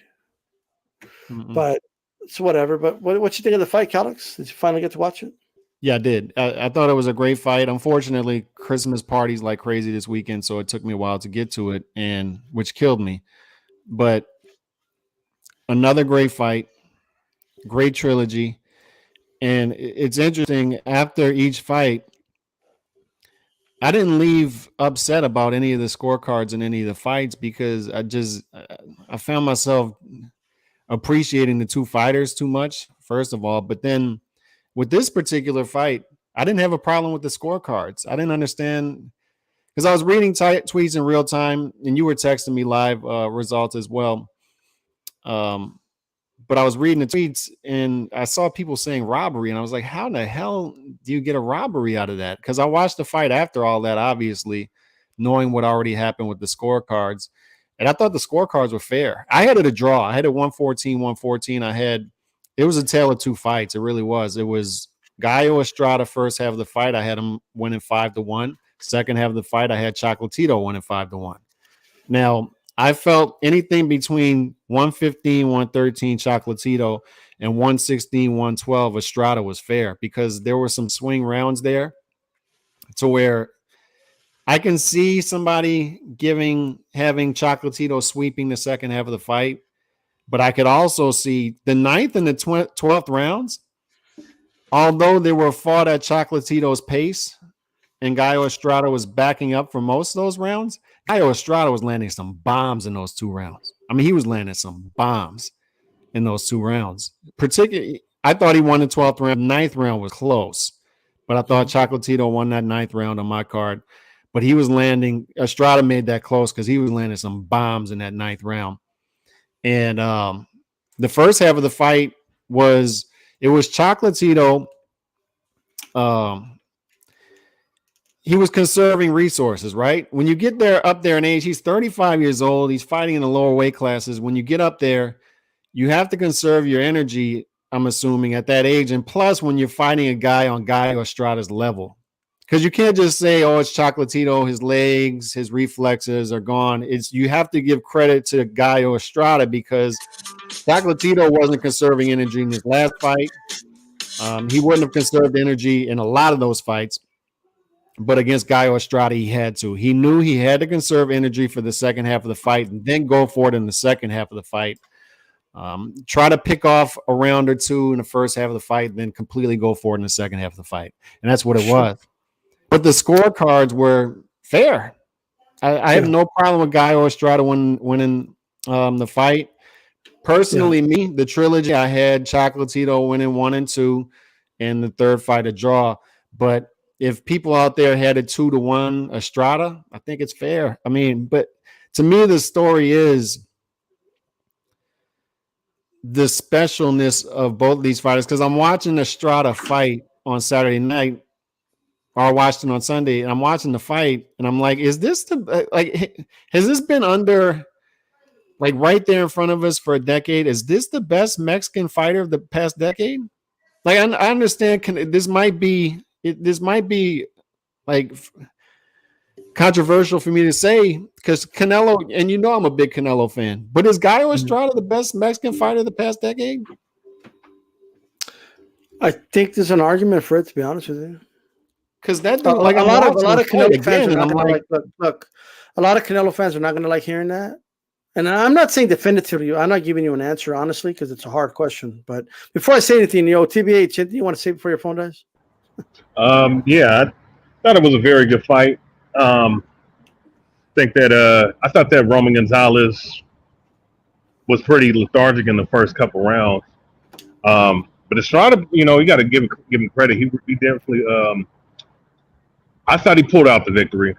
Speaker 1: Mm-mm. But it's whatever. But what you think of the fight, Calix? Did you finally get to watch it?
Speaker 4: Yeah, I did. I thought it was a great fight. Unfortunately, Christmas parties like crazy this weekend, so it took me a while to get to it, and which killed me. But another great fight, great trilogy. And it's interesting, after each fight, I didn't leave upset about any of the scorecards in any of the fights because I found myself appreciating the 2 fighters too much, first of all. But then with this particular fight, I didn't have a problem with the scorecards. I didn't understand because I was reading tweets in real time and you were texting me live results as well. But I was reading the tweets and I saw people saying robbery. And I was like, how in the hell do you get a robbery out of that? Because I watched the fight after all that, obviously, knowing what already happened with the scorecards. And I thought the scorecards were fair. I had it a draw. I had it 114-114. It was a tale of 2 fights. It really was. It was Gallo Estrada first half of the fight. I had him winning 5-1. Second half of the fight, I had Chocolatito winning 5-1. Now, I felt anything between 115, 113 Chocolatito and 116, 112 Estrada was fair because there were some swing rounds there to where I can see somebody having Chocolatito sweeping the second half of the fight, but I could also see the 9th and the 12th rounds, although they were fought at Chocolatito's pace and Gallo Estrada was backing up for most of those rounds, Gallo Estrada was landing some bombs in those 2 rounds. I mean, he was landing some bombs in those 2 rounds. Particularly, I thought he won the 12th round. The 9th round was close. but I thought Chocolatito won that 9th round on my card. But he was landing. Estrada made that close because he was landing some bombs in that 9th round. And the first half of the fight was Chocolatito. He was conserving resources, right? When you get up there in age, he's 35 years old. He's fighting in the lower weight classes. When you get up there, you have to conserve your energy, I'm assuming, at that age. And plus, when you're fighting a guy on Gallo Estrada's level, because you can't just say, oh, it's Chocolatito, his legs, his reflexes are gone. You have to give credit to Gallo Estrada because Chocolatito wasn't conserving energy in his last fight. He wouldn't have conserved energy in a lot of those fights. But against Gallo Estrada, he had to. He knew he had to conserve energy for the second half of the fight and then go for it in the second half of the fight. Try to pick off a round or two in the first half of the fight, then completely go for it in the second half of the fight. And that's what it was. But the scorecards were fair. I have no problem with Gallo Estrada winning the fight. Personally, me, the trilogy, I had Chocolatito winning 1 and 2, and the third fight a draw. But if people out there had a 2-1 Estrada, I think it's fair. I mean, but to me, the story is the specialness of both these fighters. Because I'm watching Estrada fight on Saturday night, or I watched it on Sunday, and I'm watching the fight, and I'm like, is this has this been under, like, right there in front of us for a decade? Is this the best Mexican fighter of the past decade? Like, I understand this might be like controversial for me to say because Canelo, and you know I'm a big Canelo fan, but is Gallo Estrada the best Mexican fighter of the past decade?
Speaker 1: I think there's an argument for it, to be honest with you.
Speaker 4: Because that
Speaker 1: A lot of Canelo fans are not
Speaker 4: going
Speaker 1: like, look, a lot of Canelo fans are not going to like hearing that. And I'm not saying definitively. I'm not giving you an answer, honestly, because it's a hard question. But before I say anything, TBH, you want to say before your phone dies?
Speaker 5: Yeah, I thought it was a very good fight. I thought that Roman Gonzalez was pretty lethargic in the first couple rounds. But Estrada, you got to give him credit. He definitely. I thought he pulled out the victory.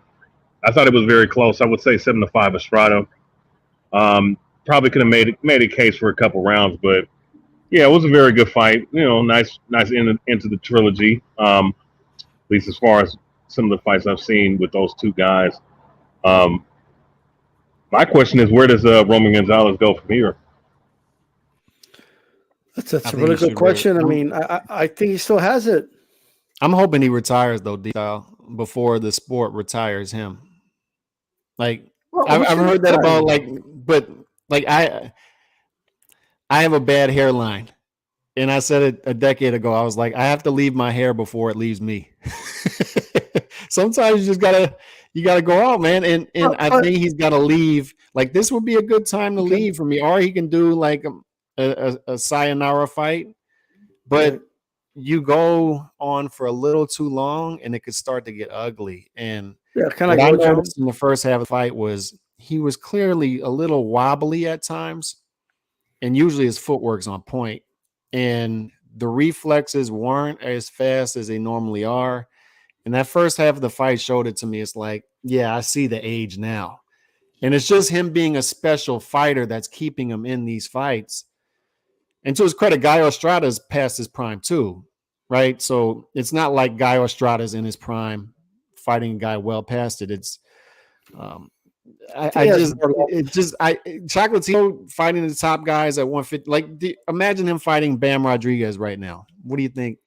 Speaker 5: I thought it was very close. I would say 7-5 Estrada. Probably could have made a case for a couple rounds, but yeah, it was a very good fight. Nice into the trilogy. At least as far as some of the fights I've seen with those two guys. My question is, where does Roman Gonzalez go from here?
Speaker 1: That's a really good question. I mean, I think he still has it.
Speaker 4: I'm hoping he retires though, D-Style, before the sport retires him. Like, I've heard that about I have a bad hairline, and I said it a decade ago. I was like, I have to leave my hair before it leaves me. Sometimes you just gotta go out, man. And I think he's got to leave. Like, this would be a good time to leave for me, or he can do like a sayonara fight, but you go on for a little too long, and it could start to get ugly. And
Speaker 1: kind of
Speaker 4: what I noticed in the first half of the fight was he was clearly a little wobbly at times, and usually his footwork's on point, and the reflexes weren't as fast as they normally are. And that first half of the fight showed it to me. It's like, yeah, I see the age now. And it's just him being a special fighter that's keeping him in these fights. And to his credit, Gallo Estrada's past his prime too, right? So it's not like Gallo Estrada's in his prime fighting a guy well past it. It's Chocolatito fighting the top guys at 150. Like, imagine him fighting Bam Rodriguez right now. What do you think?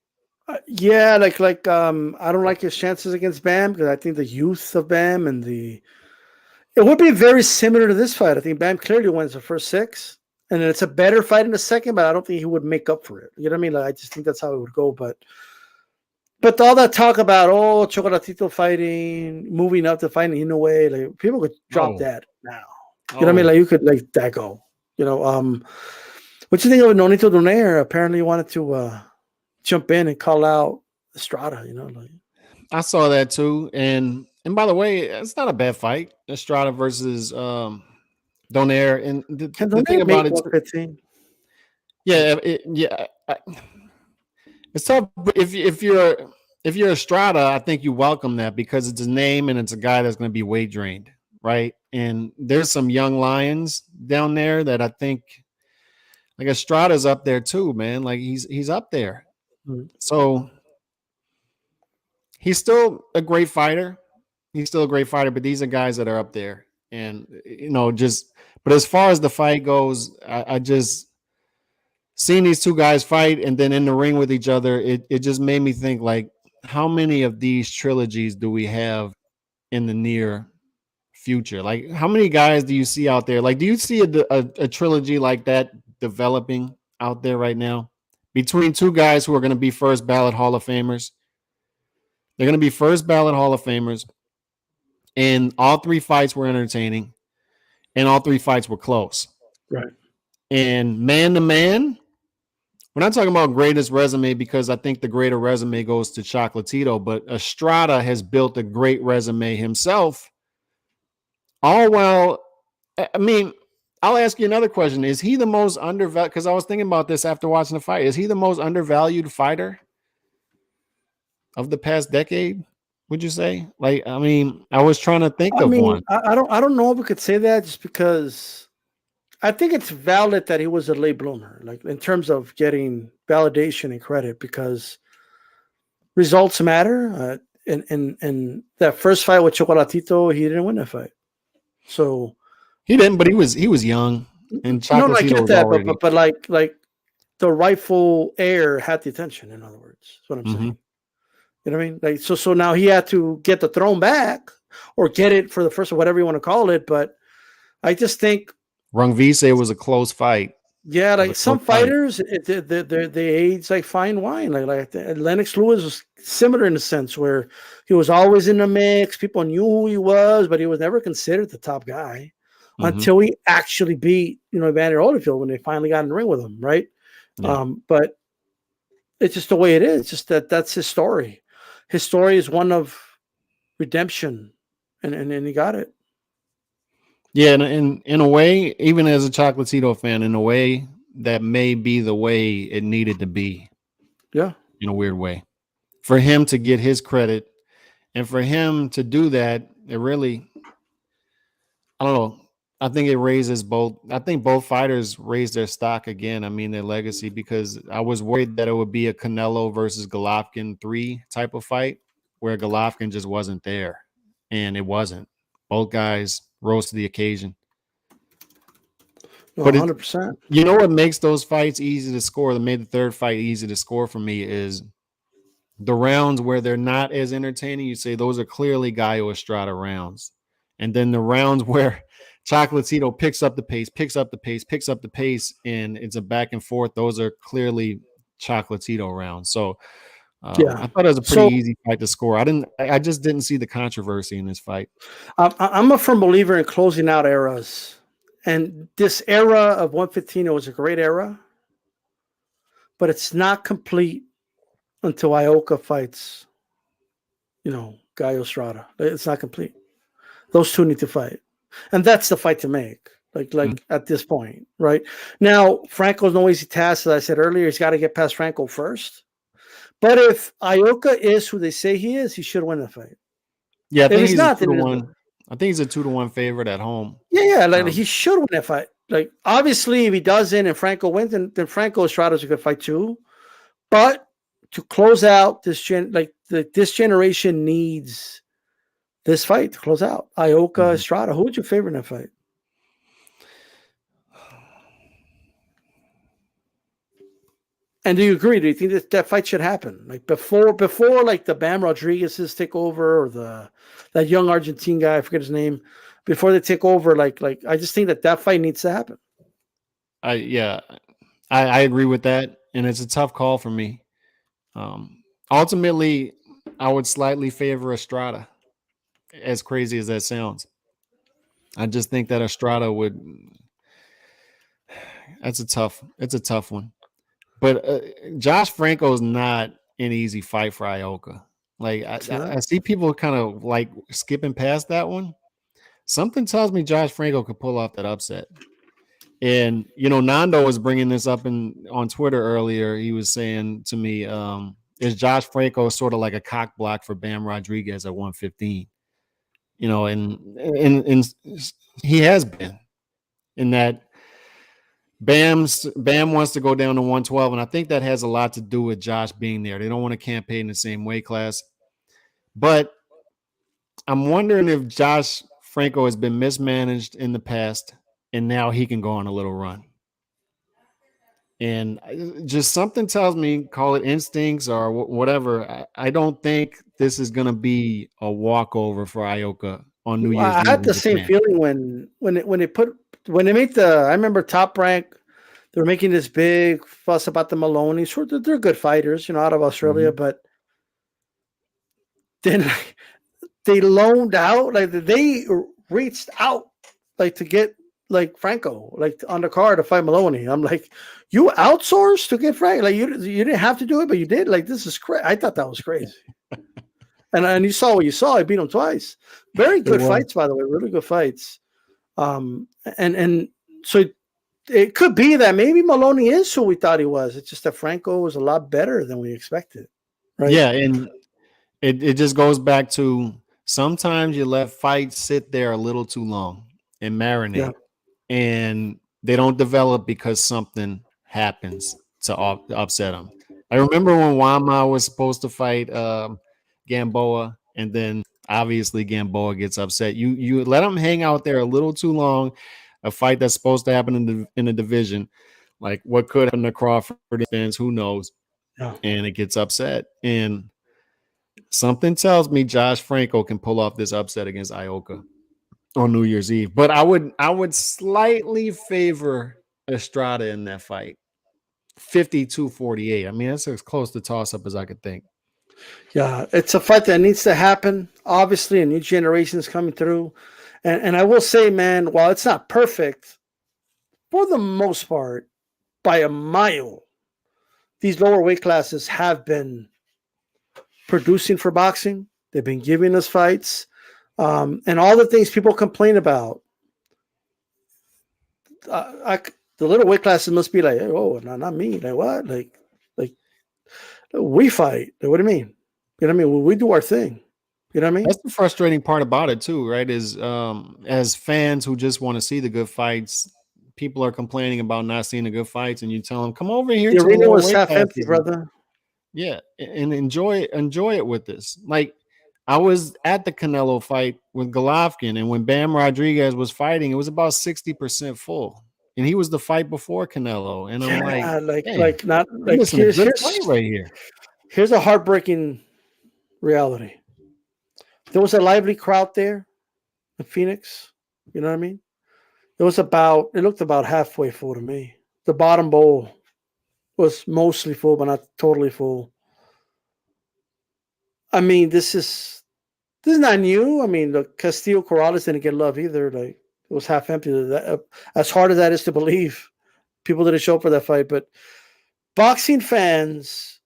Speaker 1: I don't like his chances against Bam because I think the youth of Bam and it would be very similar to this fight. I think Bam clearly wins the first 6, and then it's a better fight in the second, but I don't think he would make up for it. You know what I mean? Like, I just think that's how it would go. But all that talk about Chocolatito fighting, moving up to fighting in a way, like, people could drop that now. You know what I mean? Like, you could let that go. What you think of Nonito Donaire? Apparently, he wanted to jump in and call out Estrada.
Speaker 4: I saw that too, and by the way, it's not a bad fight. Estrada versus Donaire, and the thing about it,
Speaker 1: 115?
Speaker 4: Yeah, it's tough if you're if you're Estrada, I think you welcome that because it's a name and it's a guy that's going to be weight drained, right? And there's some young lions down there that I think, like Estrada's up there too, man. Like he's up there. So he's still a great fighter. He's still a great fighter, but these are guys that are up there. And but as far as the fight goes, I just seeing these two guys fight and then in the ring with each other, it just made me think, like, how many of these trilogies do we have in the near future? Like, how many guys do you see out there? Like, do you see a trilogy like that developing out there right now between two guys who are going to be first ballot Hall of Famers? They're going to be first ballot Hall of Famers, and all three fights were entertaining, and all three fights were close.
Speaker 1: Right.
Speaker 4: And man to man, we're not talking about greatest resume because I think the greater resume goes to Chocolatito, but Estrada has built a great resume himself. All while, I mean, I'll ask you another question. Is he the most undervalued? Because I was thinking about this after watching the fight. Is he the most undervalued fighter of the past decade? Would you say? Like, I mean, I was trying to think of one.
Speaker 1: I don't know if we could say that, just because I think it's valid that he was a late bloomer, like in terms of getting validation and credit, because results matter. In that first fight with Chocolatito, he didn't win that fight. So
Speaker 4: he didn't, but he was young, and Chocolatito
Speaker 1: I get
Speaker 4: was
Speaker 1: that,
Speaker 4: already...
Speaker 1: but like the rightful heir had the attention. In other words, that's what I'm saying. You know what I mean? Like, so now he had to get the throne back, or get it for the first, or whatever you want to call it. But I just think
Speaker 4: Rungvisai was a close fight.
Speaker 1: Yeah, like some fighters, they age like fine wine. Like Lennox Lewis was similar in a sense, where he was always in the mix. People knew who he was, but he was never considered the top guy until he actually beat, Evander Holyfield when they finally got in the ring with him, right?
Speaker 4: Yeah.
Speaker 1: But it's just the way it is. Just that's his story. His story is one of redemption, and he got it.
Speaker 4: Yeah, and in a way, even as a Chocolatito fan, in a way that may be the way it needed to be.
Speaker 1: Yeah.
Speaker 4: In a weird way. For him to get his credit and for him to do that, it really, I don't know. I think it raises both. I think both fighters raised their stock again. I mean, their legacy, because I was worried that it would be a Canelo versus Golovkin 3 type of fight where Golovkin just wasn't there, and it wasn't. Both guys rose to the occasion.
Speaker 1: But 100%.
Speaker 4: You know what makes those fights easy to score? That made the third fight easy to score for me is the rounds where they're not as entertaining. You say those are clearly Gallo Estrada rounds. And then the rounds where Chocolatito picks up the pace, and it's a back and forth. Those are clearly Chocolatito rounds. So I thought it was a pretty easy fight to score. I just didn't see the controversy in this fight.
Speaker 1: I'm a firm believer in closing out eras. And this era of 115 was a great era, but it's not complete until Ioka fights, Gallo Estrada. It's not complete. Those two need to fight. And that's the fight to make, like at this point, right? Now, Franco's no easy task. As I said earlier, he's got to get past Franco first. But if Ioka is who they say he is, he should win the fight.
Speaker 4: Yeah, I think he's not 2-1. I think he's a 2-1 favorite at home.
Speaker 1: Yeah, he should win that fight. Like, obviously, if he doesn't and Franco wins, then Franco Estrada's a good fight too. But to close out this this generation needs this fight to close out. Ioka, Estrada. Who would you favor in that fight? And do you agree? Do you think that fight should happen? Like before like the Bam Rodriguez's take over, or that young Argentine guy, I forget his name, before they take over, like I just think that fight needs to happen.
Speaker 4: I agree with that, and it's a tough call for me. Ultimately, I would slightly favor Estrada, as crazy as that sounds. I just think that Estrada would. It's a tough one. But Josh Franco is not an easy fight for Ioka. Like I see people kind of like skipping past that one. Something tells me Josh Franco could pull off that upset. And Nando was bringing this up on Twitter earlier. He was saying to me, is Josh Franco sort of like a cock block for Bam Rodriguez at 115? And he has been in that Bam wants to go down to 112, and I think that has a lot to do with Josh being there. They don't want to campaign in the same weight class. But I'm wondering if Josh Franco has been mismanaged in the past, and now he can go on a little run. And just something tells me, call it instincts or whatever, I don't think this is going to be a walkover for Ioka on New Year's Eve.
Speaker 1: I had the same feeling when they made I remember Top Rank, they were making this big fuss about the Maloney. Sure, they're good fighters, out of Australia, but then they loaned out, like they reached out, like to get like Franco, like on the card to fight Maloney. I'm like, you outsourced to get Franco? Like you didn't have to do it, but you did. Like this is crazy. I thought that was crazy. and you saw what you saw. I beat him twice. Very good fights, by the way. Really good fights. And so it could be that maybe Maloney is who we thought he was. It's just that Franco was a lot better than we expected. Right?
Speaker 4: Yeah, and it just goes back to sometimes you let fights sit there a little too long and marinate. Yeah. And they don't develop because something happens to upset them. I remember when Wama was supposed to fight Gamboa, and then obviously Gamboa gets upset. You let him hang out there a little too long. A fight that's supposed to happen in the division, like what could happen to Crawford fans, who knows? Yeah. And it gets upset. And something tells me Josh Franco can pull off this upset against Ioka on New Year's Eve, but I would slightly favor Estrada in that fight. 52-48. I mean, that's as close to toss up as I could think.
Speaker 1: Yeah, it's a fight that needs to happen. Obviously, a new generation is coming through. And I will say, man, while it's not perfect, for the most part, by a mile, these lower weight classes have been producing for boxing. They've been giving us fights. And all the things people complain about, the little weight classes must be like, oh, no, not me. Like what? Like we fight. Like, what do you mean? You know what I mean? Well, we do our thing. You know what I mean?
Speaker 4: That's the frustrating part about it too, right? Is as fans who just want to see the good fights, people are complaining about not seeing the good fights, and you tell them, "Come over here."
Speaker 1: The arena was half empty, brother.
Speaker 4: Yeah, and enjoy it with us. Like I was at the Canelo fight with Golovkin, and when Bam Rodriguez was fighting, it was about 60% full, and he was the fight before Canelo. And I'm
Speaker 1: here's
Speaker 4: right here.
Speaker 1: Here's a heartbreaking reality. There was a lively crowd there in Phoenix. You know what I mean? It looked about halfway full to me. The bottom bowl was mostly full, but not totally full. I mean, this is not new. I mean, the Castillo Corrales didn't get love either. Like it was half empty. As hard as that is to believe, people didn't show up for that fight. But boxing fans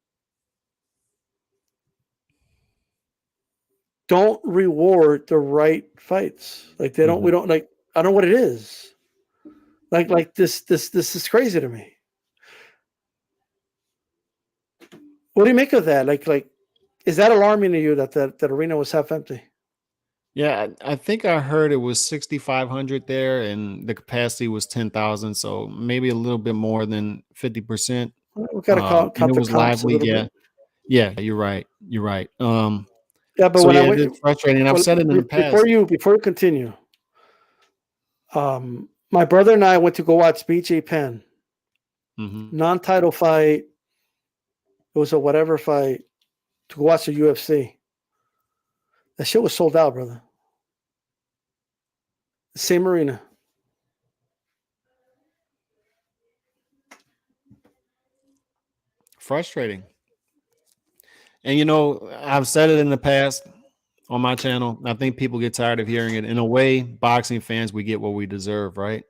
Speaker 1: don't reward the right fights. Like they don't. We don't like. I don't know what it is. Like this is crazy to me. What do you make of that? Like, is that alarming to you that arena was half empty?
Speaker 4: Yeah, I think I heard it was 6,500 there, and the capacity was 10,000, so maybe a little bit more than 50%.
Speaker 1: We got to count
Speaker 4: it was
Speaker 1: the
Speaker 4: lively.
Speaker 1: Yeah,
Speaker 4: yeah, you're right.
Speaker 1: Yeah, but
Speaker 4: so
Speaker 1: when
Speaker 4: it's frustrating. I've said it in the past.
Speaker 1: Before you continue, my brother and I went to go watch BJ Penn, non-title fight. It was a whatever fight to go watch the UFC. That shit was sold out, brother. The same arena.
Speaker 4: Frustrating. And I've said it in the past on my channel. I think people get tired of hearing it. In a way, boxing fans, we get what we deserve, right?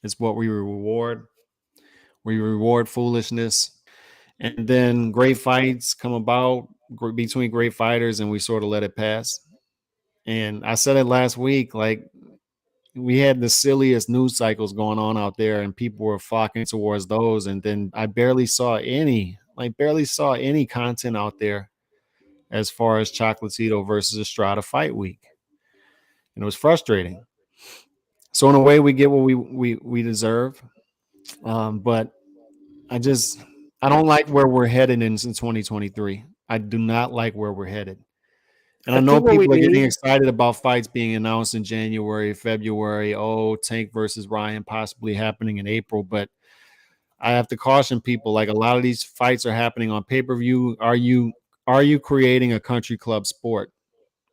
Speaker 4: It's what we reward. We reward foolishness. And then great fights come about between great fighters, and we sort of let it pass. And I said it last week, like we had the silliest news cycles going on out there, and people were flocking towards those. And then I barely saw any Like barely saw any content out there as far as Chocolatito versus Estrada fight week. And it was frustrating. So in a way, we get what we deserve. But I don't like where we're headed in 2023. I do not like where we're headed. And I know
Speaker 1: think what we
Speaker 4: people are getting
Speaker 1: need-
Speaker 4: excited about fights being announced in January, February. Oh, Tank versus Ryan possibly happening in April. But I have to caution people, like a lot of these fights are happening on pay-per-view. Are you creating a country club sport?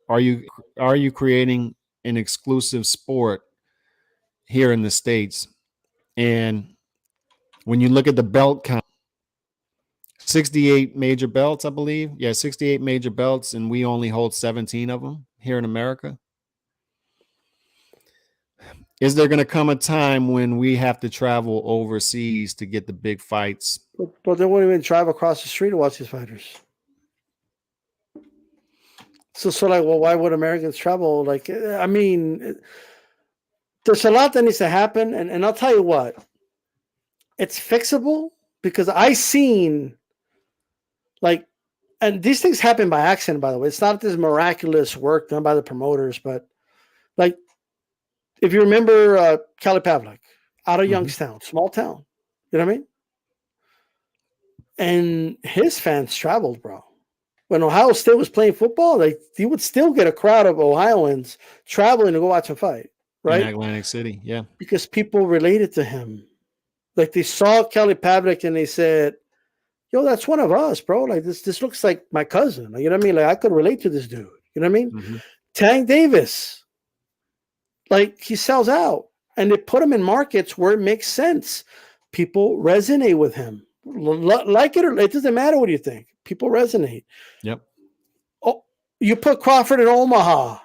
Speaker 4: Are you creating an exclusive sport here in the States? And when you look at the belt count, 68 major belts, I believe. Yeah, 68 major belts, and we only hold 17 of them here in America. Is there going to come a time when we have to travel overseas to get the big fights?
Speaker 1: But they won't even drive across the street to watch these fighters. So like, well, why would Americans travel? Like, I mean, there's a lot that needs to happen, and I'll tell you what, it's fixable because I seen like, and these things happen by accident, by the way. It's not this miraculous work done by the promoters, but like, if you remember Kelly Pavlik out of Youngstown, small town, you know what I mean? And his fans traveled, bro. When Ohio State was playing football, he would still get a crowd of Ohioans traveling to go watch him fight, right?
Speaker 4: In Atlantic City, yeah.
Speaker 1: Because people related to him. Like they saw Kelly Pavlik and they said, yo, that's one of us, bro. Like this looks like my cousin. Like, you know what I mean? Like I could relate to this dude. You know what I mean? Tank Davis, like he sells out. And they put him in markets where it makes sense. People resonate with him. Like it or it doesn't matter what you think. People resonate.
Speaker 4: Yep.
Speaker 1: Oh, you put Crawford in Omaha.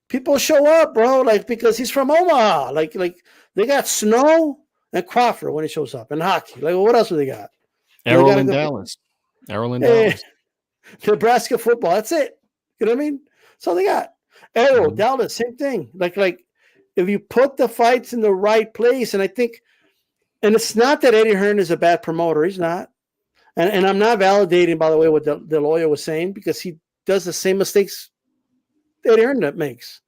Speaker 1: People show up, bro, like because he's from Omaha. Like they got Snow and Crawford when he shows up and hockey. Like what else do they got?
Speaker 4: Errol in Dallas. Errol in Dallas.
Speaker 1: Nebraska football. That's it. You know what I mean? So they got Errol, Dallas, same thing. Like if you put the fights in the right place, and I think, and it's not that Eddie Hearn is a bad promoter. He's not. And I'm not validating, by the way, what the lawyer was saying, because he does the same mistakes Eddie Hearn makes.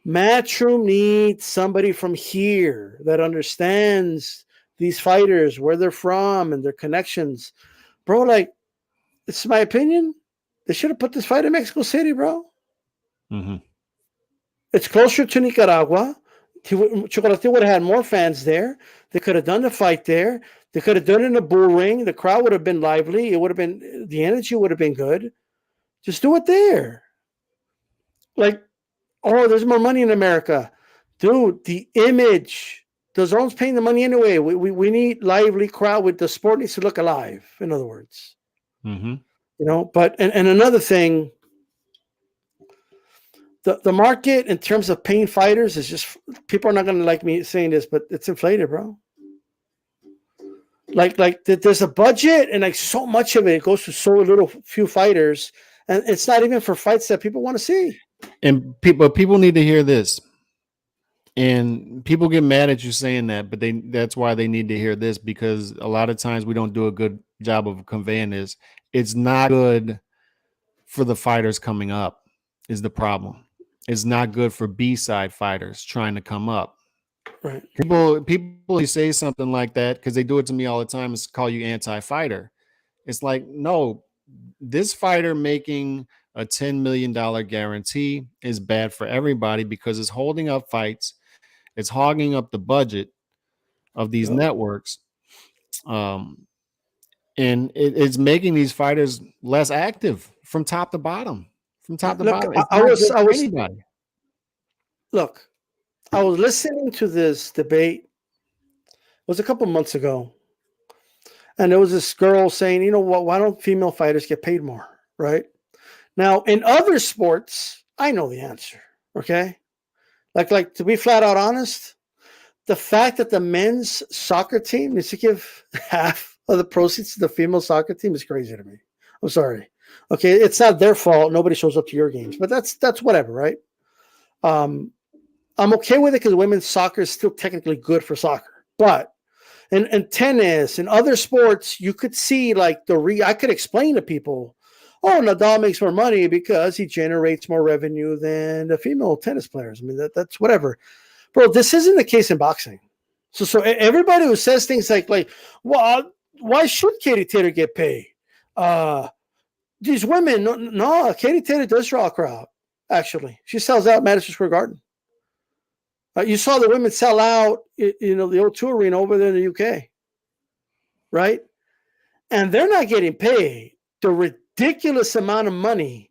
Speaker 1: Matchroom needs somebody from here that understands these fighters, where they're from, and their connections. Bro, like, it's my opinion. They should have put this fight in Mexico City, bro. It's closer to Nicaragua. Chocolatito would have had more fans there. They could have done the fight there. They could have done it in a bull ring. The crowd would have been lively. It would have been, the energy would have been good. Just do it there. Like, oh, there's more money in America. Dude, the image. The zone's paying the money anyway. We need lively crowd. With the sport needs to look alive, in other words. You know, but and another thing, the market in terms of paying fighters is just, people are not going to like me saying this, but it's inflated, bro. Like there's a budget, and like so much of it goes to so little few fighters, and it's not even for fights that people want to see.
Speaker 4: And people need to hear this. And people get mad at you saying that, but that's why they need to hear this, because a lot of times we don't do a good job of conveying this. It's not good for the fighters coming up is the problem. It's not good for B-side fighters trying to come up.
Speaker 1: Right.
Speaker 4: People say something like that because they do it to me all the time, is call you anti-fighter. It's like, no, this fighter making a $10 million guarantee is bad for everybody because it's holding up fights. It's hogging up the budget of these networks. And it's making these fighters less active from top to bottom. From top to bottom.
Speaker 1: I was anybody. Look, I was listening to this debate. It was a couple months ago. And there was this girl saying, you know what, why don't female fighters get paid more? Right? Now, in other sports, I know the answer. Okay? Like to be flat out honest, the fact that the men's soccer team needs to give half of the proceeds to the female soccer team is crazy to me. I'm sorry. Okay, it's not their fault. Nobody shows up to your games, but that's whatever, right? I'm okay with it because women's soccer is still technically good for soccer. But and tennis and other sports, you could see like I could explain to people, oh, Nadal makes more money because he generates more revenue than the female tennis players. I mean, that's whatever. Bro, this isn't the case in boxing. So everybody who says things like, well, why should Katie Taylor get paid? These women, no, Katie Taylor does draw a crowd, actually. She sells out Madison Square Garden. You saw the women sell out, the O2 Arena over there in the UK, right? And they're not getting paid the ridiculous amount of money,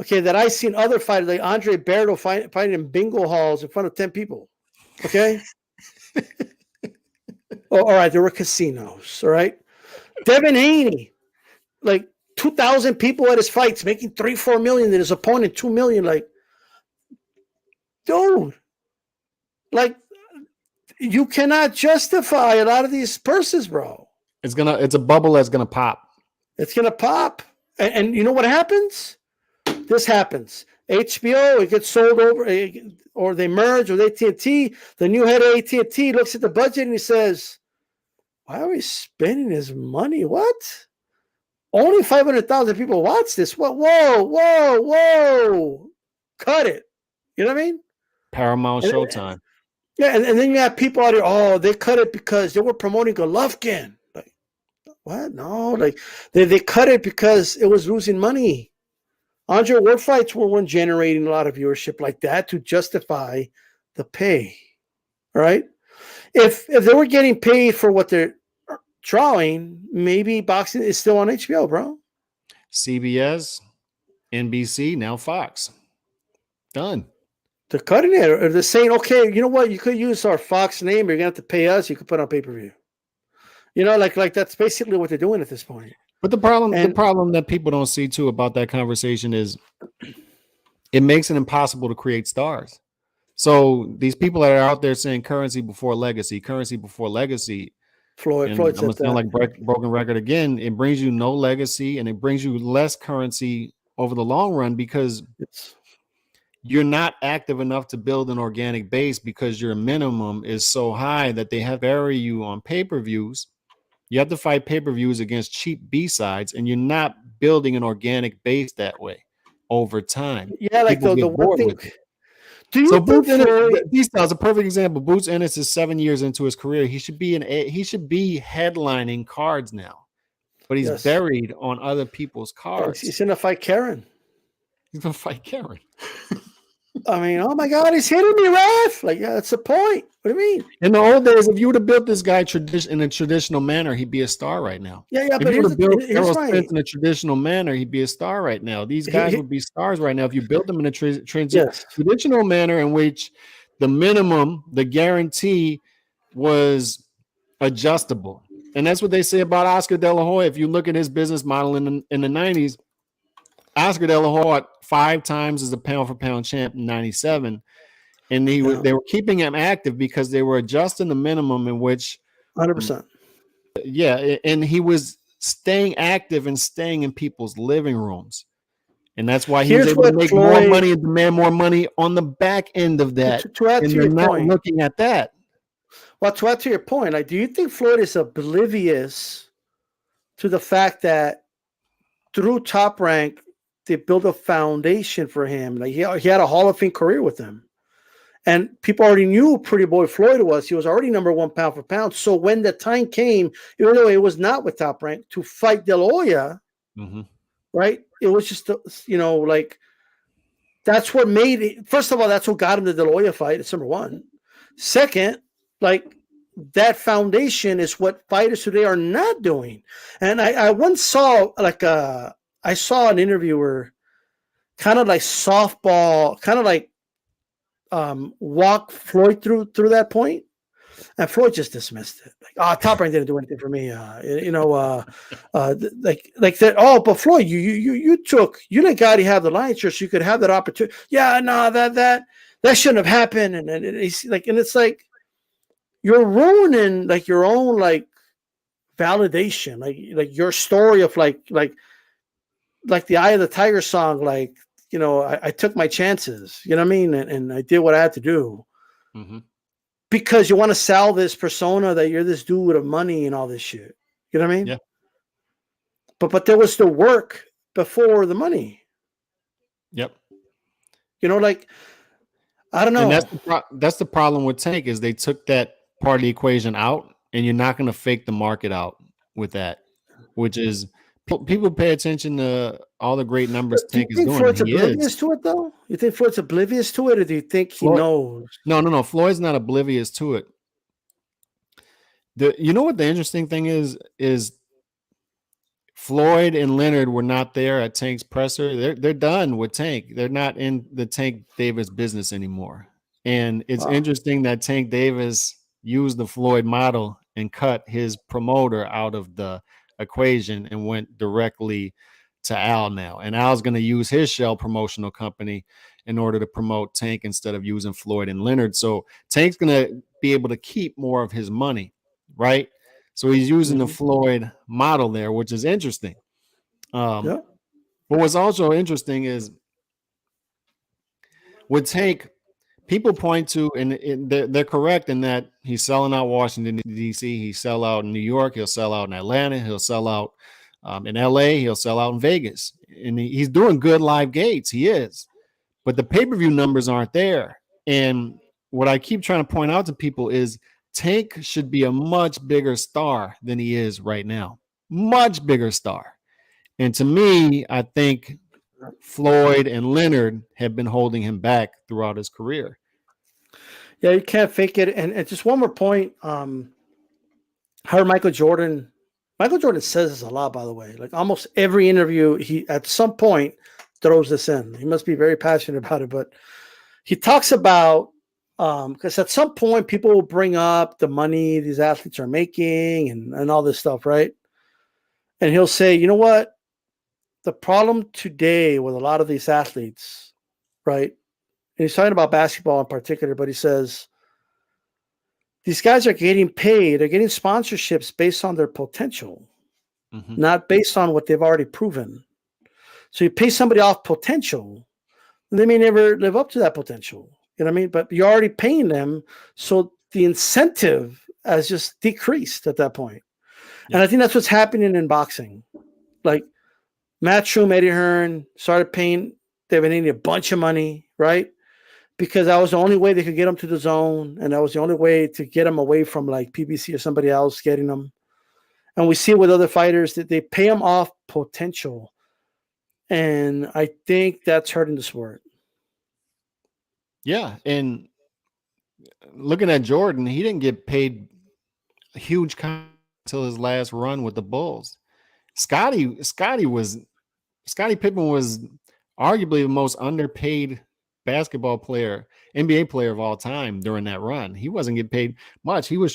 Speaker 1: okay, that I've seen other fighters, like Andre Berto fighting in bingo halls in front of 10 people, okay? All right, there were casinos, all right? Devin Haney, like 2,000 people at his fights, making $3-4 million, and his opponent $2 million. Like, dude, like, you cannot justify a lot of these purses, bro.
Speaker 4: It's a bubble that's gonna pop.
Speaker 1: It's gonna pop, and you know what happens? This happens. HBO, it gets sold over, or they merge with AT&T. The new head of AT&T looks at the budget and he says, "Why are we spending this money? What? Only 500,000 people watch this. What? Whoa. Cut it." You know what I mean?
Speaker 4: Paramount Showtime.
Speaker 1: Yeah, and then you have people out here, oh, they cut it because they were promoting Golovkin. Like, what? No, like they cut it because it was losing money. Andre Ward fights weren't generating a lot of viewership like that to justify the pay. All right? If they were getting paid for what they're drawing, maybe boxing is still on HBO, bro.
Speaker 4: CBS, NBC, now Fox. Done.
Speaker 1: They're cutting it, or they're saying, okay, you know what? You could use our Fox name. You're gonna have to pay us. You could put on pay-per-view. Like that's basically what they're doing at this point.
Speaker 4: But the problem that people don't see too about that conversation is it makes it impossible to create stars. So these people that are out there saying currency before legacy.
Speaker 1: Floyd
Speaker 4: I'm
Speaker 1: said
Speaker 4: gonna
Speaker 1: that.
Speaker 4: sound like broken record again. It brings you no legacy and it brings you less currency over the long run because you're not active enough to build an organic base because your minimum is so high that they have to bury you on pay-per-views. You have to fight pay-per-views against cheap B-sides, and you're not building an organic base that way over time.
Speaker 1: Yeah, like the one thing. Do you think
Speaker 4: B-Style's a perfect example. Boots Ennis is 7 years into his career. He should be headlining cards now, but he's buried on other people's cards.
Speaker 1: He's gonna fight Karen.
Speaker 4: He's gonna fight Karen.
Speaker 1: I mean, oh my God, he's hitting me, ref. Like, yeah, that's the point. What do you mean?
Speaker 4: In the old days, if you would have built this guy in a traditional manner, he'd be a star right now.
Speaker 1: Yeah,
Speaker 4: if you would have built Errol Spence in a traditional manner, he'd be a star right now. These guys would be stars right now if you built them in a traditional manner in which the minimum, the guarantee was adjustable. And that's what they say about Oscar De La Hoya. If you look at his business model in the 90s, Oscar De La Hoya 5 times as a pound-for-pound champ in 97. And they were keeping him active because they were adjusting the minimum in which
Speaker 1: 100%.
Speaker 4: Yeah, and he was staying active and staying in people's living rooms. And that's why he was able to make more money and demand more money on the back end of that.
Speaker 1: To add to your point,
Speaker 4: looking at that.
Speaker 1: Well, to add to your point, like, do you think Floyd is oblivious to the fact that through Top Rank, they built a foundation for him? Like, he had a Hall of Fame career with them. And people already knew who Pretty Boy Floyd was. He was already number 1 pound for pound. So when the time came, even though it was not with Top Rank, to fight De La Hoya, right? It was just, like, that's what made it. First of all, that's what got him the De La Hoya fight. It's number 1. Second, like, that foundation is what fighters today are not doing. And I once saw, I saw an interviewer kind of like softball, kind of like, walk Floyd through that point, and Floyd just dismissed it. Like, Top Rank didn't do anything for me. Like that. Oh, but Floyd, you let Gotti have the lion's share, so you could have that opportunity. Yeah, no, that shouldn't have happened. And it's like, you're ruining like your own like validation, like your story of like the Eye of the Tiger song, like. I took my chances, you know what I mean? And I did what I had to do. because you want to sell this persona that you're this dude with money and all this shit. You know what I mean?
Speaker 4: Yeah.
Speaker 1: But there was the work before the money.
Speaker 4: Yep.
Speaker 1: You know, like I don't know.
Speaker 4: And that's the problem with Tank is they took that part of the equation out, and you're not going to fake the market out with that, which is people pay attention to all the great numbers Tank is doing.
Speaker 1: Floyd's oblivious to it, though? You think Floyd's oblivious to it, or do you think he knows?
Speaker 4: No. Floyd's not oblivious to it. You know what the interesting thing is Floyd and Leonard were not there at Tank's presser. They're done with Tank. They're not in the Tank Davis business anymore. And it's interesting that Tank Davis used the Floyd model and cut his promoter out of the equation and went directly to Al now. And Al's going to use his shell promotional company in order to promote Tank instead of using Floyd and Leonard. So Tank's going to be able to keep more of his money, right? So he's using the Floyd model there, which is interesting. But what's also interesting is with Tank, people point to, and they're correct in that he's selling out Washington, D.C., he'll sell out in New York, he'll sell out in Atlanta, he'll sell out in L.A., he'll sell out in Vegas. And he's doing good live gates, he is. But the pay-per-view numbers aren't there. And what I keep trying to point out to people is Tank should be a much bigger star than he is right now. Much bigger star. And to me, I think Floyd and Leonard have been holding him back throughout his career.
Speaker 1: Yeah, you can't fake it. And just one more point. How Michael Jordan says this a lot, by the way. Like almost every interview, he at some point throws this in. He must be very passionate about it. But he talks about because at some point people will bring up the money these athletes are making and all this stuff, right? And he'll say, you know what? The problem today with a lot of these athletes, right? And he's talking about basketball in particular, but he says these guys are getting paid, they're getting sponsorships based on their potential, not based on what they've already proven. So you pay somebody off potential, and they may never live up to that potential. You know what I mean? But you're already paying them, so the incentive has just decreased at that point. Yeah. And I think that's what's happening in boxing. Like Matchroom, Eddie Hearn started paying Devin Haney a bunch of money, right? Because that was the only way they could get them to the zone, and that was the only way to get them away from like PBC or somebody else getting them. And we see it with other fighters that they pay them off potential. And I think that's hurting the sport.
Speaker 4: Yeah, and looking at Jordan, he didn't get paid a huge contract until his last run with the Bulls. Scottie Pippen was arguably the most underpaid basketball player, NBA player of all time during that run. He wasn't getting paid much. He was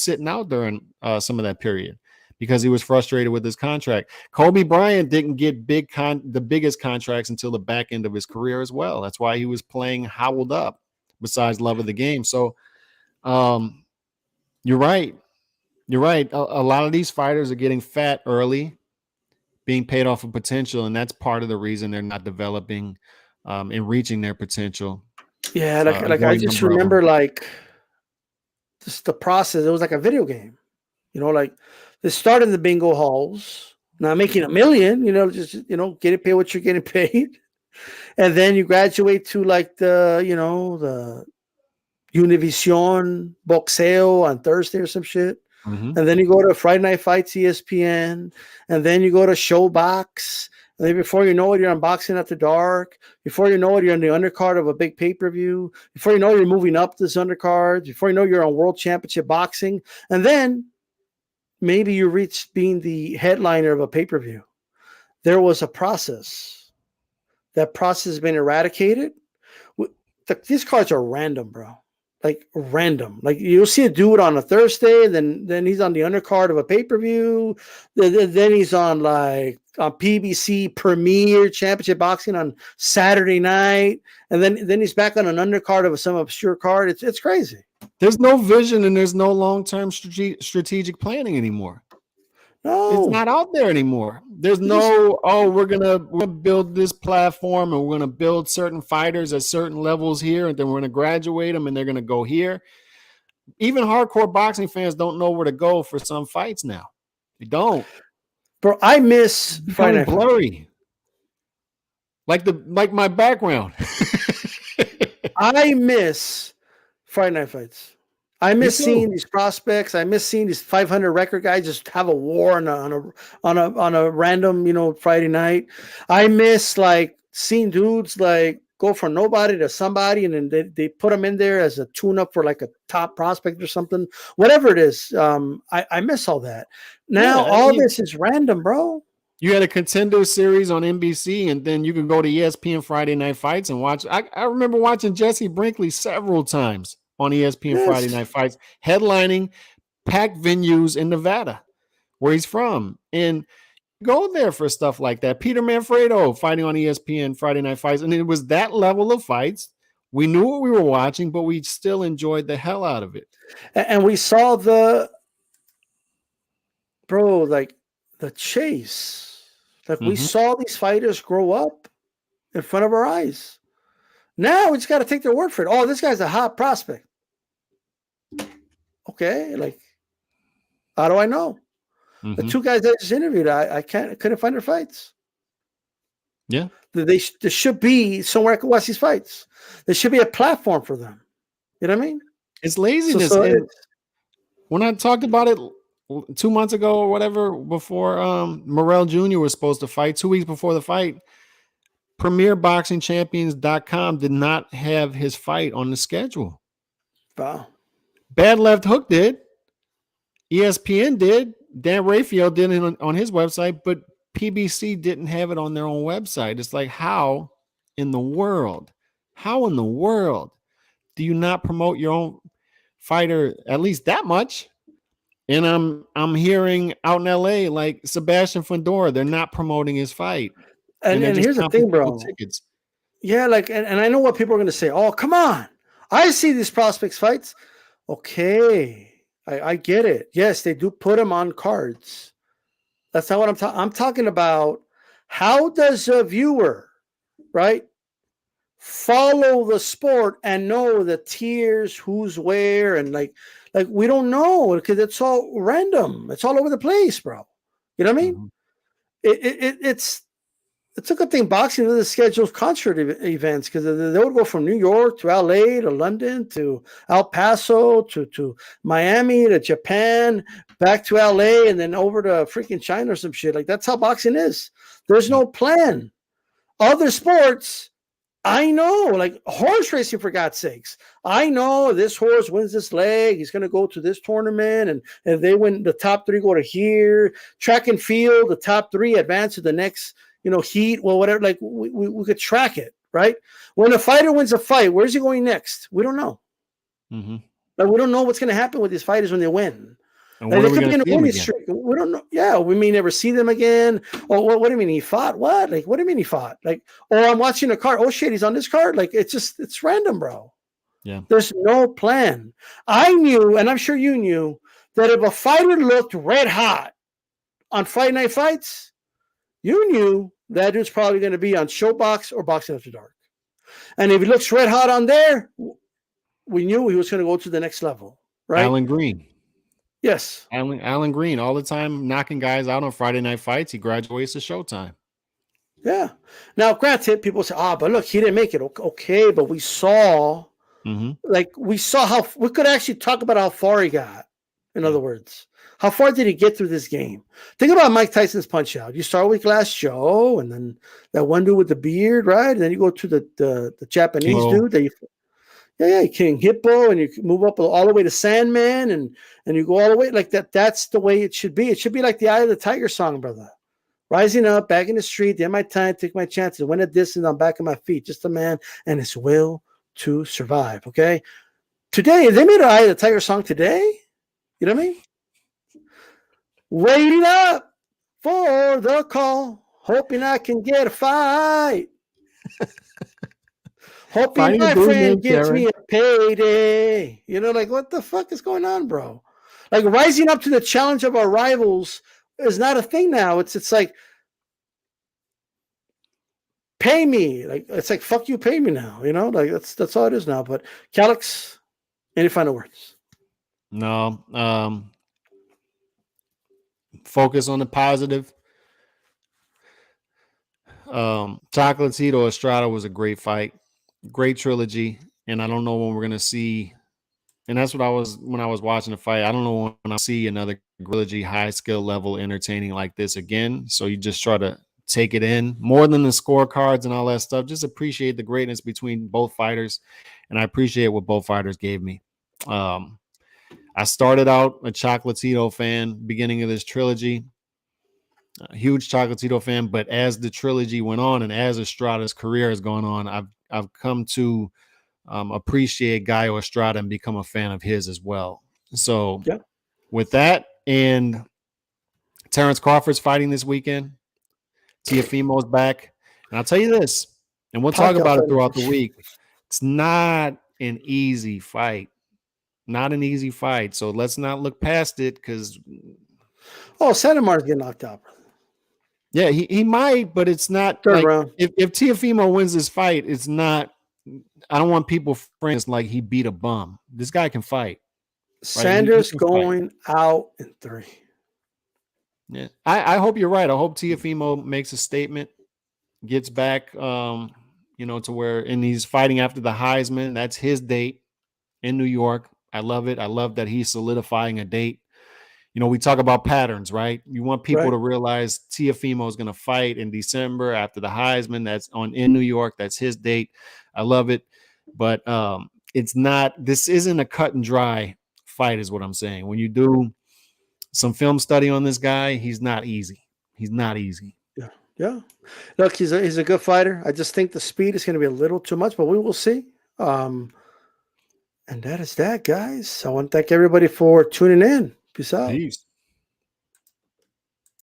Speaker 4: sitting out during some of that period because he was frustrated with his contract. Kobe Bryant didn't get the biggest contracts until the back end of his career as well. That's why he was playing howled up besides love of the game. So you're right. You're right. A lot of these fighters are getting fat early, being paid off of potential, and that's part of the reason they're not developing and reaching their potential.
Speaker 1: Yeah, like I just remember like just the process. It was like a video game, you know, like they start in the bingo halls, not making $1 million, you know, just, you know, getting paid what you're getting paid. And then you graduate to like the, you know, the Univision Boxeo on Thursday or some shit. And then you go to Friday Night Fights, ESPN, and then you go to Showbox. And then before you know it, you're unboxing After Dark. Before you know it, you're on the undercard of a big pay-per-view. Before you know it, you're moving up this undercard. Before you know, you're on World Championship Boxing. And then maybe you reach being the headliner of a pay-per-view. There was a process. That process has been eradicated. These cards are random, bro. Like random. Like you'll see a dude on a Thursday, then he's on the undercard of a pay-per-view. Then he's on like on PBC Premier Championship Boxing on Saturday night. And then he's back on an undercard of some obscure card. It's crazy.
Speaker 4: There's no vision and there's no long-term strategic planning anymore. No, it's not out there anymore. There's no, we're gonna build this platform and we're gonna build certain fighters at certain levels here, and then we're gonna graduate them and they're gonna go here. even hardcore boxing fans don't know where to go for some fights now. They don't.
Speaker 1: Bro, I miss
Speaker 4: It's
Speaker 1: Friday
Speaker 4: becoming
Speaker 1: Night
Speaker 4: blurry. Like my background.
Speaker 1: I miss Friday Night Fights. I miss
Speaker 4: too.
Speaker 1: seeing these prospects. I miss seeing these 500 record guys just have a war on a random, Friday night. I miss like seeing dudes like go from nobody to somebody, and then they put them in there as a tune-up for like a top prospect or something, whatever it is. I miss all that. Now all this is random, bro.
Speaker 4: You had a Contender series on NBC, and then you can go to ESPN Friday Night Fights and watch. I remember watching Jesse Brinkley several times on ESPN Friday Night Fights, headlining packed venues in Nevada, where he's from. And go there for stuff like that. Peter Manfredo fighting on ESPN Friday Night Fights. And it was that level of fights. We knew what we were watching, but we still enjoyed the hell out of it.
Speaker 1: And we saw like the chase. Like we saw these fighters grow up in front of our eyes. Now we just got to take their word for it. Oh, this guy's a hot prospect. Okay, like how do I know? The two guys I just interviewed, I couldn't find their fights.
Speaker 4: Yeah,
Speaker 1: there should be somewhere I could watch these fights. There should be a platform for them. You know what I mean?
Speaker 4: It's laziness. When I talked about it 2 months ago or whatever, before Morrell Jr. was supposed to fight, 2 weeks before the fight, PremierBoxingChampions.com did not have his fight on the schedule.
Speaker 1: Wow.
Speaker 4: Bad Left Hook did. ESPN did. Dan Raphael did it on his website, but PBC didn't have it on their own website. It's like, how in the world do you not promote your own fighter at least that much? And I'm hearing out in LA, like Sebastian Fundora, they're not promoting his fight.
Speaker 1: And here's the thing, bro.
Speaker 4: Tickets.
Speaker 1: Yeah, like, and I know what people are going to say. Oh, come on. I see these prospects fights. Okay. I get it. Yes, they do put them on cards. That's not what I'm talking. I'm talking about how does a viewer, right, follow the sport and know the tiers, who's where, and like we don't know because it's all random. It's all over the place, bro. You know what I mean? It's a good thing boxing doesn't schedule concert events because they would go from New York to LA to London to El Paso to Miami to Japan, back to LA, and then over to freaking China or some shit. Like that's how boxing is. There's no plan. Other sports, I know, like horse racing, for God's sakes. I know this horse wins this leg. He's going to go to this tournament, and if they win, the top three go to here. Track and field, the top three advance to the next, heat, well, whatever. Like we could track it, right? When a fighter wins a fight, where's he going next? We don't know. Like we don't know what's going to happen with these fighters when they win. Like, they could be in a winning streak. We don't know. Yeah, we may never see them again. Oh, what do you mean he fought? What? Like, what do you mean he fought? Like, I'm watching a card. Oh shit, he's on this card. Like, it's random, bro.
Speaker 4: Yeah.
Speaker 1: There's no plan. I knew, and I'm sure you knew, that if a fighter looked red hot on Friday Night Fights, you knew that dude's probably going to be on Showbox or Boxing After Dark. And if he looks red hot on there, we knew he was going to go to the next level, right?
Speaker 4: Alan Green.
Speaker 1: Yes.
Speaker 4: Alan Green, all the time knocking guys out on Friday Night Fights. He graduates to Showtime.
Speaker 1: Yeah. Now, granted, people say, but look, he didn't make it. Okay, but we saw, how we could actually talk about how far he got. In other words, how far did he get through this game? Think about Mike Tyson's Punch Out. You start with Glass Joe, and then that one dude with the beard, right? And then you go to the Japanese dude that King Hippo, and you move up all the way to Sandman, and you go all the way like that. That's the way it should be. It should be like the Eye of the Tiger song, brother. Rising up, back in the street, the end of my time, take my chances, win a distance, I'm back on my feet. Just a man and his will to survive. Okay. Today, they made an Eye of the Tiger song today. You know what I mean? Waiting up for the call, hoping I can get a fight. Hoping my friend gives me a payday. Like what the fuck is going on, bro? Like rising up to the challenge of our rivals is not a thing now. It's like pay me. Like it's like fuck you, pay me now. Like that's all it is now. But Calix, any final words?
Speaker 4: No. Focus on the positive. Chocolatito Estrada was a great fight, great trilogy, and I don't know when we're gonna see. And that's what I was when I was watching the fight. I don't know when I see another trilogy high skill level entertaining like this again. So you just try to take it in more than the scorecards and all that stuff. Just appreciate the greatness between both fighters, and I appreciate what both fighters gave me. I started out a Chocolatito fan beginning of this trilogy. A huge Chocolatito fan, but as the trilogy went on and as Estrada's career has gone on, I've come to appreciate Gallo Estrada and become a fan of his as well. So
Speaker 1: Yeah.
Speaker 4: with that, and Terrence Crawford's fighting this weekend. Teofimo's back, and I'll tell you this, and we'll talk about it throughout the week. It's not an easy fight. Not an easy fight. So let's not look past it because
Speaker 1: Santa Mar's getting knocked out.
Speaker 4: yeah, he might, but it's not
Speaker 1: Third
Speaker 4: like
Speaker 1: round.
Speaker 4: if Teofimo wins this fight, it's not. I don't want people friends like he beat a bum. This guy can fight.
Speaker 1: Sanders
Speaker 4: He can
Speaker 1: going out in 3.
Speaker 4: Yeah, I hope you're right. I hope Teofimo makes a statement, gets back, to where, and he's fighting after the Heisman. That's his date in New York. I love it. I love that he's solidifying a date. We talk about patterns, right? You want people to realize Teofimo is going to fight in December after the Heisman. That's in New York. That's his date. I love it. But it's not, this isn't a cut and dry fight is what I'm saying. When you do some film study on this guy, he's not easy. He's not easy.
Speaker 1: Yeah. Look, he's a good fighter. I just think the speed is going to be a little too much, but we will see. And that is that, guys. I want to thank everybody for tuning in. Peace out.
Speaker 4: Peace.